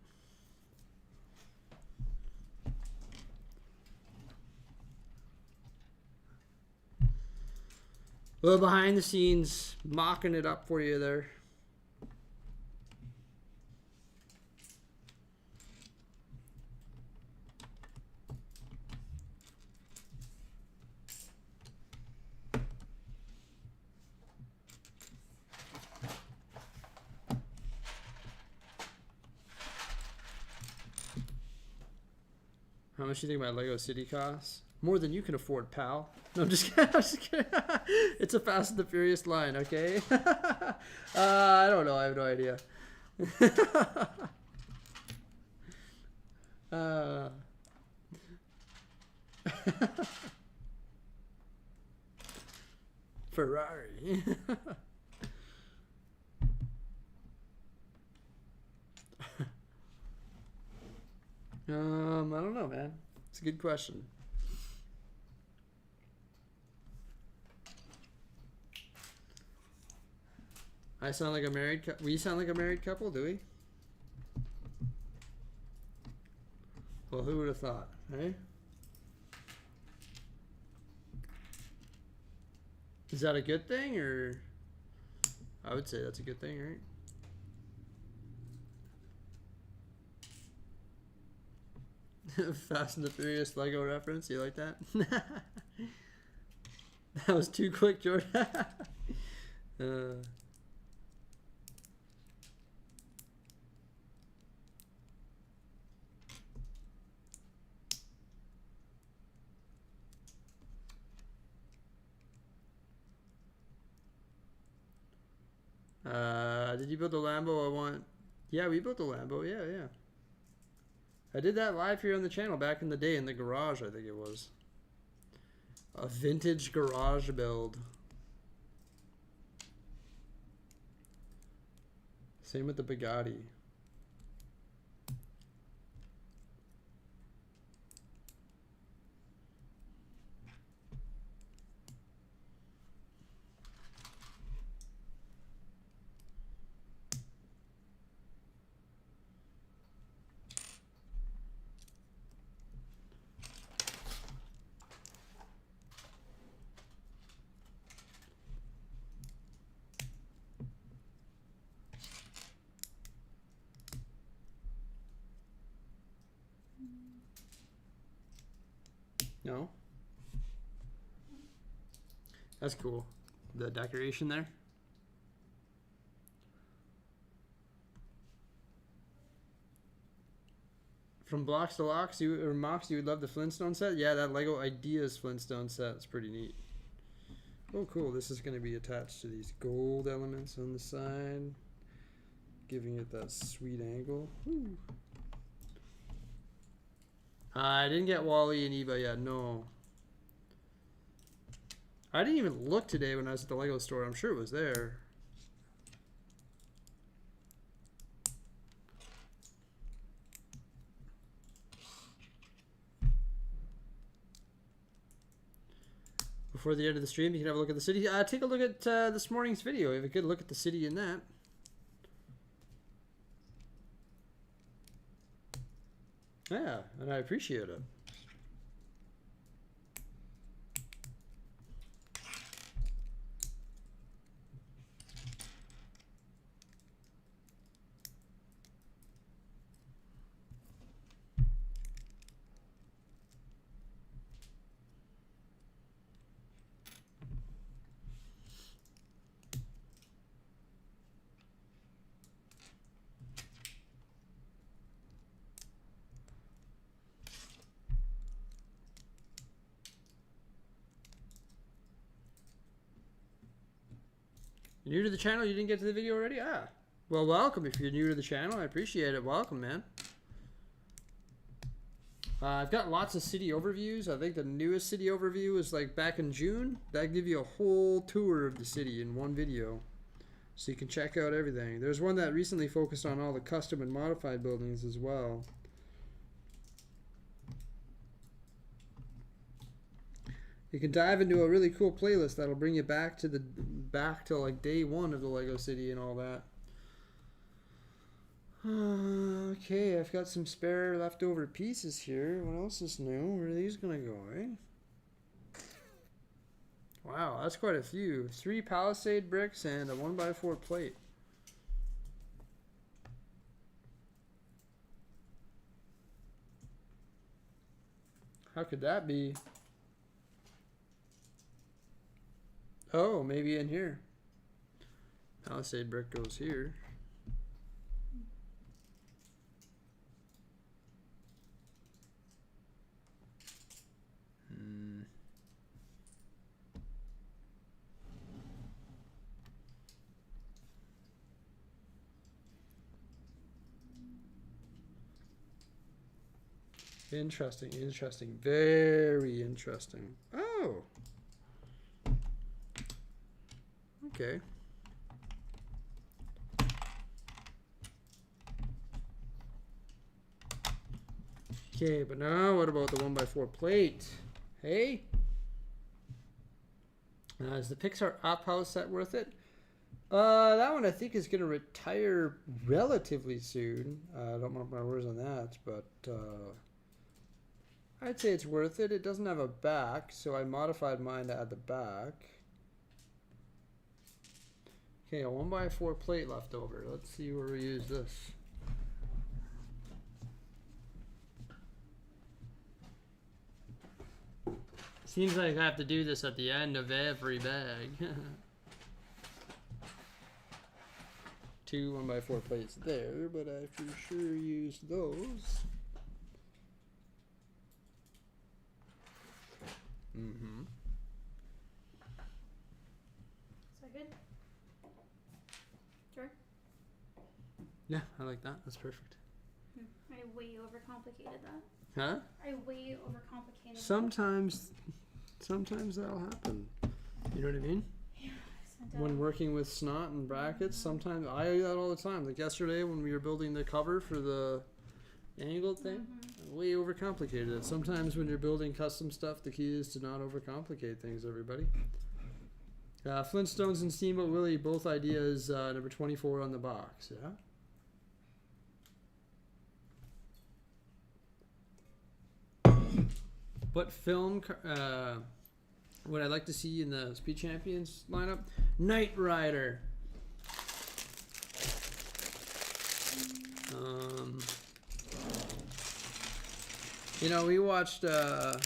A little behind the scenes, mocking it up for you there. How much do you think my Lego City costs? More than you can afford, pal. No, I'm just kidding. I'm just kidding. It's a Fast and the Furious line, okay? I don't know. I have no idea. Ferrari. I don't know, man. It's a good question. I sound like a married couple. We sound like a married couple, do we? Well, who would have thought, eh? Is that a good thing, or? I would say that's a good thing, right? Fast and the Furious Lego reference. You like that? That was too quick, Jordan. Did you build a Lambo? I want. Yeah, we built a Lambo. Yeah, yeah. I did that live here on the channel back in the day in the garage, I think it was. A vintage garage build. Same with the Bugatti. No? That's cool. The decoration there. From Blocks to Locks, Mox, you would love the Flintstone set? Yeah, that Lego Ideas Flintstone set is pretty neat. Oh, cool. This is going to be attached to these gold elements on the side, giving it that sweet angle. Woo. I didn't get Wally and Eva yet, no. I didn't even look today when I was at the Lego store. I'm sure it was there. Before the end of the stream, you can have a look at the city. Take a look at this morning's video. You have a good look at the city in that. Yeah, and I appreciate it. You're new to the channel? You didn't get to the video already? Ah. Well, welcome. If you're new to the channel, I appreciate it. Welcome, man. I've got lots of city overviews. I think the newest city overview is like back in June. That give you a whole tour of the city in one video. So you can check out everything. There's one that recently focused on all the custom and modified buildings as well. You can dive into a really cool playlist that'll bring you back to like day one of the Lego City and all that. Okay, I've got some spare leftover pieces here. What else is new? Where are these gonna go, eh? Wow, that's quite a few. 3 Palisade bricks and a 1x4 plate. How could that be? Oh, maybe in here. Palisade brick goes here. Interesting, interesting. Very interesting. Oh. Okay. Okay, but now what about the 1x4 plate? Hey? Is the Pixar Up House set worth it? That one I think is going to retire relatively soon. I don't mark my words on that, but I'd say it's worth it. It doesn't have a back, so I modified mine to add the back. Okay, a 1x4 plate left over. Let's see where we use this. Seems like I have to do this at the end of every bag. 2 1x4 plates there, but I for sure use those. Mm-hmm. Is that good? Sure. Yeah, I like that. That's perfect. I way overcomplicated that. Huh? I way overcomplicated Sometimes that'll happen. You know what I mean? Yeah. When working with snot and brackets, sometimes I do that all the time. Like yesterday when we were building the cover for the angled thing, I way overcomplicated it. Sometimes when you're building custom stuff, the key is to not overcomplicate things, everybody. Flintstones and Steamboat Willie, both ideas, number 24 on the box, yeah? What film would I like to see in the Speed Champions lineup? Knight Rider. You know, we watched a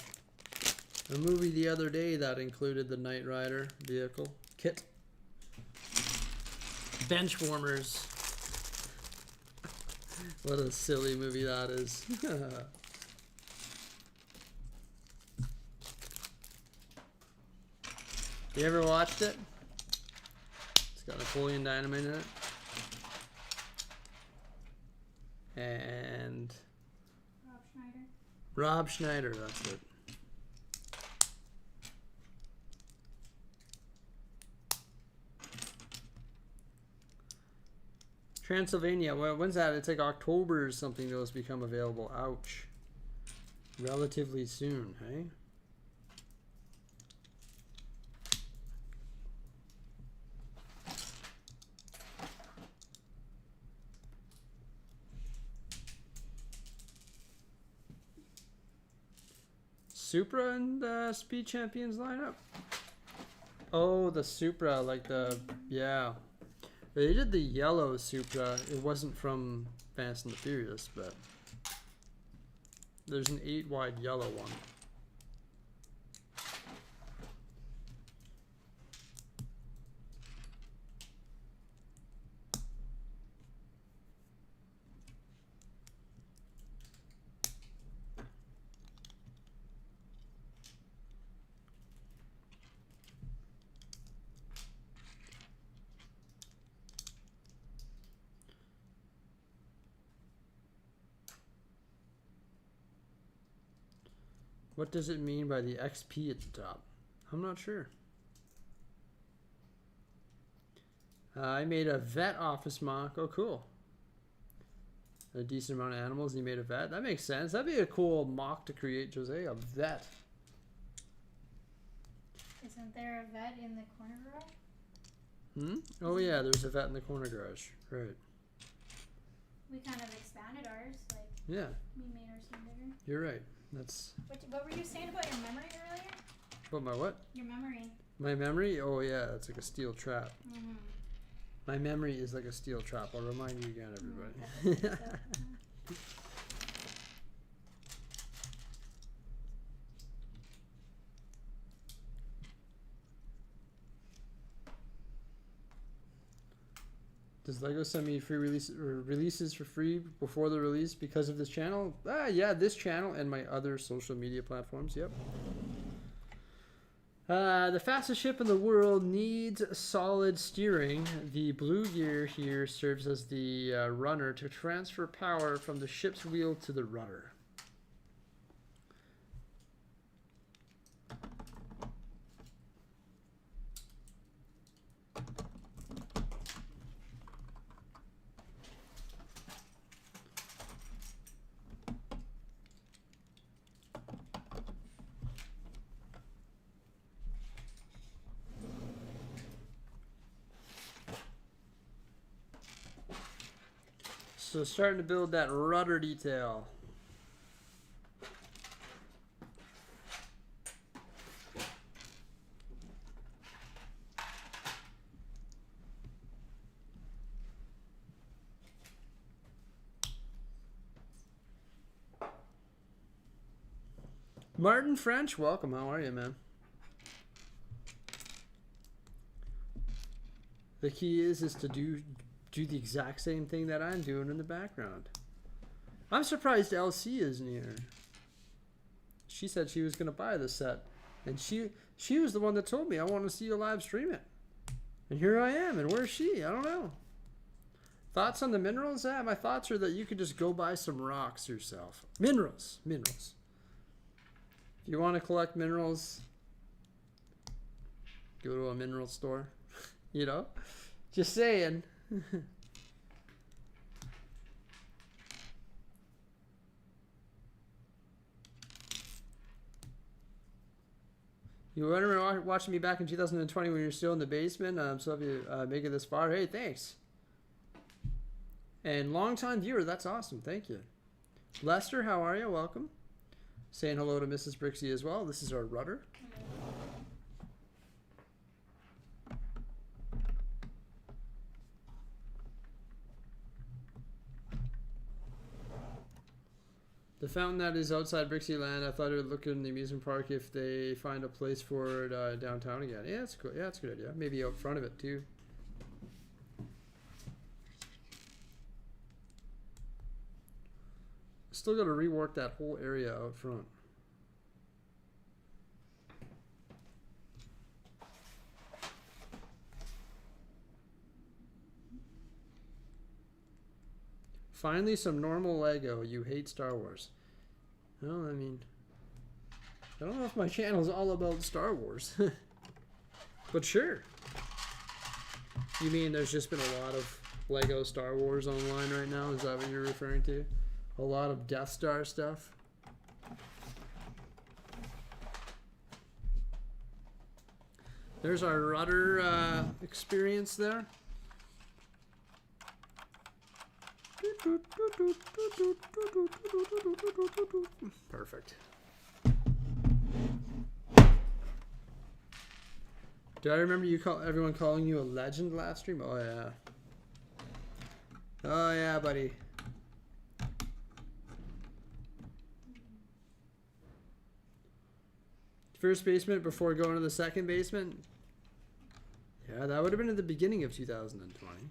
movie the other day that included the Knight Rider vehicle kit. Benchwarmers. What a silly movie that is. You ever watched it? It's got Napoleon Dynamite in it. And Rob Schneider, that's it. Transylvania, well, when's that? It's like October or something those become available. Ouch. Relatively soon, hey? Supra and the Speed Champions lineup? Oh, the Supra, like the, yeah. They did the yellow Supra. It wasn't from Fast and the Furious, but there's an 8-wide yellow one. What does it mean by the XP at the top? I'm not sure. I made a vet office mock. Oh, cool. A decent amount of animals. And you made a vet. That makes sense. That'd be a cool mock to create, Jose. A vet. Isn't there a vet in the corner garage? Oh, yeah. There's a vet in the corner garage. Right. We kind of expanded ours. Like, yeah. We made ours seem bigger. You're right. That's. What were you saying about your memory earlier? What, my what? Your memory. My memory? Oh, yeah. It's like a steel trap. Mm-hmm. My memory is like a steel trap. I'll remind you again, everybody. Does LEGO send me free releases for free before the release because of this channel? Yeah, this channel and my other social media platforms. Yep. The fastest ship in the world needs solid steering. The blue gear here serves as the runner to transfer power from the ship's wheel to the rudder. So starting to build that rudder detail. Martin French, welcome. How are you, man? The key is to do the exact same thing that I'm doing in the background. I'm surprised LC isn't here. She said she was gonna buy the set, and she was the one that told me I want to see you live stream it. And here I am. And where's she? I don't know. Thoughts on the minerals? Yeah, my thoughts are that you could just go buy some rocks yourself. Minerals. If you want to collect minerals, go to a mineral store. You know? Just saying. You remember watching me back in 2020 when you were still in the basement? So if you make it this far, hey, thanks. And long-time viewer, that's awesome. Thank you. Lester, how are you? Welcome. Saying hello to Mrs. Brixie as well. This is our rudder. The fountain that is outside Brixie Land, I thought it would look good in the amusement park if they find a place for it downtown again. Yeah, that's cool. Yeah, that's a good idea. Maybe out front of it too. Still got to rework that whole area out front. Finally, some normal Lego. You hate Star Wars. Well, I mean, I don't know if my channel's all about Star Wars. But sure. You mean there's just been a lot of Lego Star Wars online right now? Is that what you're referring to? A lot of Death Star stuff? There's our rudder experience there. Perfect. Do I remember everyone calling you a legend last stream? Oh yeah. Oh yeah, buddy. First basement before going to the second basement? Yeah, that would have been at the beginning of 2020.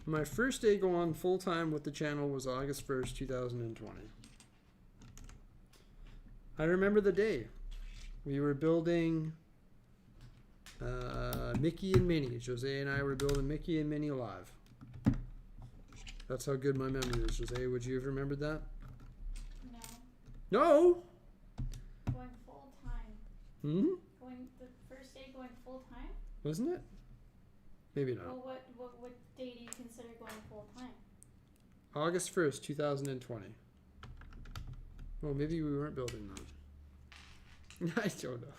My first day going full-time with the channel was August 1st, 2020. I remember the day. We were building Mickey and Minnie. Jose and I were building Mickey and Minnie live. That's how good my memory is. Jose, would you have remembered that? No. No? Going full-time. The first day going full-time? Wasn't it? Maybe not. Well, what day do you consider going full-time? August 1st, 2020. Well, maybe we weren't building them. I don't know.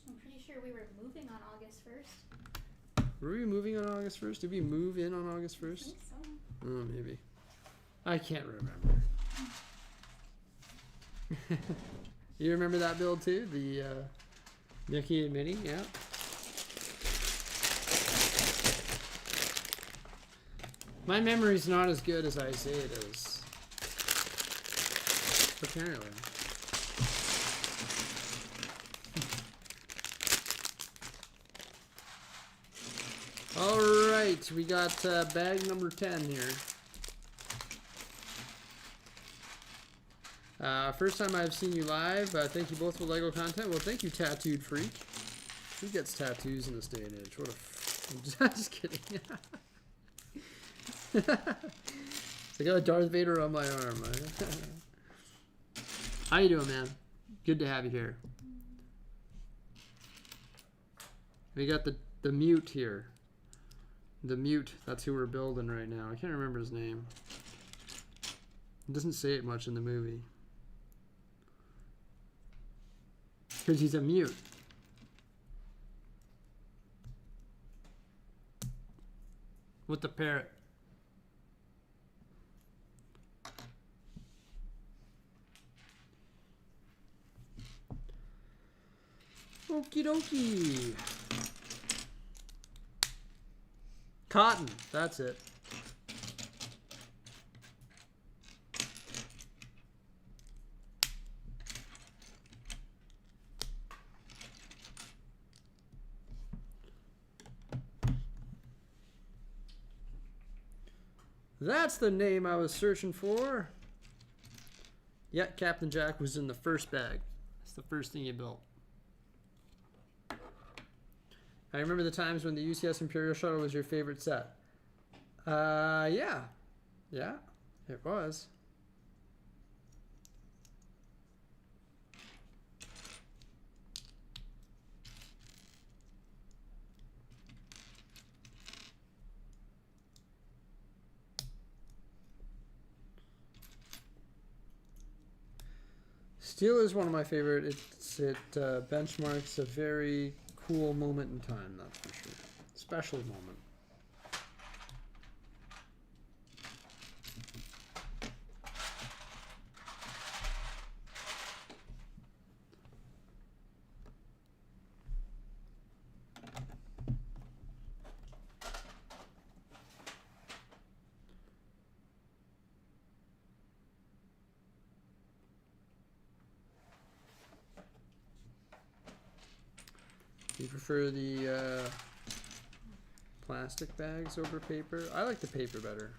I'm pretty sure we were moving on August 1st. Were we moving on August 1st? Did we move in on August 1st? I think so. Oh, maybe. I can't remember. You remember that build too? The Mickey and Minnie? Yeah. My memory's not as good as I say it is. Apparently. Alright, we got bag number 10 here. First time I've seen you live. Thank you both for Lego content. Well, thank you, Tattooed Freak. Who gets tattoos in this day and age? What a I'm just kidding. I got a Darth Vader on my arm. How you doing, man? Good to have you here. We got the mute here. The mute, that's who we're building right now. I can't remember his name. It doesn't say it much in the movie. Because he's a mute. With the parrot. Okie dokie. Cotton, that's it. That's the name I was searching for. Yeah, Captain Jack was in the first bag. That's the first thing you built. I remember the times when the UCS Imperial Shuttle was your favorite set. Yeah. Yeah, it was. Steel is one of my favorite. It benchmarks a very cool moment in time, that's for sure. Special moment. Do you prefer the plastic bags over paper? I like the paper better.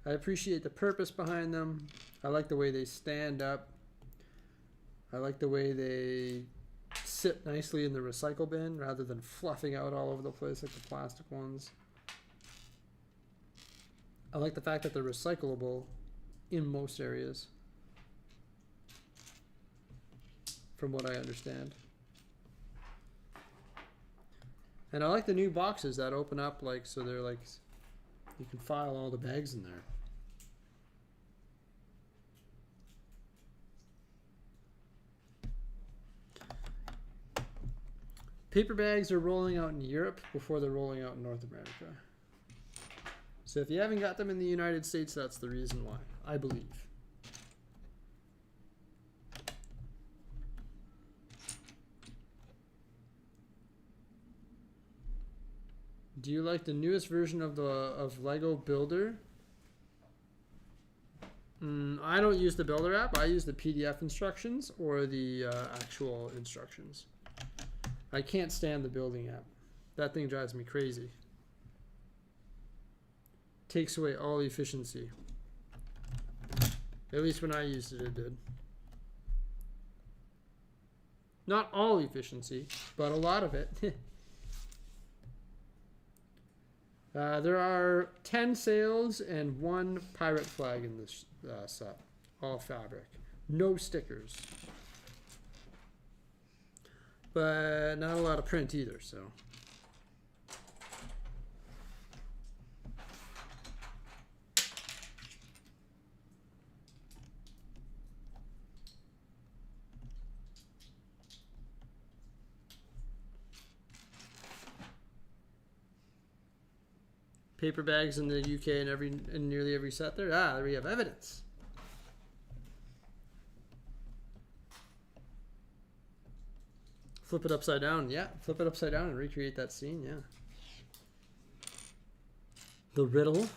I appreciate the purpose behind them. I like the way they stand up. I like the way they sit nicely in the recycle bin rather than fluffing out all over the place like the plastic ones. I like the fact that they're recyclable in most areas, from what I understand. And I like the new boxes that open up, like, so they're like, you can file all the bags in there. Paper bags are rolling out in Europe before they're rolling out in North America. So if you haven't got them in the United States, that's the reason why, I believe. Do you like the newest version of Lego Builder? I don't use the Builder app. I use the PDF instructions or the actual instructions. I can't stand the building app. That thing drives me crazy. Takes away all efficiency. At least when I used it, it did. Not all efficiency, but a lot of it. There are 10 sails and 1 pirate flag in this set. All fabric. No stickers. But not a lot of print either, so. Paper bags in the UK and in nearly every set there. Ah, there we have evidence. Flip it upside down. Yeah, flip it upside down and recreate that scene. Yeah. The riddle.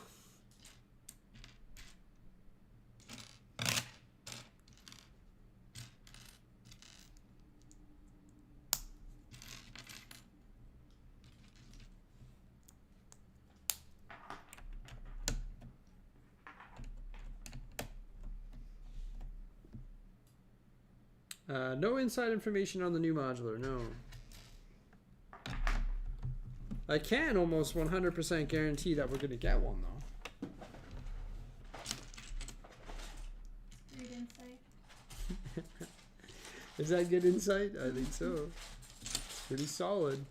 No inside information on the new modular, no. I can almost 100% guarantee that we're going to get one, though. Read insight. Is that good insight? I think so. Pretty solid.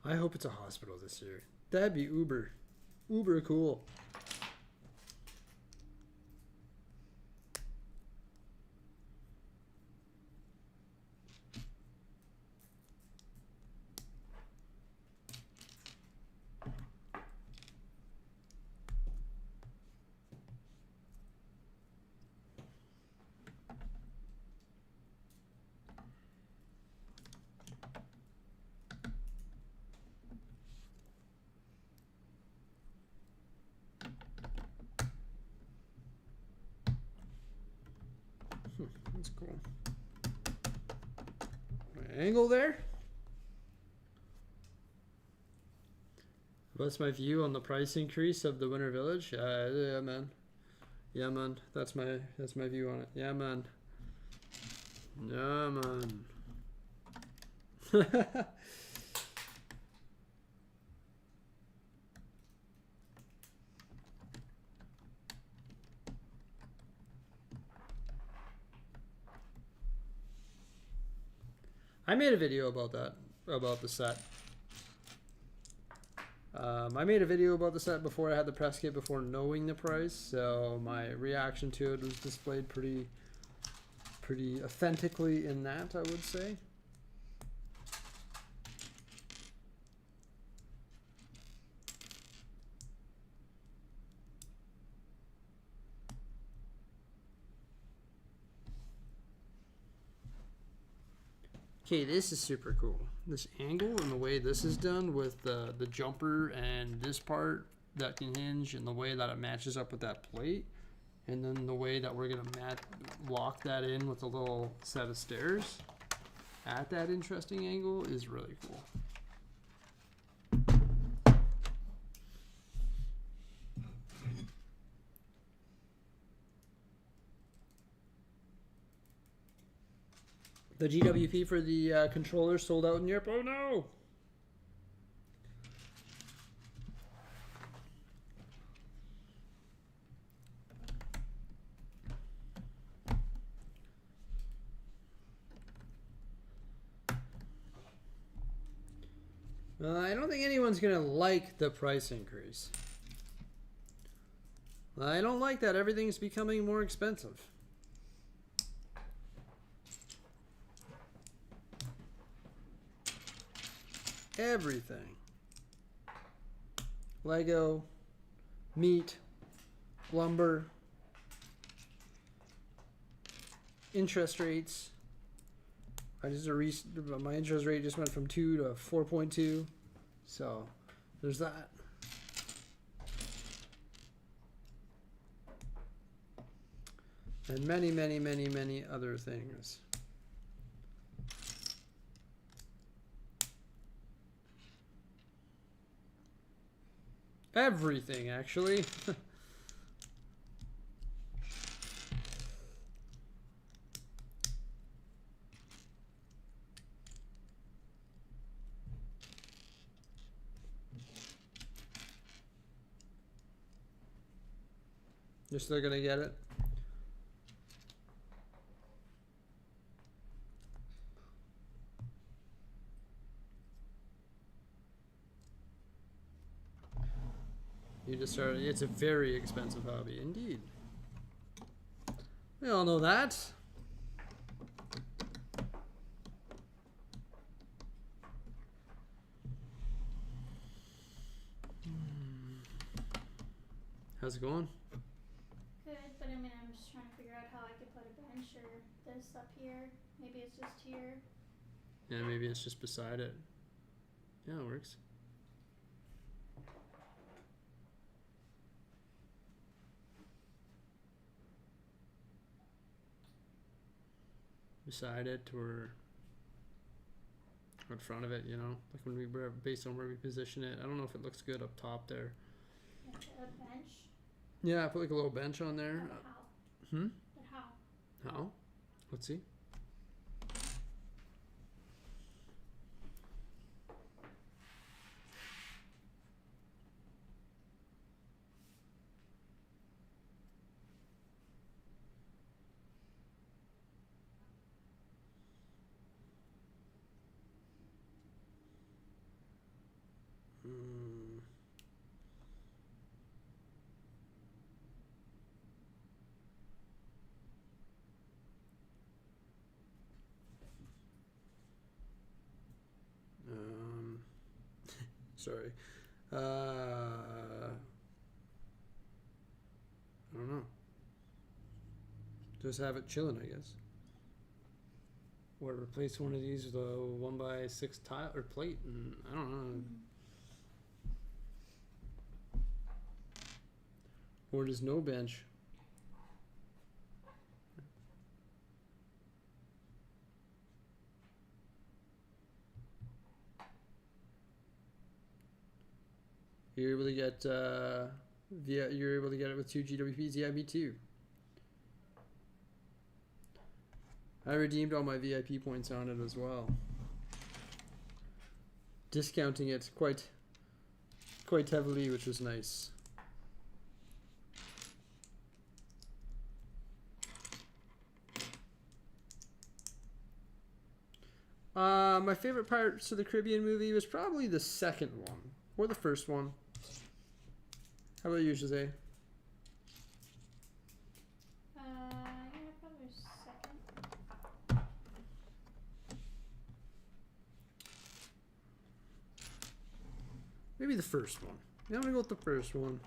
I hope it's a hospital this year. That'd be uber cool. That's cool. My angle there. What's my view on the price increase of the Winter Village? Yeah, man. Yeah, man. That's my view on it. Yeah, man. Yeah, man. I made a video about that, about the set. I made a video about the set before I had the press kit, before knowing the price, so my reaction to it was displayed pretty authentically in that, I would say. Okay, this is super cool. This angle and the way this is done with the jumper and this part that can hinge, and the way that it matches up with that plate, and then the way that we're gonna lock that in with a little set of stairs at that interesting angle is really cool. The GWP for the controller sold out in Europe. Oh no! I don't think anyone's gonna like the price increase. I don't like that everything's becoming more expensive. Everything. Lego, meat, lumber, interest rates. My interest rate just went from 2 to 4.2, so there's that. And many other things. Everything, actually. You're still gonna get it? You just started. It's a very expensive hobby, indeed. We all know that. How's it going? Good, but I mean, I'm just trying to figure out how I could put a bench or this up here. Maybe it's just here. Yeah, maybe it's just beside it. Yeah, it works. Beside it or in front of it, you know, like when we were based on where we position it. I don't know if it looks good up top there. Like a bench. Yeah, put like a little bench on there. But how? Hmm? But how? How? Let's see. Hmm. Sorry. I don't know. Just have it chilling, I guess. Or replace one of these with a 1x6 tile or plate, and I don't know. Or just no bench. You're able to get you're able to get it with 2 GWPs. Yeah, me too. I redeemed all my VIP points on it as well. Discounting it quite heavily, which was nice. My favorite parts of the Caribbean movie was probably the second one or the first one. How about you, Jose? Yeah, probably second. Maybe the first one. Yeah, I'm gonna go with the first one.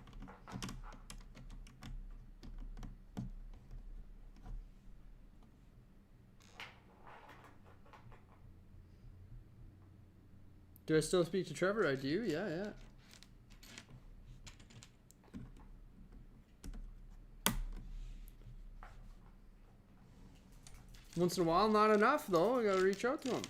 Do I still speak to Trevor? I do. Yeah, yeah. Once in a while, not enough though. I gotta reach out to him.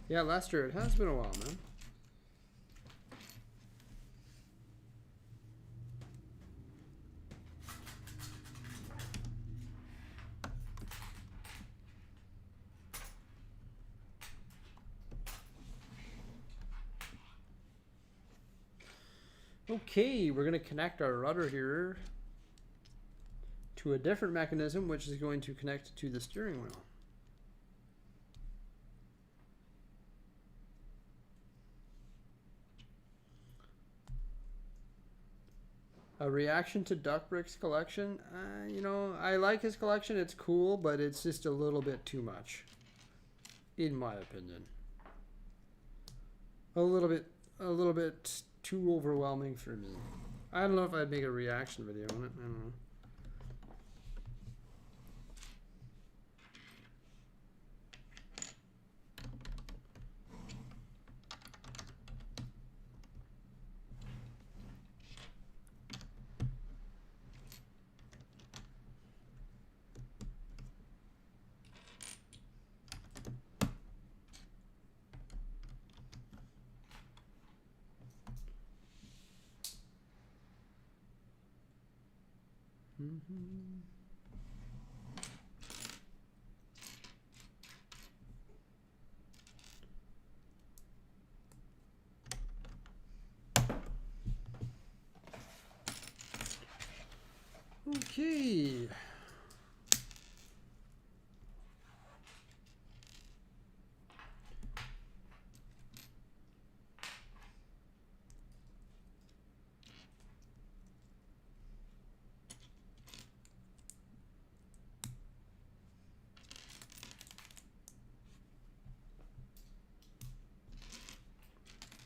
Yeah, Lester, it has been a while, man. Okay, we're going to connect our rudder here to a different mechanism, which is going to connect to the steering wheel. A reaction to Duck Brick's collection. You know, I like his collection. It's cool, but it's just a little bit too much, in my opinion. A little bit too overwhelming for me. I don't know if I'd make a reaction video on it. I don't know. Okay.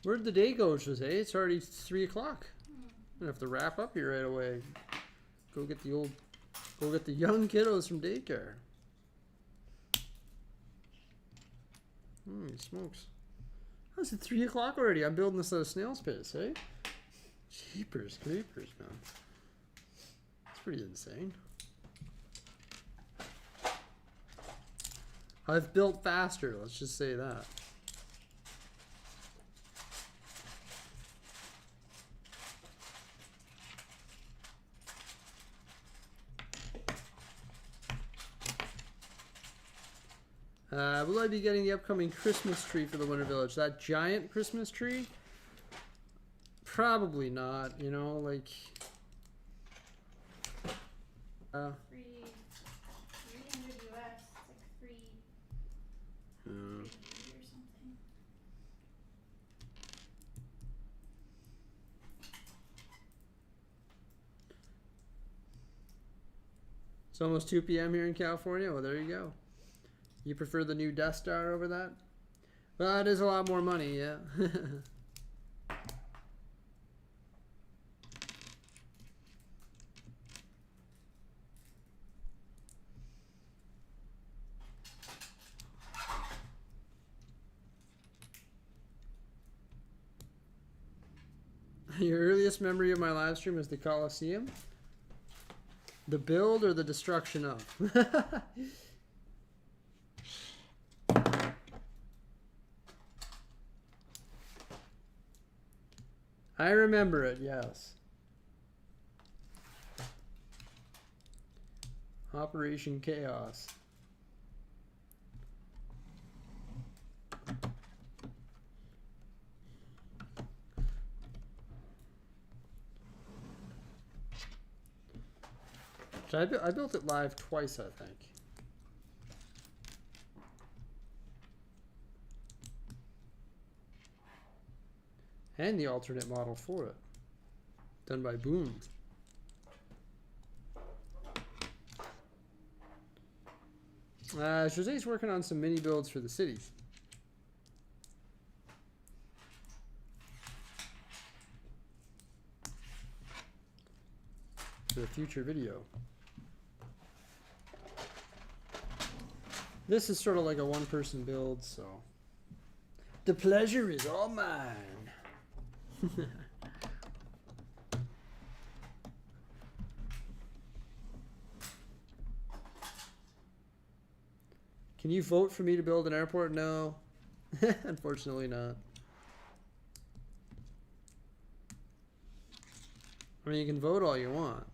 Where'd the day go, Jose? It's already 3 o'clock. I'm gonna have to wrap up here right away. Go get the young kiddos from daycare. Holy smokes. How's it 3 o'clock already? I'm building this at a snail's pace, eh? Jeepers creepers, man. It's pretty insane. I've built faster, let's just say that. Will I be getting the upcoming Christmas tree for the Winter Village? That giant Christmas tree? Probably not, you know, like... 300 US, it's like 3 or something. It's almost 2 p.m. here in California. Well, there you go. You prefer the new Death Star over that? Well, it is a lot more money, yeah. Your earliest memory of my live stream is the Coliseum? The build or the destruction of? I remember it, yes. Operation Chaos. I built it live twice, I think. And the alternate model for it. Done by Boom. Jose's working on some mini builds for the city. For a future video. This is sort of like a one-person build, so the pleasure is all mine. Can you vote for me to build an airport? No, unfortunately not. I mean, you can vote all you want.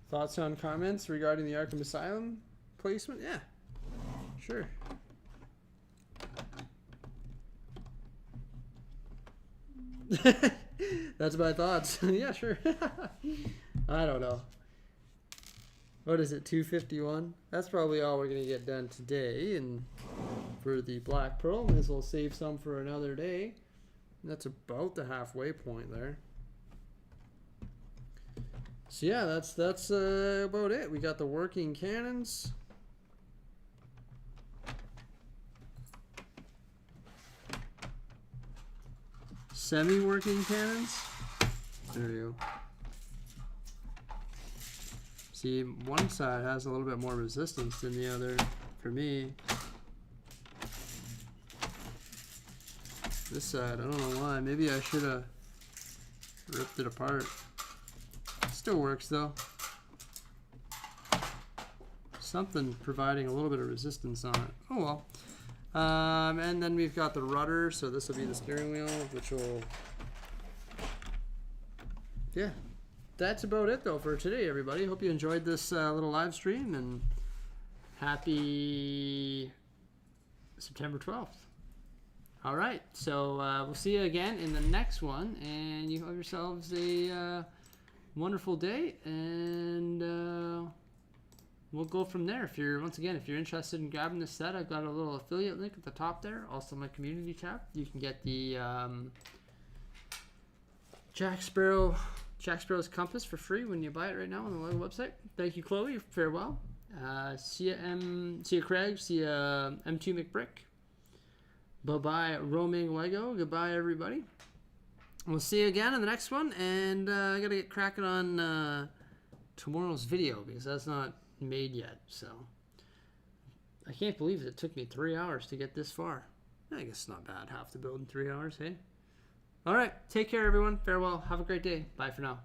Thoughts on comments regarding the Arkham Asylum placement? Yeah, sure. That's my thoughts. Yeah, sure. I don't know. What is it, 251? That's probably all we're going to get done today. And for the Black Pearl, might as well save some for another day. That's about the halfway point there. So yeah, that's about it. We got the working cannons. Semi-working cannons. There you go. See, one side has a little bit more resistance than the other for me. This side, I don't know why. Maybe I should have ripped it apart. Still works though. Something providing a little bit of resistance on it. Oh well. And then we've got the rudder, so this will be the steering wheel, which will... Yeah. That's about it though for today, everybody. Hope you enjoyed this little live stream, and happy September 12th. All right, so we'll see you again in the next one, and you have yourselves a wonderful day, and we'll go from there. If you're interested in grabbing this set, I've got a little affiliate link at the top there. Also my community tab. You can get the Jack Sparrow's compass for free when you buy it right now on the Lego website. Thank you, Chloe. Farewell. See ya Craig. See ya M2 McBrick. Bye bye Roaming Lego. Goodbye everybody. We'll see you again in the next one, and I gotta get cracking on tomorrow's video because that's not made yet. So I can't believe it took me 3 hours to get this far. I guess it's not bad. Half the build in 3 hours, hey? All right, take care, everyone. Farewell. Have a great day. Bye for now.